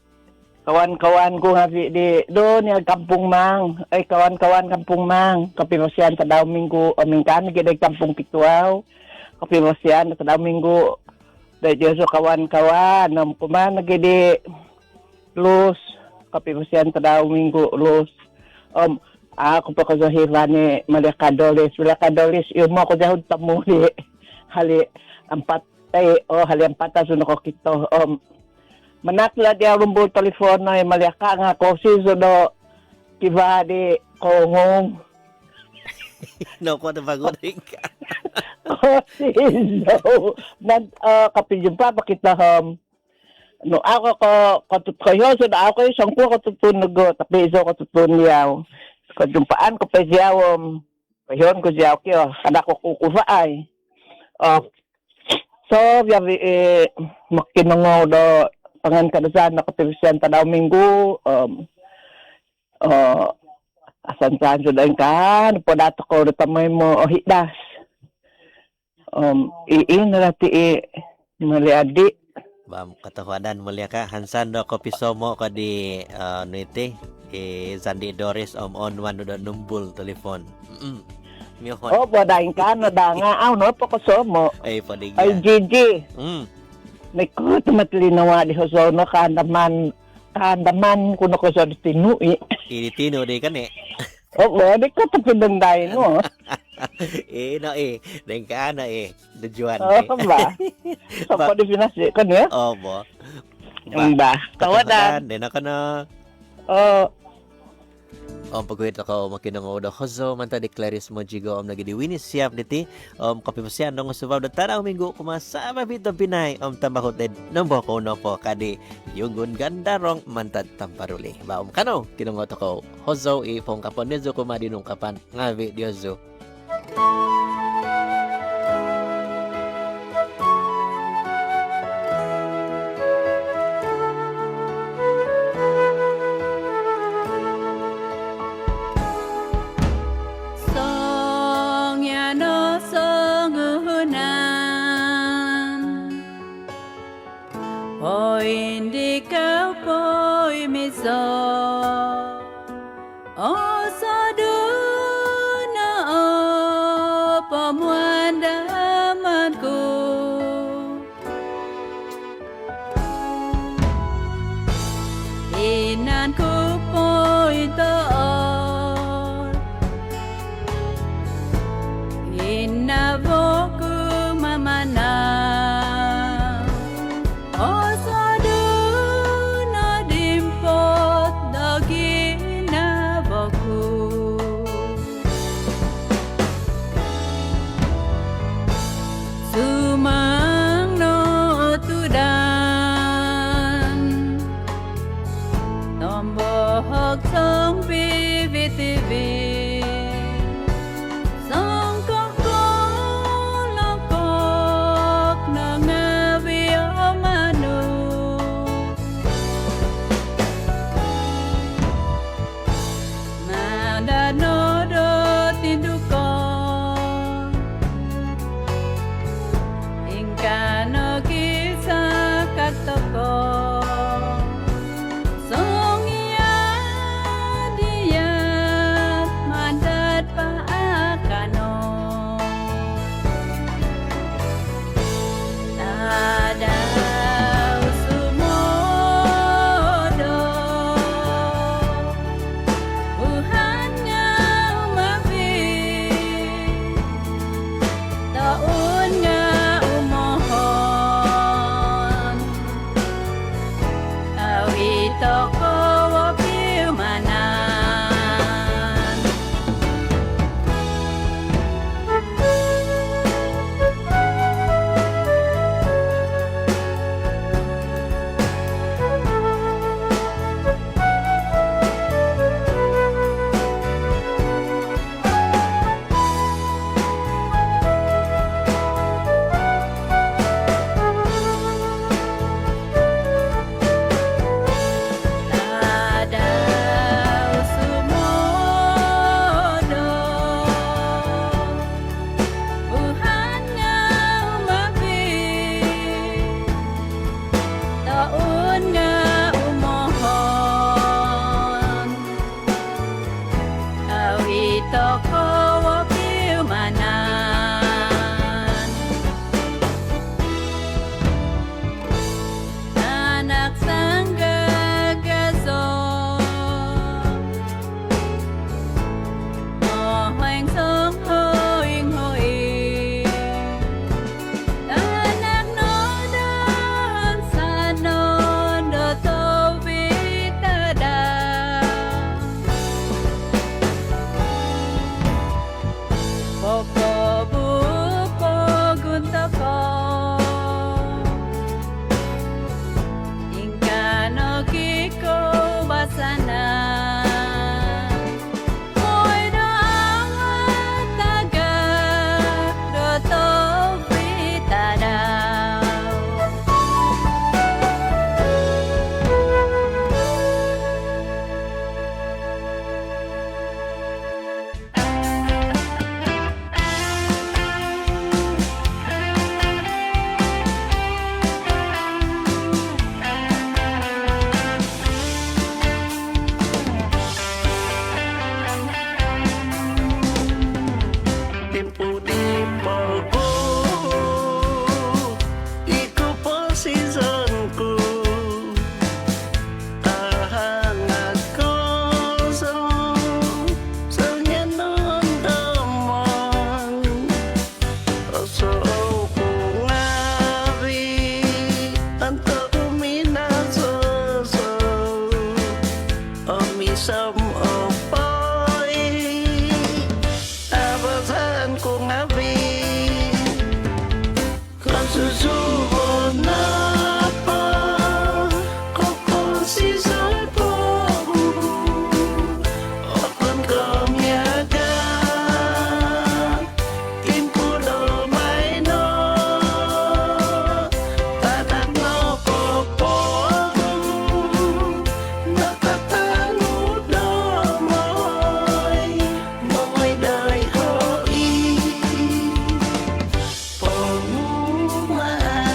[SPEAKER 18] kawan-kawan ko habi di doon yung kampung mang ay kawan-kawan kampung mang kapimasyan sa daw minggo amingkan giday kampung Pituaw kapimasyan sa daw minggo dahil so kawan-kawan kuman gidi los kapimasyan sa daw minggo los ako pa ko sa hirani Malakadolis yung mo ko dahil tamuli hali ampat hali ampata suno ko kito manakla di rumbo telepono ay Malaka nga ko si do kiba di kongong
[SPEAKER 11] no ko na bagurin ka
[SPEAKER 18] si so kapijumpa pakita no ako ko kayo so da ako isang ko tutunog tapi iso ko tutuniyaw kajumpaan ko pa siyaw kayon ko siyaw kyo kada ko kukuha ay so yabi makinangaw do pangan kadasan na kativisyan tadaw minggu asan-saan sudahin ka napodato ko tamay mo hidas natin maliadi
[SPEAKER 11] bam katawadan mulia ka hansan do kopi somo ko di nuiti Zandi Doris on one do numbul telepon
[SPEAKER 18] padahin ka nadanga no pakosomo
[SPEAKER 11] ay padig
[SPEAKER 18] ay Gigi may ko tumatlinawa di so no kandaman kuno ko sa tinui
[SPEAKER 11] tino di kan
[SPEAKER 18] di ko tapinday no
[SPEAKER 11] no den ka na tujuan
[SPEAKER 18] ba sa pa di pinasi kan ya
[SPEAKER 11] bo
[SPEAKER 18] ba tawadan
[SPEAKER 11] den ka na pagkuit ako makinangaw da hozo manta declaris mo jigo nagidi winis siap diti kapimasian dong subaw da tanaw minggu kumasama bito Pinay tambahot ed nombo ko no po kadi yugun gandarong mantad tamparuli ba kano kinangaw ko hozo ipong kapon nezo kumadinong kapan ngavi diozo
[SPEAKER 1] Song ko taun nga umohon awito ko wapiumanan Tadaw sumodo Uhan nga umapit taon nga umohon awito ko wapiumanan anak sang gagaso mohoing song hoing hoing anak no dan sanon do tobitada Popo bupo guntoko Ingkano kiko basana Moy do angat taga do tobitada
[SPEAKER 8] Tipu-tipu iku posisonku tahan aku senyen nondomon rasa aku ngawi anto umina soso omisam opoi abasan ko ngawi kasusubo na pa koko si salpo Okon kamyaga timpo do maino tatak no kopo natatanu do moy đời hoi Pengumuman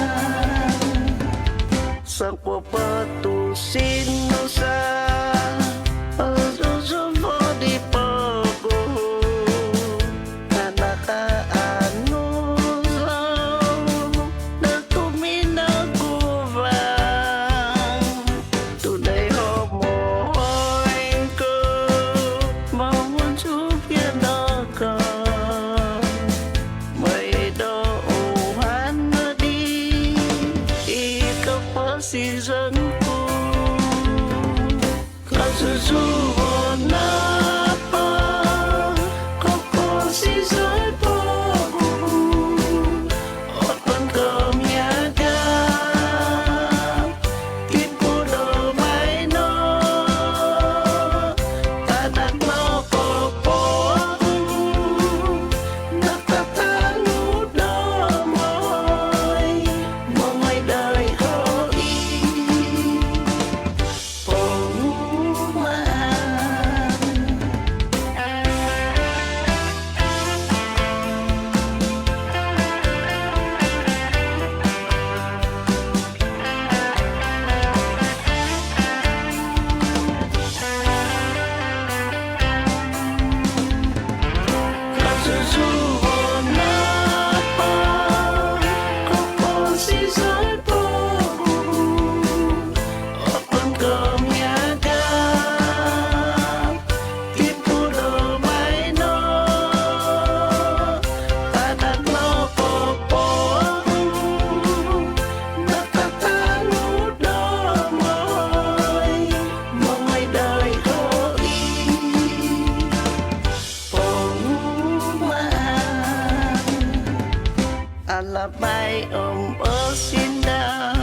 [SPEAKER 8] Alapay osinda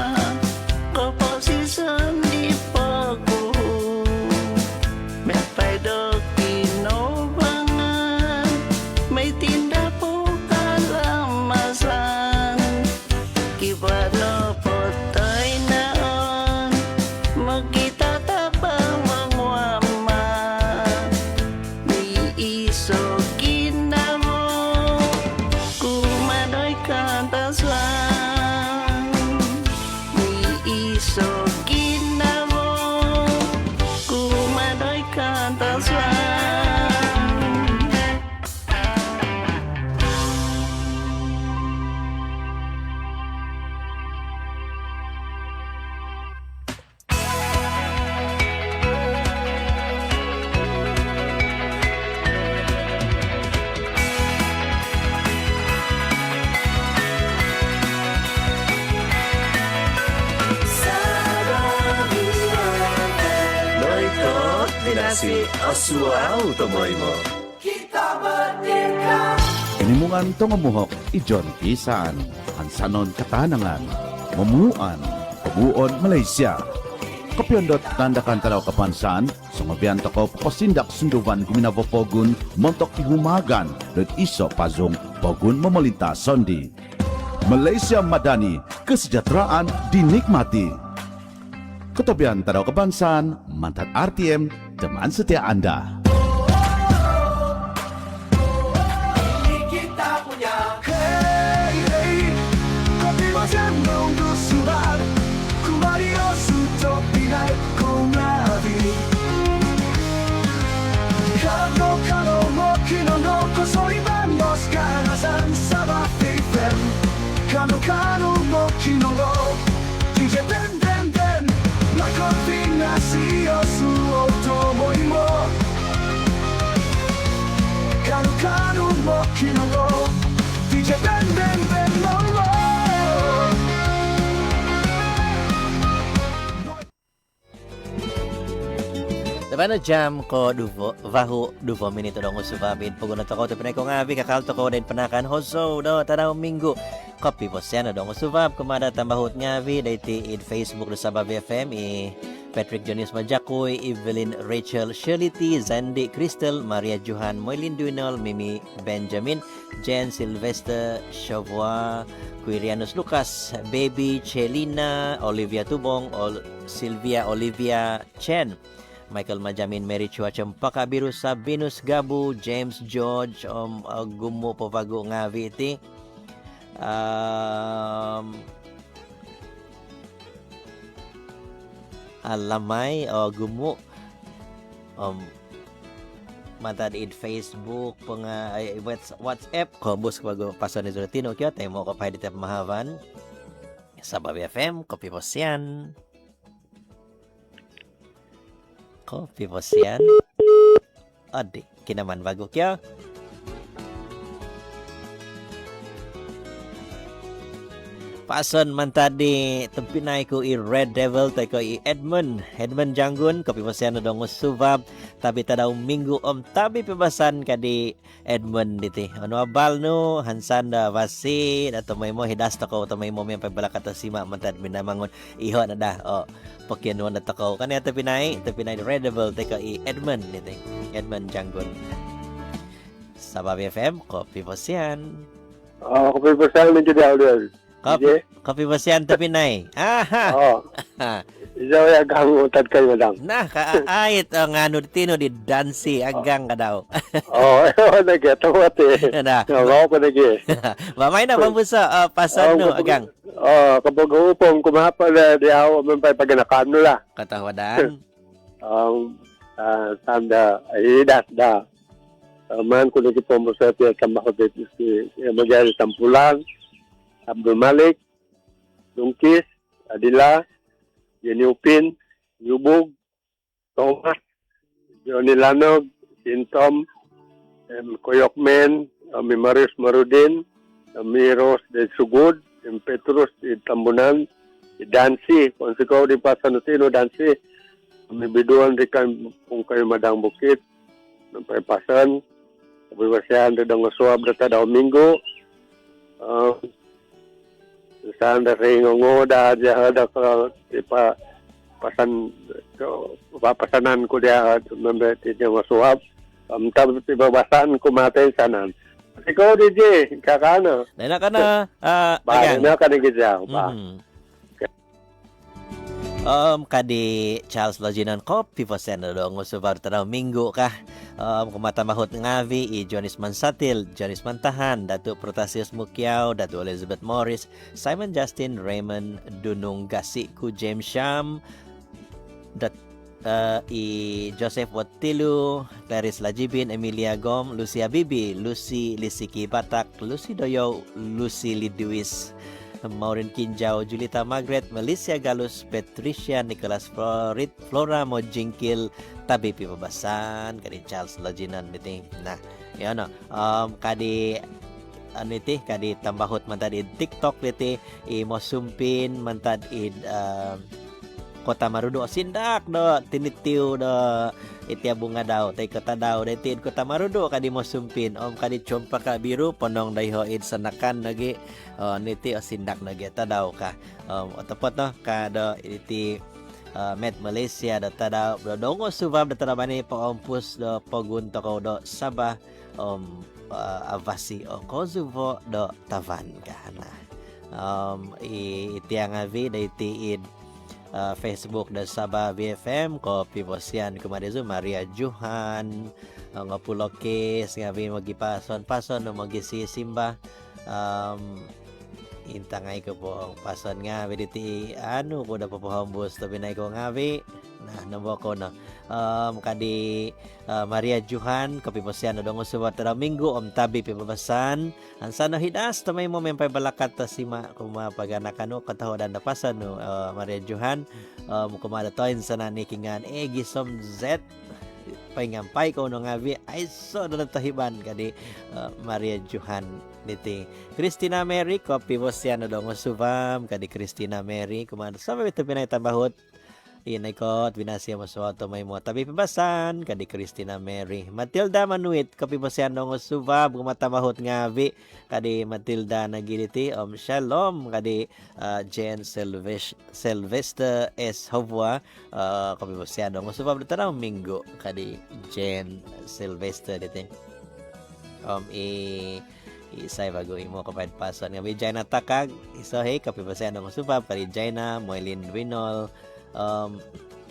[SPEAKER 8] Komposisyon di pogo Mepay do kinobangan May tinda po kalamasan Kibalo po tayo naon Magkita tabang mangwama May iso ginamo Kumanoy kantaswan May iso ginamo Kumanoy kantaswan
[SPEAKER 4] Noikot dinasi Oswald Tomoy mo.
[SPEAKER 7] Kita merdeka.
[SPEAKER 9] Inimungan tongamuhok ijon kisan, hansanon katanangan, mamuan, pabuon Malaysia. Kopyondot tandakan tanaw kapansan, sumabian toko pasindak sunduban guminavopogun, montok ihumagan, dan iso pazong pogun memelintas sondi. Malaysia Madani, kesejahteraan dinikmati. Ketobian tanaw kapansan, mantan RTM, teman setia Anda.
[SPEAKER 7] Kita punya. Hey, hey. Kopi macam nunggu surat. Kumario suto pinai kongavi. Kano mokino no kosoriban dos kanasan Sabah FM. Kano mokino no DJ Ben Ben Ben. La combinación su otomoy mo. Kano mokino no DJ Ben Ben Ben mo.
[SPEAKER 11] Tabano jam ko duvo vahu duvo minito dong usubabin paguna to ko to pinay ko ngabi kakalto ko din panakan hoso do tanaw minggu kopi posyan dong usubab kumada tambahut ngabi dayti in Facebook do Sabah FM Patrick Jonis Majakoy, Evelyn Rachel Shirley T, Zandi Crystal, Maria Johan Moylin Duinol, Mimi Benjamin, Jen Sylvester Chavois, Quirianus Lucas, Baby Chelina, Olivia Tubong, Sylvia Olivia Chen, Michael Majamin, Mary Chua Cempaka Biru Sabinus Gabu, James George, Gumo Povago Ngavi iti. Alamay o Gumo. Matadiid Facebook penga WhatsApp kobus bago pason ni Zulatino kyo tayo mo kapay dito mahavan Sabah FM kopi posyan. Kopi posyan. Adi, kinaman bago kya. Pason man tadi tempinay ko Red Devil tay ko Edmund Janggun kopi posyan dong subab tabi tadaw minggu tabi pebasan kadi Edmund diti ano abal no hansanda vasi ato may mo hidas to ko to may mo may pabalakata sima mantad minamangon iho na da pokyan na to ko kanya tempinay Red Devil tay ko Edmund diti Edmund Janggun Sabah FM kopi posyan
[SPEAKER 15] kopi posyan medyo daw
[SPEAKER 11] Kopi posyan Tempinay. Aha.
[SPEAKER 15] Oh. Isaw ya gang utad kay madam.
[SPEAKER 11] Nah, kaait ang ano tino di dansi agang ka daw.
[SPEAKER 15] Nagatawa te.
[SPEAKER 11] Na.
[SPEAKER 15] Ngaw ko nagi.
[SPEAKER 11] Mamay na pambusa pasan no agang.
[SPEAKER 15] Kapag upong kumapa na di ako man pa paganakan nula.
[SPEAKER 11] Katawadan.
[SPEAKER 15] Tanda idas da. Man ko nagi pambusa te kambako dito si magyari tampulan. Abdul Malik, Lungkis, Adila, Jenny Upin, Yubog, Thomas, Johnny Lanog, Sintom, Koyokmen, Marius Marudin, Miros de Sugod, Petrus di Tambunan, Dansi, konsikaw di Pasanutino, Dansi, biduan di kung kayo Madang Bukit, Nampay Pasan, Kabiwasyan di Dangoswab na Tadaw Minggo,
[SPEAKER 16] Sanda ringo da aja ada kalau tipa pasanan ko dia membeti dia masuap tapi tibabasan ko matay sanan. Ikaw DJ kakana.
[SPEAKER 11] Dahil kana
[SPEAKER 16] Bago na ka nagidyaw ba?
[SPEAKER 11] Kadi Charles Loginan ko piposen do ngusubar tanaw minggu kah kumatamahot ngavi i Jonis Mansatil, Jonis Mantahan, Datu Protasius Mukiao, Datu Elizabeth Morris, Simon Justin, Raymond Dunung Gasi ku James Sham, i Joseph Watilu, Clarice Lajibin, Emilia Gom, Lucia Bibi, Lucy Lisiki Batak, Lucy Doyo, Lucy Lidwis, Maureen Kinjau, Julita Margaret, Melissa Galus, Patricia, Nicholas Florit, Flora Mojingkil, tabi pipabasan kadi Charles Loginan biti. Nah, yan kadi iti kadi tambahot mantad id TikTok biti i mosumpin mantad id Kota Marudu sindak do tinitiu do itia bunga daw tay kota daw deti Kota Marudu kadi mosumpin kadi Cempaka Biru Pondong Daiho id sanakan lagi niti sindak lagi ta daw ka otopot no kado iti Met Malaysia do tada dongo subab do tada bani paumpus do pogunto ko do Sabah avasi kozuvo do tavan kana itiang avi da itiid Facebook da Sabah VFM ko pibosian kumadezu Maria Juhan ngapulokis ngavi magipason no magisi simba intangay ko po pason nga viditi ko da papahombos tabi na ko ngavi nah nabo ko no kadi Maria Juhan kopi posyan no dongo subat ra minggu tabi pibabasan ansano hidas tamay mo mempay balakat ta sima kuma paganakan no katahodan da pasan no Maria Juhan kumada toin sana ni kingan gisom Z pangampay ko no ngavi ay so dalam tahiban kadi Maria Juhan niti Christina Mary kopi bosyan do ngosubam kadi Christina Mary kumada sama itu pinay tambahot inay ko binasya mo suwato may mo tabi pibasan kadi Christina Mary Matilda Manuit kopi bosyan do ngosubam kumatamahot ngavi kadi Matilda nagiliti Shalom kadi Jen Sylvester S. Hovwa kopi bosyan do ngosubam do tanang minggu kadi Jen Sylvester diti isay bago imo kapag pason nga Jaina Takag isohe kapibasan ng usubab kari Jaina Moylin Winol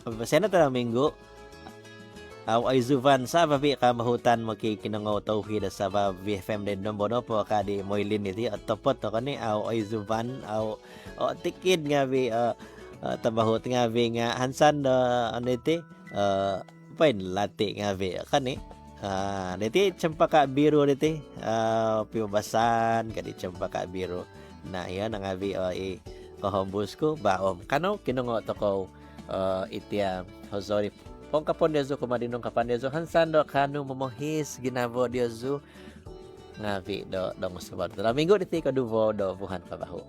[SPEAKER 11] kapibasan na tanang minggu ay zuvan sa babi kamahutan makikinangaw tauhid sa VFM din nombono po kadi Moylin iti at topot no kani ay zuvan tikid nga bi tabahot nga bi nga hansan iti pain lati nga bi kani diti Cempaka Biru diti pibabasan kadi Cempaka Biru na yan ang abi kahombus ko baom kano kinungo to ko itia hozori pong kapon diazu kumadinong kapan diazu hansando kanu momohis ginabo diazu ngavi do dong sabar dalam minggu diti kaduvo do buhan pabahu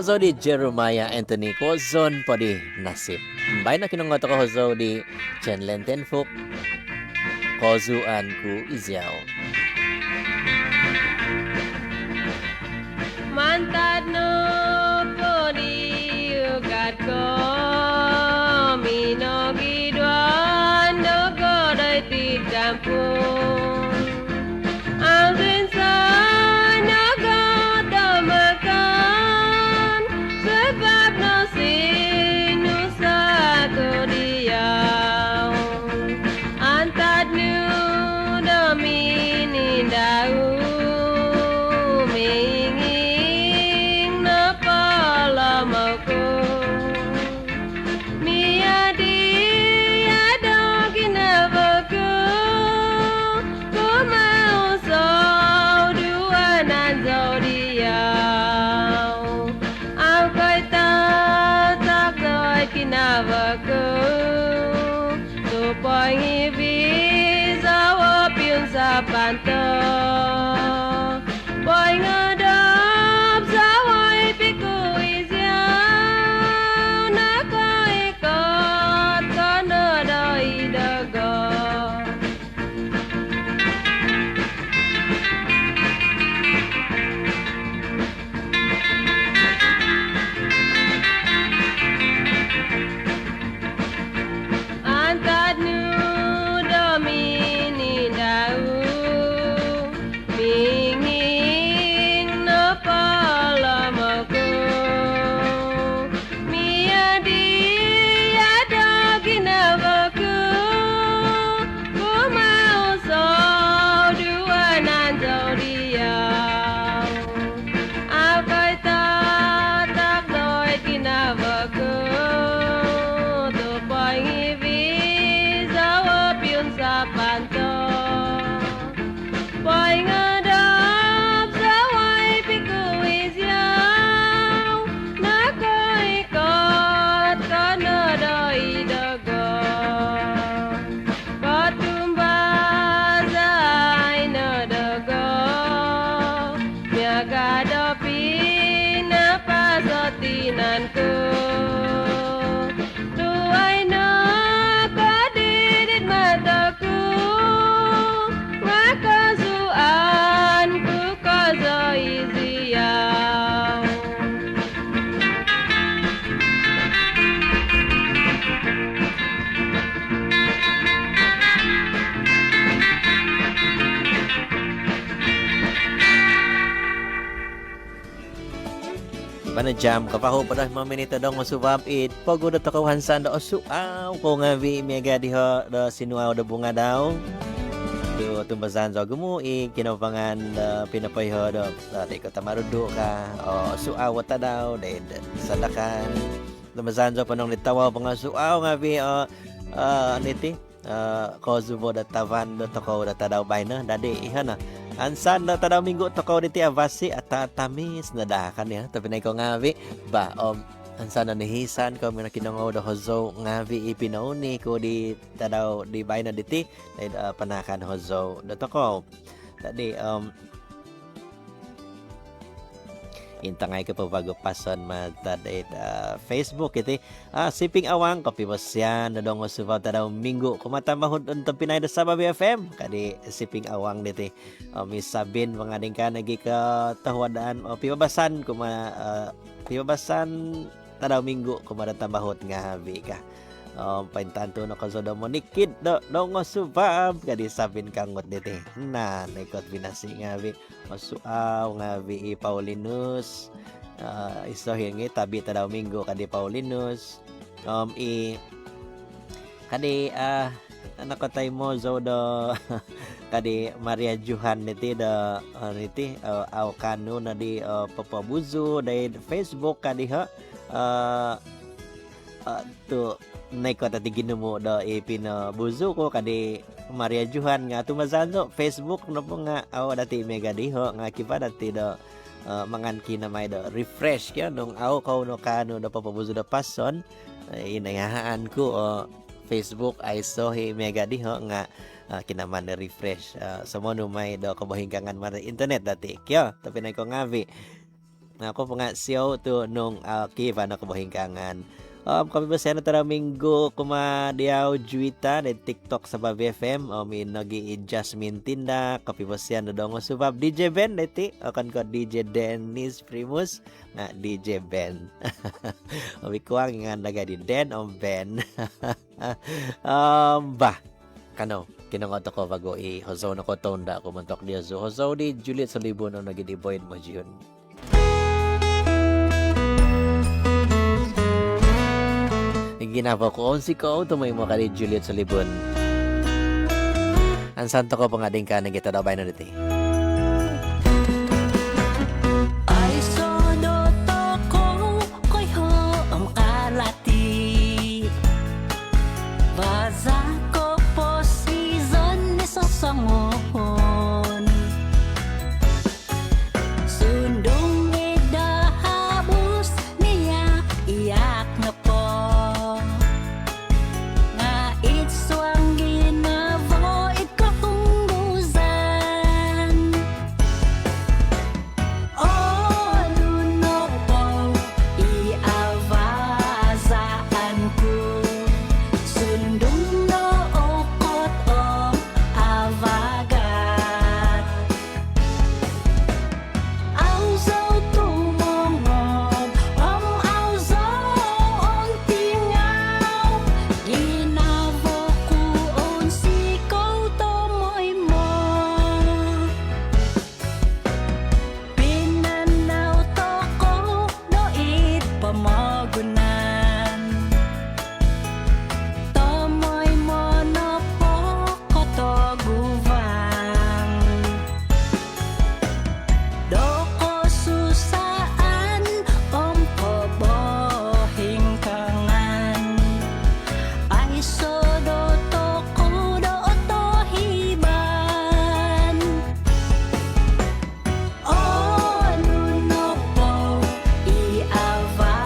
[SPEAKER 11] Hozo di Jeremiah Anthony Kozon po di nasib. Bay na kinungot ko hozo di Chen Lenten Fuk. Kozuan ku Iziao.
[SPEAKER 1] Mantad no podi ugat ko minogi dwan no godai ti kampung Angin sa no godo makan sebab no sinu sa ko diau antad nu domini dau Panto boy ngadap sawai piku isiau nak ikut kana dai dago antad nu domini dau
[SPEAKER 11] Panajam kapaho pada maminito dong masubab it pagoda to kawansan do suaw ko ngavi mega diho do sinuaw do bunga daw do tumbasan so gumu I kinapangan pinapayho do dati ko tamarudo ka o suaw ta daw de sadakan tumbasan so panong nitawa pang suaw ngavi niti kozubo da tavan do toko da tadaw bayna dadi ihana ansan na tadaw minggu toko diti avasi at tamis na dahakan ya tapi na ko ngavi ba ansan na nihisan ko mina kinangaw da hozo ngavi ipinauni ko di tadaw di bayna diti na panakan hozo da toko tadi intangay ko pa bago pason matadit Facebook iti siping awang kopi bosyan nadong usubaw tadaw minggu kumatambahod unta Pinay da Sabah BFM kadi siping awang diti misabin mangading ka nagi ka tahuadaan o pibabasan pibabasan tadaw minggu kumadatambahod nga habi ka paintanto na kasoda mo nikid dong usubab kadi sabin kangot diti na nekot binasi nga habi masuaw nga vi Paulinus isohin nga tabi tadaw minggu kadi Paulinus kadi nakatay mo zo do kadi Maria Johan niti da niti aw kanu na di papabuzo dai Facebook kadi ha to naikot ati ginumo do ipinabuzo ko kadi Maria Johan nga tumazano Facebook no po nga aw dati mega diho nga kiba dati do mangan kinamay do refresh kya nung aw kaw no kano do papabuzo do pason inayahaan ko Facebook ay sohi mega diho nga kinaman na refresh sa mo no may do kabahingangan man internet dati kya tapi na ko ngavi Ako po nga siyo to nung kiva na kabuhingkangan. Kami ba siya na tara minggo kumadiyaw juita na TikTok sa Babi FM. Min nagi Jasmine Tinda. Kapi ba siya na daw subab DJ Ben neti. Akan ko DJ Dennis Primus na DJ Ben. Kuang nga naga di Den o Ben. Bah. Kano, kinangoto ko bago hozo na ko tonda ko mantok niya. So, hozo di Juliet Solibon ang nagidiboyin mo yun. Ginapa ko, onsi ko, tumay mo ka ni Juliet Solibon. Ang santo ko pa nga din ka, nagita daw ba na dito
[SPEAKER 1] Ay sodo to ko koy ho ang kalati Baza ko po season ni sasangon Sundong idahabos niya iyak na po Nga itswang ginavo ikahunggusan Oh, luno po iavazaan ko Sundong nookot o avagat Auzaw tumongob auzaw on tingaw Ginavo ko on sikaw tomoy mo Pinanaw to ko noit pamagunan Tomoy mo na po kotoguvang Doko susaan om pobohing kangan Ay sodo to ko do to hiban Oh, luno po iavazaan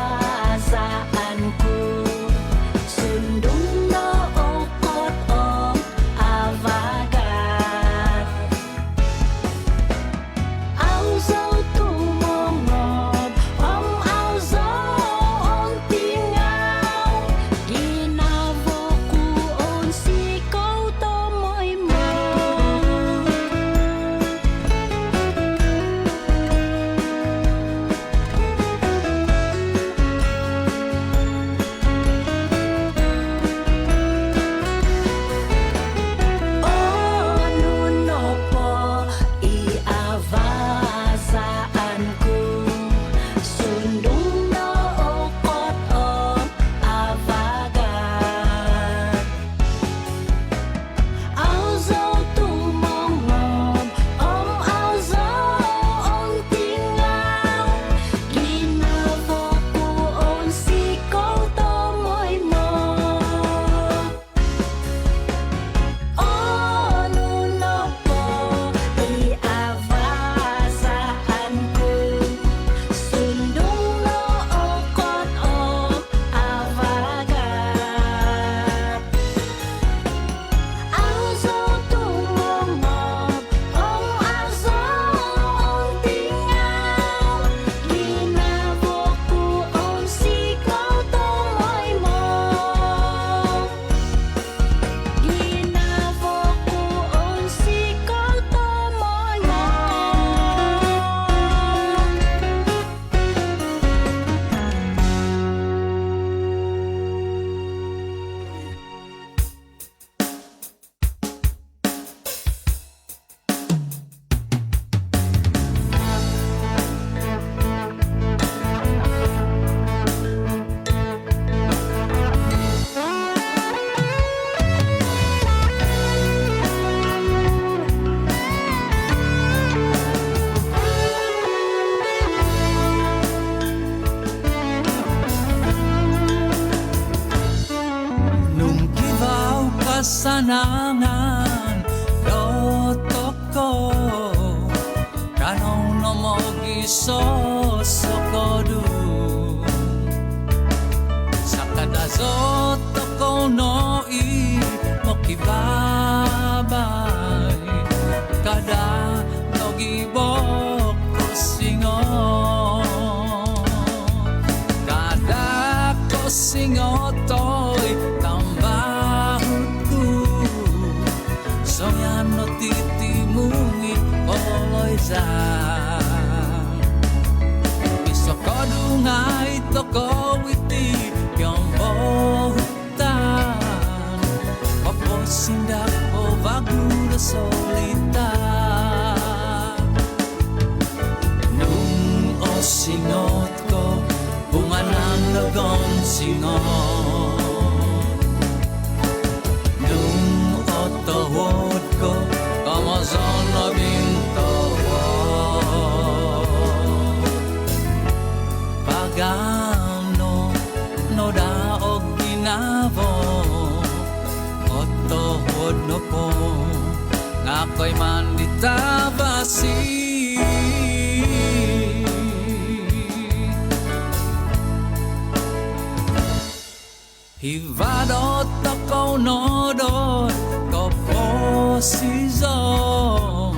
[SPEAKER 1] ko Sundong nookot o avagat Auzaw tumongob auzaw on tingaw Ginavo ko on sikaw tomoy mo Oh, luno po iavazaan ko Sundong nookot o avagat Auzaw tumongob auzaw on tingaw Ginavo ko on sikaw tomoy mo Oh, luno po iavazaan ko Sundong nookot o avagat Auzaw tumongob auzaw on tingaw Ginavo ko on sikaw tomoy mo Ginavo ko on sikaw tomoy mo
[SPEAKER 2] Nung kibaw kasanangan Loto ko Kanong nomogi sosokodu Sa kadazot ko noi Mokibabay Kada nogibok ko singon singotoy tambahutku soyan no titimungi oloy zang iso kodungay toko witi kyombo hutan opo sindak o vagura solita nung o singot ko bunga ng lagong singot nung otohod ko kamazon na bintohod pagano no daog ginavo otohod no po ngakoy mandita basi Hivado toko nodo kopo sizo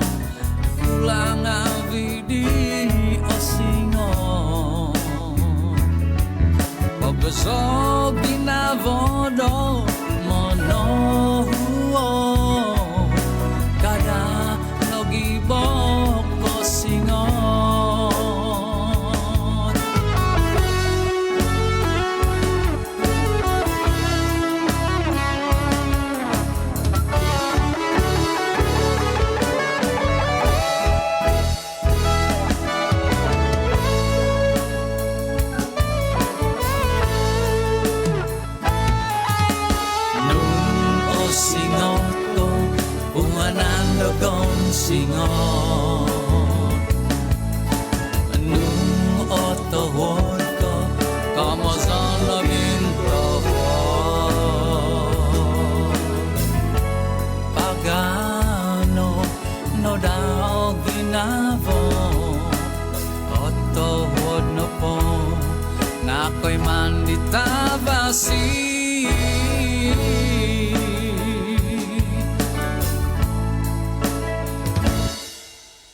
[SPEAKER 2] Pulang avidi osingo Pogoso binavodo mono huo Kada nogibok osingo singot nung otohod ko kamazon na bintohod pagano no daw ginavo otohod no po ngakoy mandita basi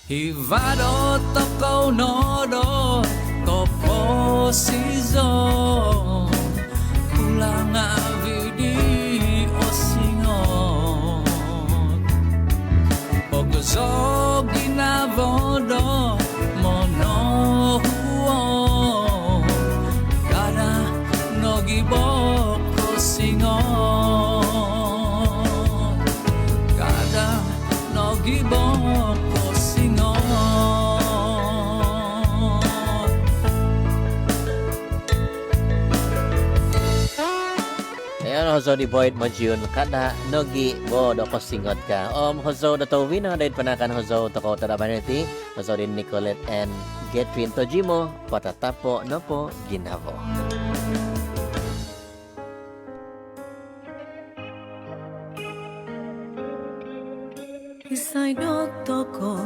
[SPEAKER 2] Hivado toko nodo kopo sizo Pulang avidi osingot Pogoso ginavodo mono huo Kada nogibok osingot Kada nogibok
[SPEAKER 11] Hozo di Boyd Majun kada nogi bo do kosingot ka Hozo da Towina dahil panakan Hozo toko tadabaniti Hozo din Nicolette and Getwin Tojimo patatapo no po ginavo
[SPEAKER 1] Isay do toko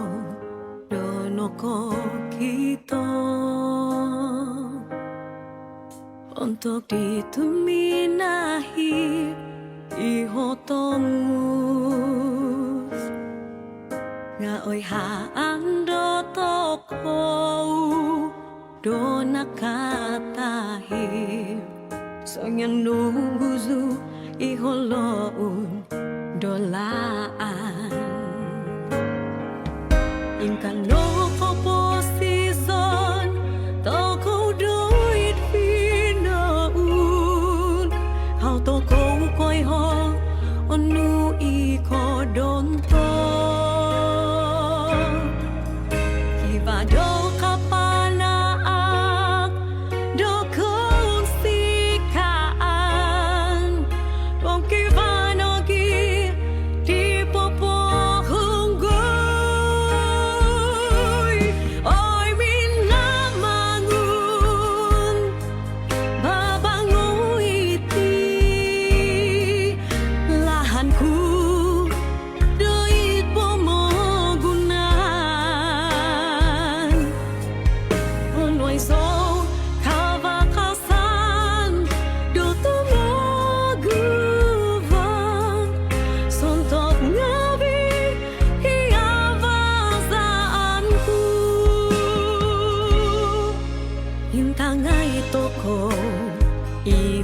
[SPEAKER 1] do noko kito Untuk dituminahi ihotongus Ngaoy haan do toko do nakatahi Sonyan nuguzu iholoun dolaan Inkan loko posison toko doit toko koi ho onu iko donto kivado kapana ak do kong sikaan bong kivano gi di popo hunggo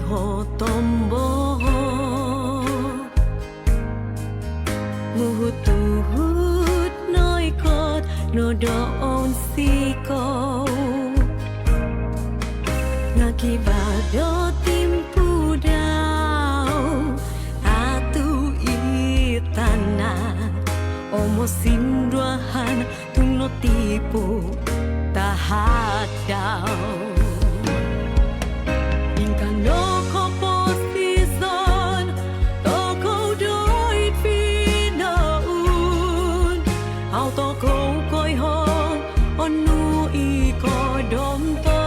[SPEAKER 1] ho tombo muhut noi kot no doon siko ngakibado timpu daw atu itana omo sinduahan tuno tipu tahat daw ingkang no komposison toko doit pinaun auto koi hong onu iko domto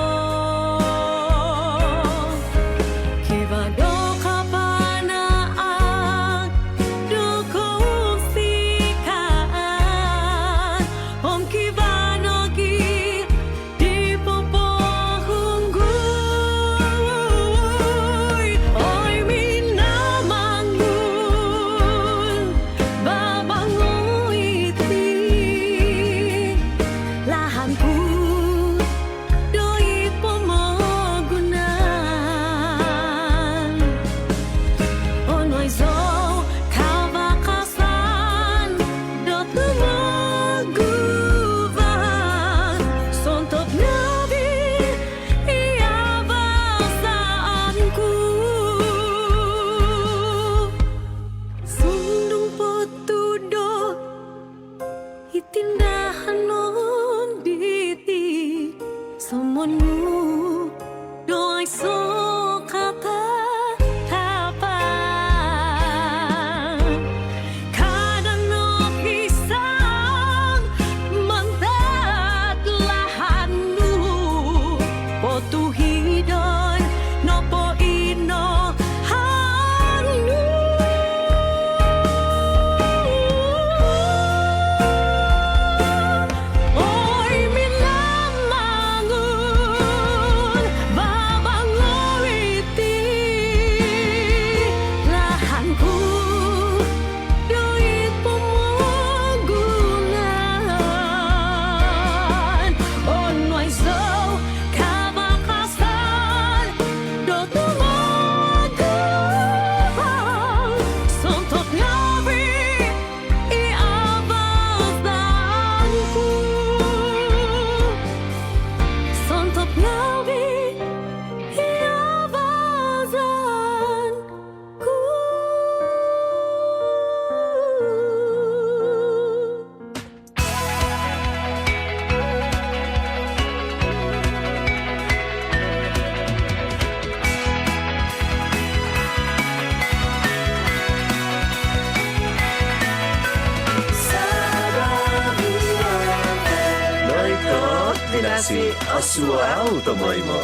[SPEAKER 4] Si Oswald Tomoy mo.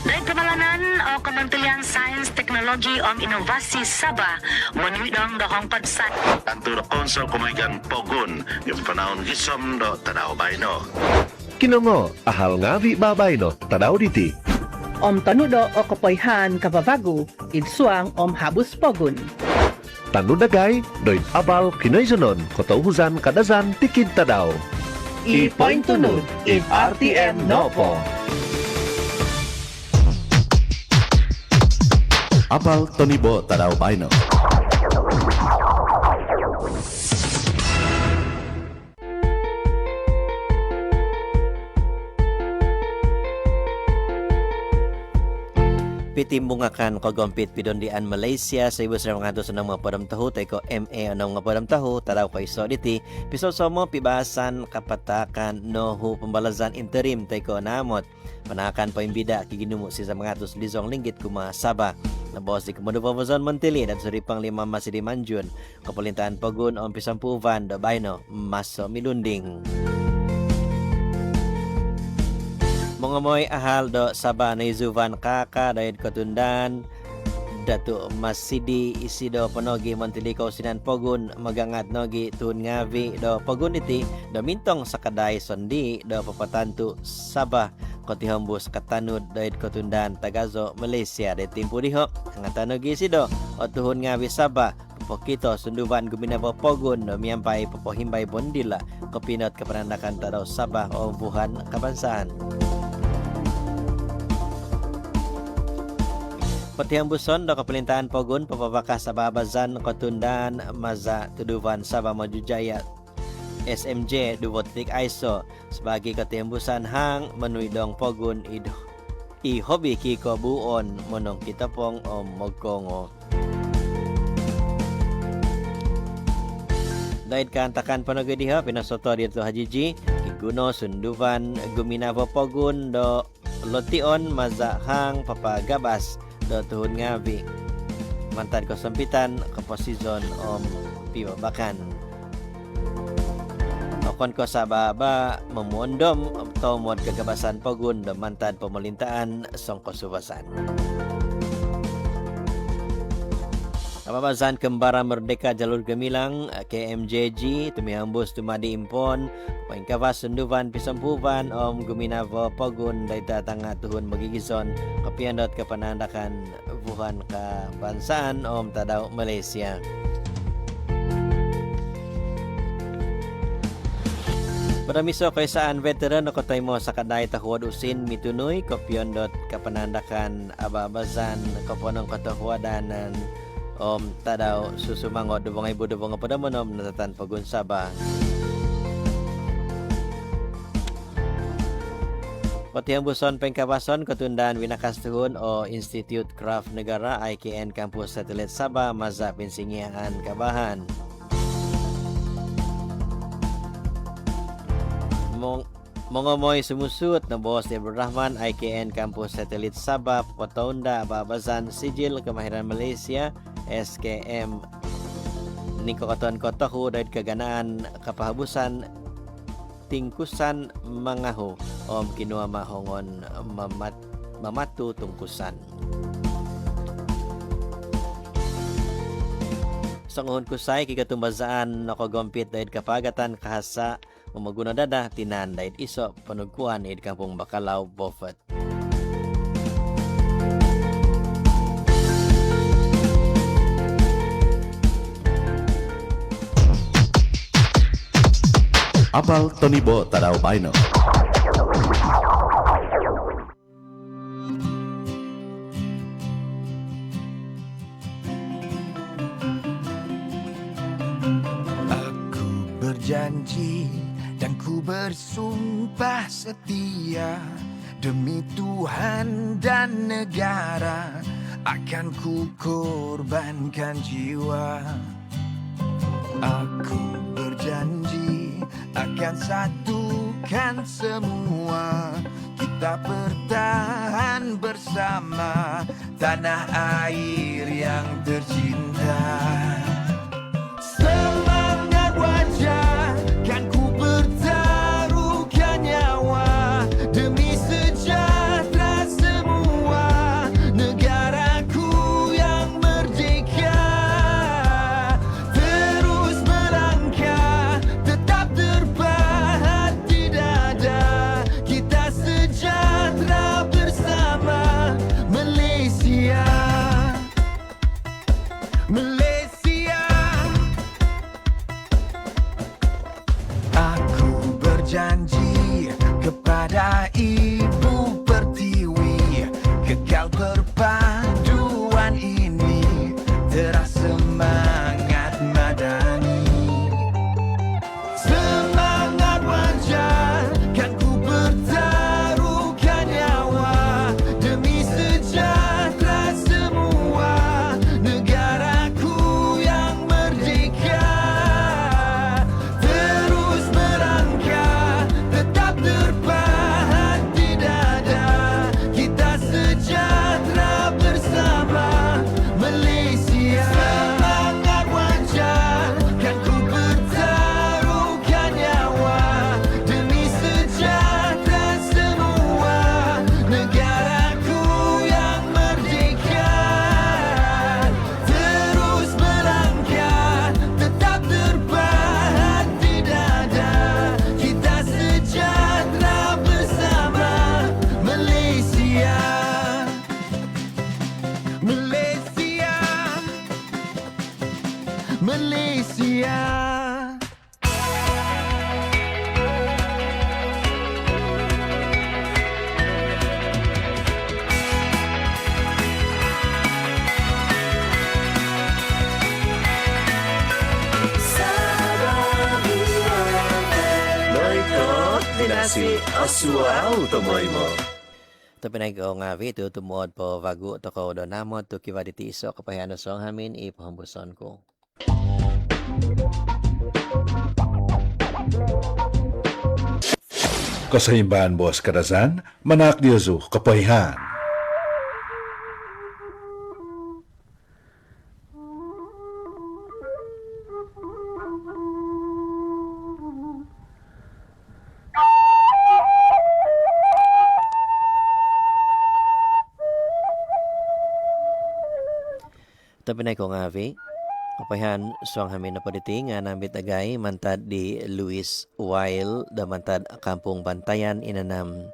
[SPEAKER 6] Dahil kamalanan o Kementerian Sains, Teknologi o Inovasi Sabah menwidang dahong padsan.
[SPEAKER 8] Antur konsol kumaygan pogun yung panahon gisom do tanaw bayno.
[SPEAKER 14] Kinongo, ahal ngavi babayno, tanaw diti.
[SPEAKER 13] Om tanudo o kapoyhan kababago, idsuang om habus pogun.
[SPEAKER 14] Tanudagay, doit abal kinaysunon, kotauhuzan kadazan tikid tadaw.
[SPEAKER 13] I-point tunod, if RTM no po.
[SPEAKER 9] Apal Tonibo Tadaw Bayno.
[SPEAKER 11] Pitimbungakan ko gompit pidondian Malaysia sa ibus ng mga dosa ng mga padam taho tay ko MA anong mga padam taho taraw ko iso diti piso somo pibasan kapatakan no hu pembalazan interim tay ko namot panakan pa imbida kiginumo si sa mga dos lizong linggit kuma Sabah na boss di Komando Pamazon Montili at suripang 5 Masidi Manjun kapalintaan pagun on pisampuvan do bayno maso milunding. Mga moy ahal do Sabah na izuvan kaka dayad katundan Datu Masidi isido panogi Montilikaw sinan pogun magangat nogi tun ngavi do pogun iti do mintong sakaday sondi do papatantu Sabah kotihambus katanud dayad katundan Tagazo Malaysia de timpu diho ngatanugi sido o tuhun ngavi Sabah pokito sunduban guminawa pogun do miyampay popohimbay bondila kopinot kapananakan tadaw Sabah o buhan kabansaan. Patihang buson do kepelintahan pogun papabakas sa babazan kotundan maza tuduvan Sabah Maju Jaya SMJ 2.0 ISO sebagai ketembusan hang menuidong pogun i hobi kiko buon monong kitapong om mogkongo. Dait kantakan panagadiha pinasoto dito hajiji iguno sunduvan guminavo pogun do lotion maza hang papagabas do tuhun ngabi mantan kesempitan keposizon om pibabakan okon ko sa baba memondom tomod kagabasan pogun do mantan pemerintahan songko subasan Kababazan Kembara Merdeka Jalur Gemilang KMJG tumihambus tumadi impon paingkawas sunduvan pisampuvan om guminavo pogun daita tanga tuhun magigison kapiandot kapanandakan buhan kabansaan om tadaw Malaysia. Permiso kaisaan veteran ako tayo mo sa kaday tahuad usin mitunoy kapiandot kapanandakan ababazan kaponong katahuadanan om tadaw susumango dubong ibu dubong pada monom natatan pagun Sabah. Patihang buson pengkabason ketundaan winakas tuhun o Institute Craft Negara IKN Kampus Satelit Sabah Maza Pinsingian Kabahan. Mongomoy sumusut na Boss Deborah Rahman IKN Kampus Satelit Sabah Potonda Babazan Sijil Kemahiran Malaysia SKM Niko katon kotohu dahil kaganaan kapahabusan tingkusan mangahu om kinua mahongon mamatu tungkusan sanguhun kusay kikatumbazaan nakogompit dahil kapagatan kahasa mamaguna dada tinan dahil iso panugkuhan dahil kampung Bacalao Beaufort.
[SPEAKER 9] Abal Tonibo Tadao Baino.
[SPEAKER 7] Aku berjanji dan ku bersumpah setia demi Tuhan dan negara akan ku korbankan jiwa. Aku berjanji akan satukan semua, kita bertahan bersama tanah air yang tercinta. Semangat wajah kan ku bertaruhkan nyawa demi sejahtera semua negaraku yang merdeka. Terus melangkah tetap terpahat di dada, kita sejahtera bersama Malaysia. Malaysia. Aku berjanji kepada Ibu Pertiwi, kekal perpaduan ini terasa semangat madani. Semangat wajah kan ku bertaruhkan nyawa demi sejahtera semua negaraku yang merdeka. Terus melangkah tetap terpahat di dada, kita sejahtera bersama Malaysia. Semangat wajah kan ku bertaruhkan nyawa demi sejahtera semua negaraku yang merdeka. Terus melangkah tetap terpahat di dada, kita sejahtera bersama Malaysia. Malaysia. Malaysia.
[SPEAKER 4] Bingasi Osuao tomoy mo.
[SPEAKER 11] To pinag-o nga vi to tumuod po vago to ko do namot to kiwaditi iso kapayano song hamin ipambuson ko.
[SPEAKER 12] Kasayimban Boss Kadazan, Manak Diyozu Kapayhan.
[SPEAKER 11] Tapinay ko nga vi, kapayan suang hamin na paditi nga nambit agay mantad di Luis Weil da mantad kampung Bantayan inanam.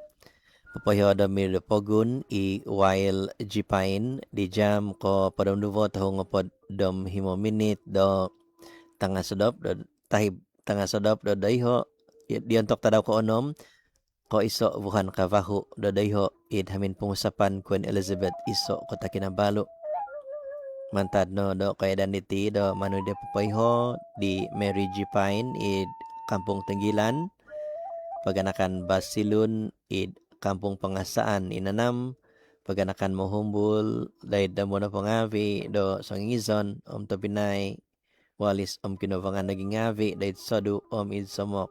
[SPEAKER 11] Papayo da Milopogun i Weil Jipain di jam ko padomduvo tahong pod dom himo minit do tanga sedop do tahib tanga sedop do dayho diantok tadaw ko onom ko iso buhan kavahu do dayho id hamin pengusapan Queen Elizabeth iso kota Kinabalu. Mantad no do kaya daniti do manude papayho di Mary G. Pine id Kampung Tenggilan paganakan Basilun id Kampung Pangasaan inanam paganakan Mohumbul dahil damo na pangavi do Sangizon to Pinay walis kinovangan naging ngavi dahil sodu id somok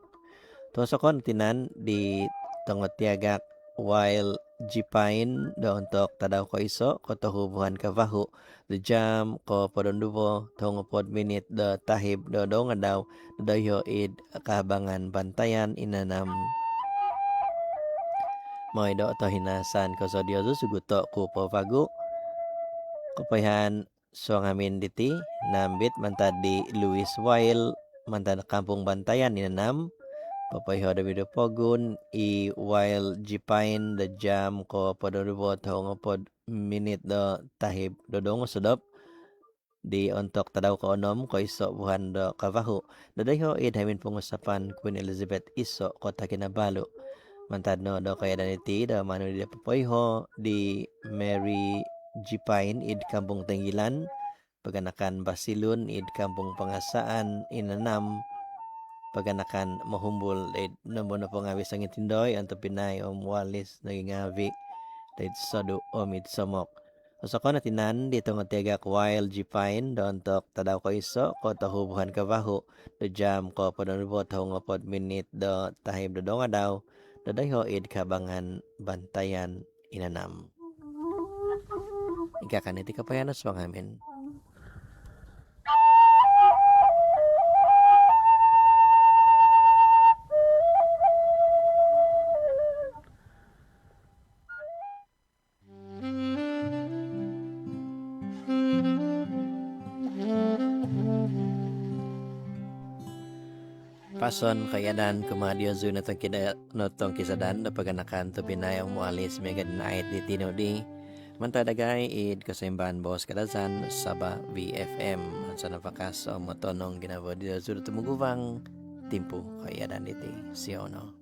[SPEAKER 11] to sa kontinan di Tongotiagak while Jipain do untuk tadaw ko iso ko tahubuhan kavahu the jam ko podondubo tong pod minit do tahib do nga daw dayo id kahabangan Bantayan inanam moy do to hinasan ko so Dios suguto ko po vagu kapayan so ngamin diti nambit mantad di Luis Weil mantad Kampung Bantayan inanam Papayho da video pogun i while jipain the jam ko podondubo tong pod minit do tahib do dong sedop di ontok tadaw ko onom ko iso buhan do kavahu dadayo id hamin pengusapan Queen Elizabeth iso kota Kinabalu mantad no do kaya daniti da manu di papayho di Mary Jipain id Kampung Tenggilan paganakan Basilun id Kampung Pangasaan inanam paganakan Mohumbul id nambo na po ngawi sang itindoy anto Pinay walis naging ngavi dahil sodu id somok. Usa ko natinan dito ng tegak while Jipain doon tok tadaw ko iso ko tahubuhan kavahu do jam ko podonubot hong pod minit do tahib do nga daw dadayo id kabangan Bantayan inanam. Ikakan iti kapayanos wangamin. Pason kayadan kumadiozu natong notong kisadan da paganakan to Pinay mualis mega night di tinodi mantadagay id kasimban Boss Kadazan Sabah VFM sa napakas o motonong ginabo di sur tumugubang timpo kayadan diti siono.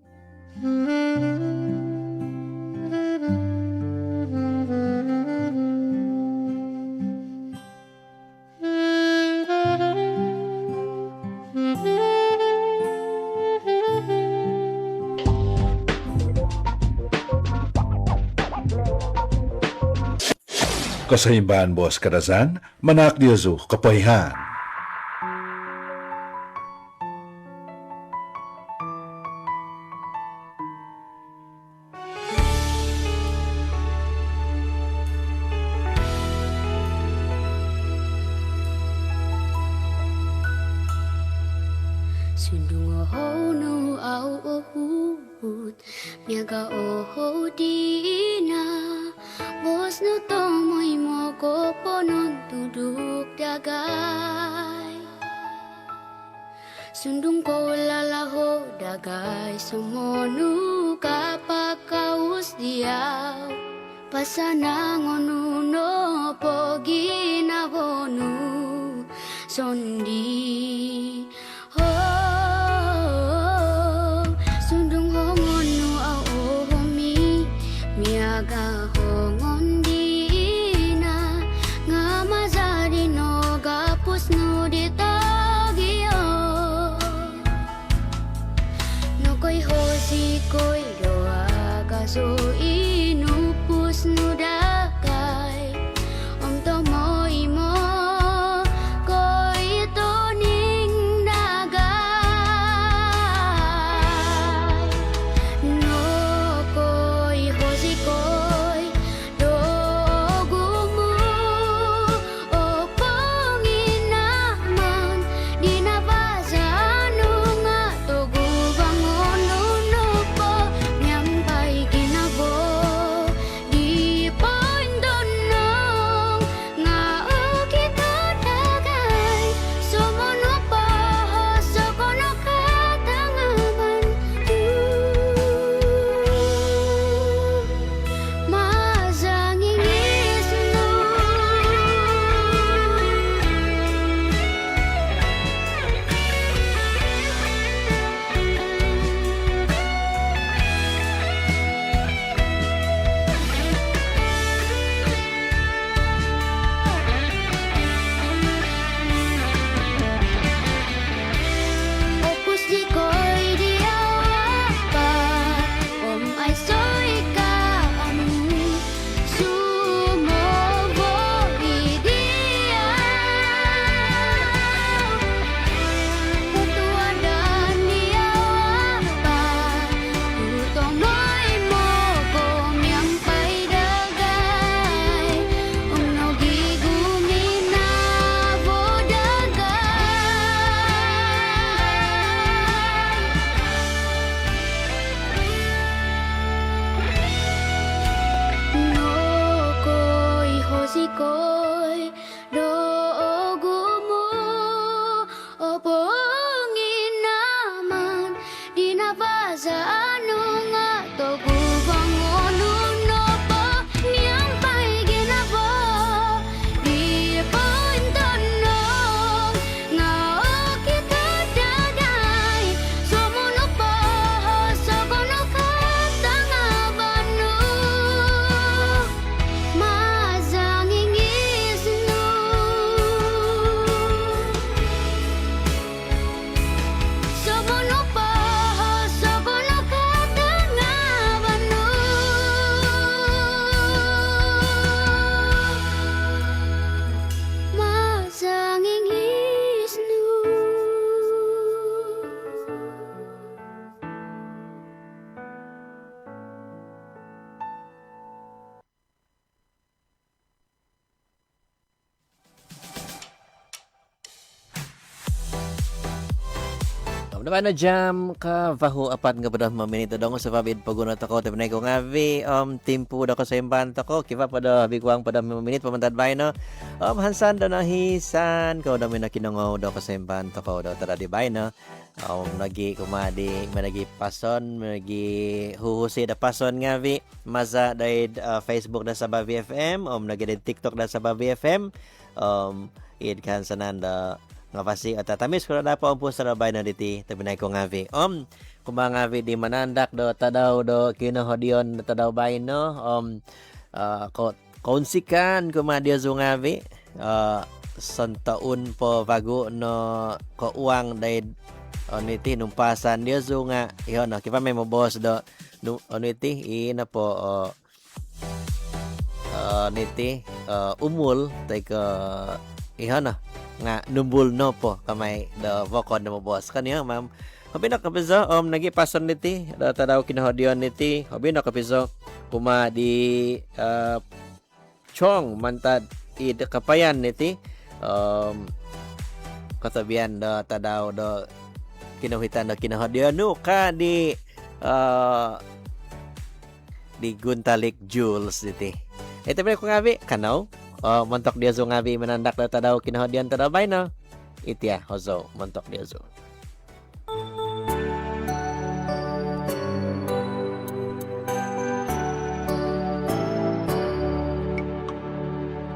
[SPEAKER 12] Kasayimban Boss Kadazan, Manak Diyozu Kapayhan.
[SPEAKER 19] Sundung oho no au ohut miaga oho dina bos no tomoy mo ko ponon duduk dagay sundung ko lalaho dagay sumonu kapakaus diaw pasanangon no pogi na honu sondi sundung hongon no au ohomi miaga hongon dina nga mazari no gapus no ditagio no koy hosi koy baso inupus no dagay om tomoy mo ko'y toning dagay no ko'y hosi ko'y dogo mo o panginaman di na basa ano nga togo bangon no po nyampay ginabo di pondonong nga o kita dagay sumono pa sa kono katangaman mazanging isno opus di ko'y diawa om ay soy ka sumobo idiya putuadan diawa tutomoy mo kumyampay dagay om nagigumina bodagay no ko'y hosi ko'y dogo mo o panginaman di na basa ano nga togo bangon no po nyampay ginabo di pondonong nga o kita dagay sumono pa sa kono katangaban mazanging isno sumono pa sa kono katangaban mazanging isno.
[SPEAKER 11] Naman na jam ka vahu apat nga pada maminito dong sa pabid pagunot ako tabi ko ngavi timpu da ko sa imban ko kiva pada bigwang pada maminit pamantad bay no hansan da na hisan ko da mina kinongaw da ko sa imban ko da tada di bay no lagi kumadi managi pason managi huhusi da pason ngavi maza dai Facebook da Sabah VFM lagi di TikTok da Sabah VFM id kan sanan da ngapasi at tamis ko na po ang pusa na bay na diti tabinay ko ngavi kumangavi di manandak do tadaw do kinohodion tadaw bay no konsikan kumadio zo ngavi santaun po bago no ko uang dai oniti numpasan dio zo nga iyon no kipa may mo boss do oniti ina po niti umul tay ko iyon no nga numbul no po kamay the vokod na mabos kaniya ma'am habi na kapiso nagi pason niti tadaw kinahodion niti habi na kapiso kuma di chong mantad id kapayan niti katabian da tadaw do kinahitan da kinahodion no ka di Guntalik Jules niti ito ba ko ngabi kanaw montok dia zo ngabi manandak da tadaw kinahodian tadaw bay no itya hozo montok dia zo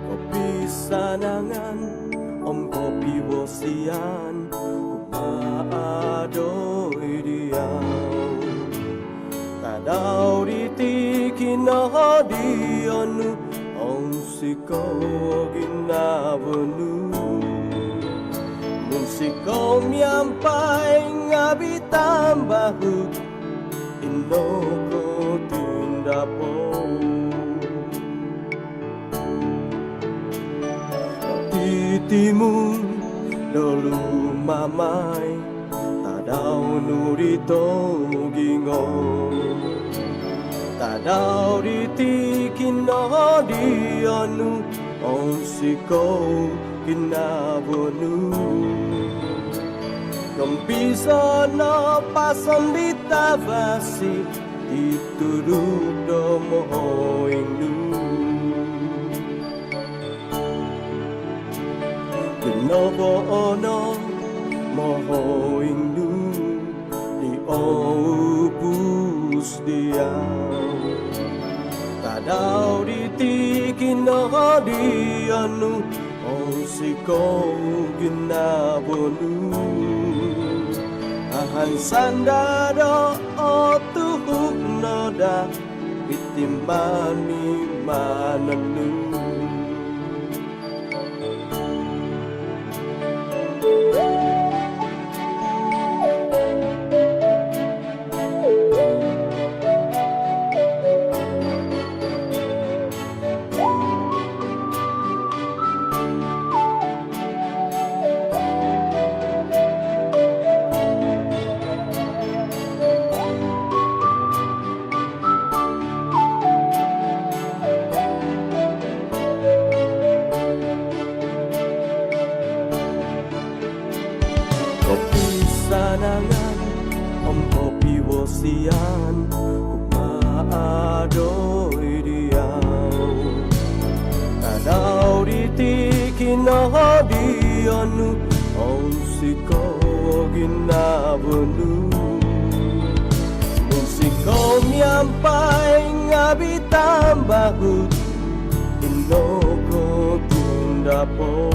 [SPEAKER 7] kopi sanangan kopi bosian umaadoy diyaw tadaw diti kinahodian ang sikaw ginabanu musikaw miyampay nga bitambahu inoko tinda
[SPEAKER 8] dapo Titimun dulu mamai Tadau nurito gingo Tadau ditikin no dianu Onsiko kinabonu Kempisa no pasan ditavasi Dituruk do mohoingnu Kenobo ono mohoingnu Di opus diau Tadau ditikin no dianu Onsiko kinabonu Ahan sandado otuhuk noda Itimbani mananu Sian kumaadoy diyaw Tadaw ditikin no dianu Onsiko ginabonu Onsiko miampay ngabitam bahut Inoko tundapo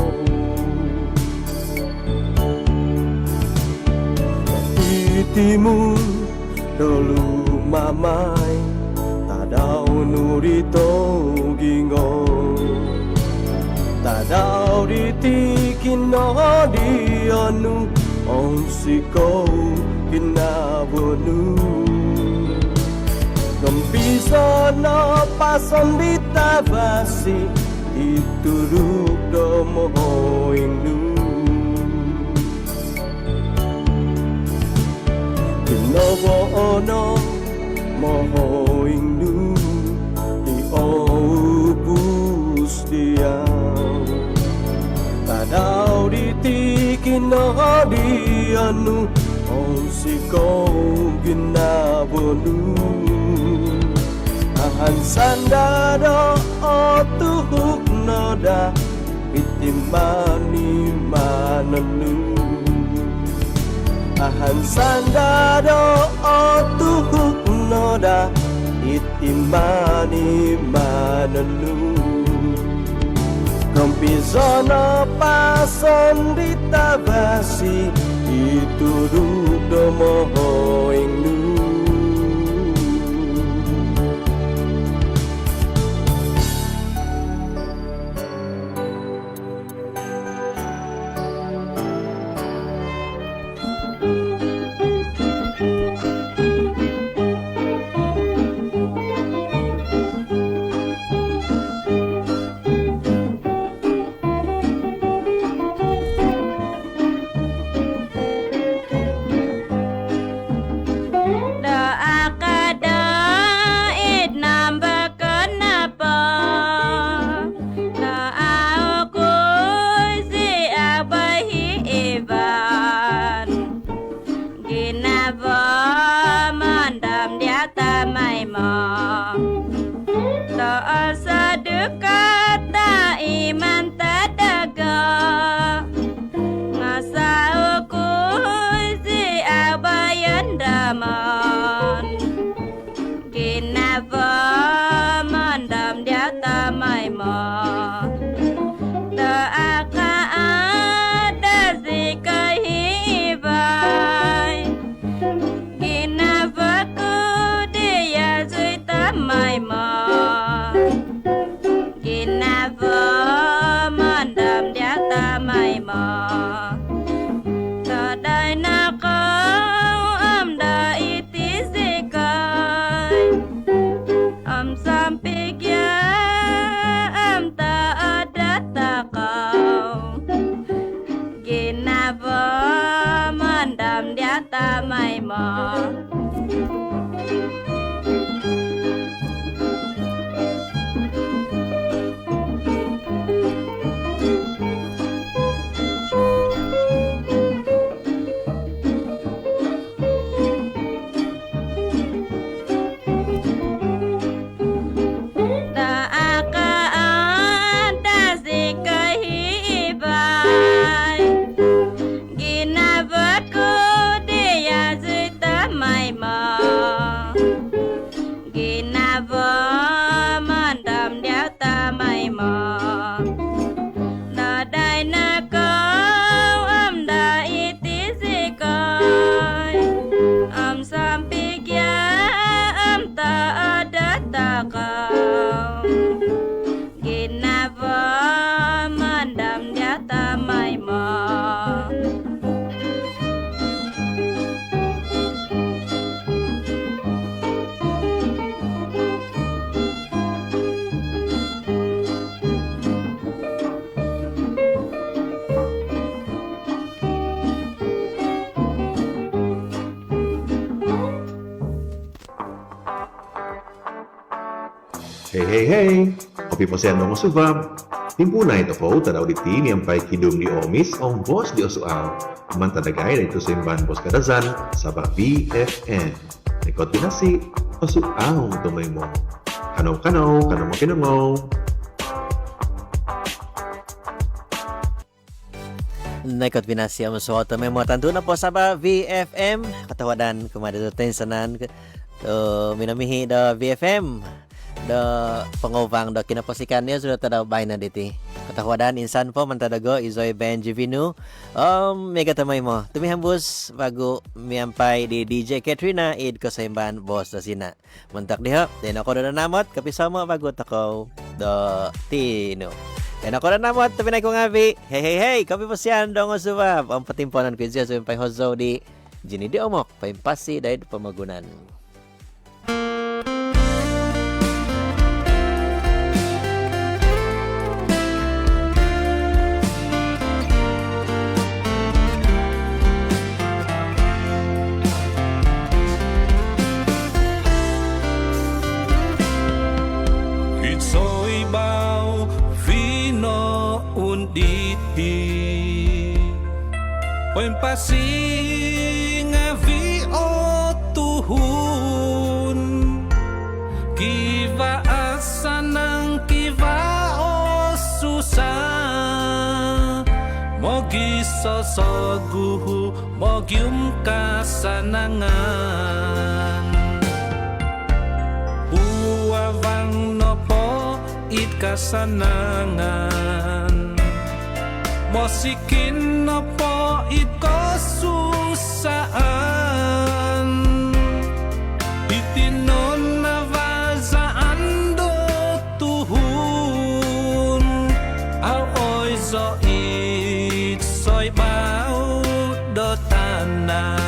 [SPEAKER 8] Titimun dulu mamai Tadau nurito gingo Tadau ditikin no dianu Onsiko kinabonu Kempisa no pasan ditavasi Dituruk do mohoingnu Kenobo ono mohoingnu Di opus diau Tadau ditikin no dianu Onsiko ginabonu Ahan sandado otuhuk noda Itimbani mananu Ahan sandado otuhuk noda Itimani mananu Kempisono pason ditavasi Dituruk do mohoingnu
[SPEAKER 20] Hey! Kopi posian dong subab. Timpuna ito po, tadaw di tini ang pay kidum di omis ang bos di osuaw. Mantadagay na ito sa imban bos kadazan sa BFM. Ikot pinasi, osuaw tumay mo. Kanaw mo kinungaw.
[SPEAKER 11] Naikot binasi ang suoto may mga tanto na po sa VFM. Katawadan kumadadotin sanan minamihi da VFM. Da pangubang da kinaposikan niya sudah tadaw bay na diti. Katawadan insan po mantadago Izoy Benjivinu. Mega tamay mo. Tumihambus bago miyampay di DJ Katrina id ko sa imban boss da sina. Muntak diha. Den ako na namot kapisama bago takaw da Tino. Den ako na namot tapinay ko ngabi. Hey, kapi po siyan dong usubab. Ang patimponan ko siya so impay hozo di Jini di omok paimpasi dahil pamagunan.
[SPEAKER 2] Paimpasi ngavi o tuhun kiva asanang kiva o susah mogi sosoguhu mogium kasanangan uawang nopo it kasanangan mosikin nopo it kosusaan itinon na vazaan do tuhun au oi zo it soy bau do tanah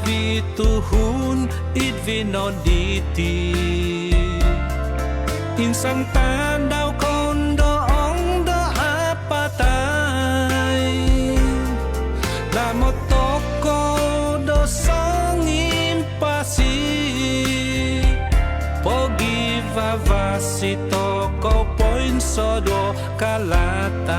[SPEAKER 2] Vituhun idvinoditi insang tandau kondo ong do apatay lamot toko do songim pasi pogi vavasi toko poin sodo kalatan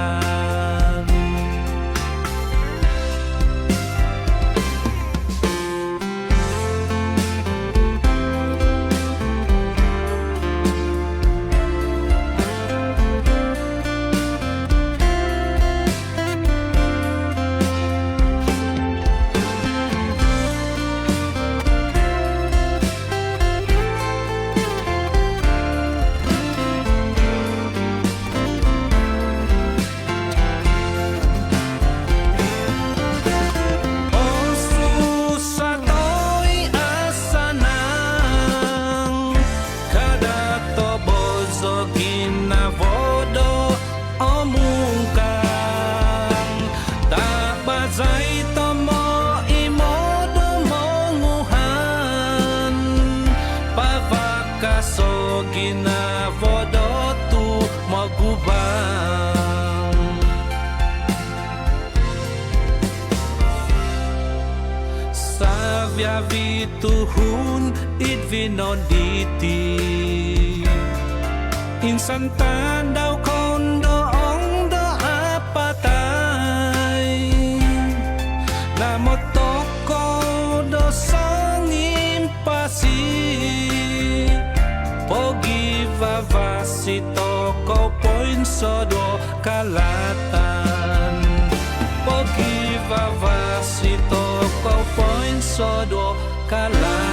[SPEAKER 2] ginavodo tu magubang Savia vituhun idvinoditi Insan tandau kondo ong do apatay Namot toko do sangim pasi Pogi vavasi toko poin sodo kalatan Pogi vavasi toko poin sodo kalatan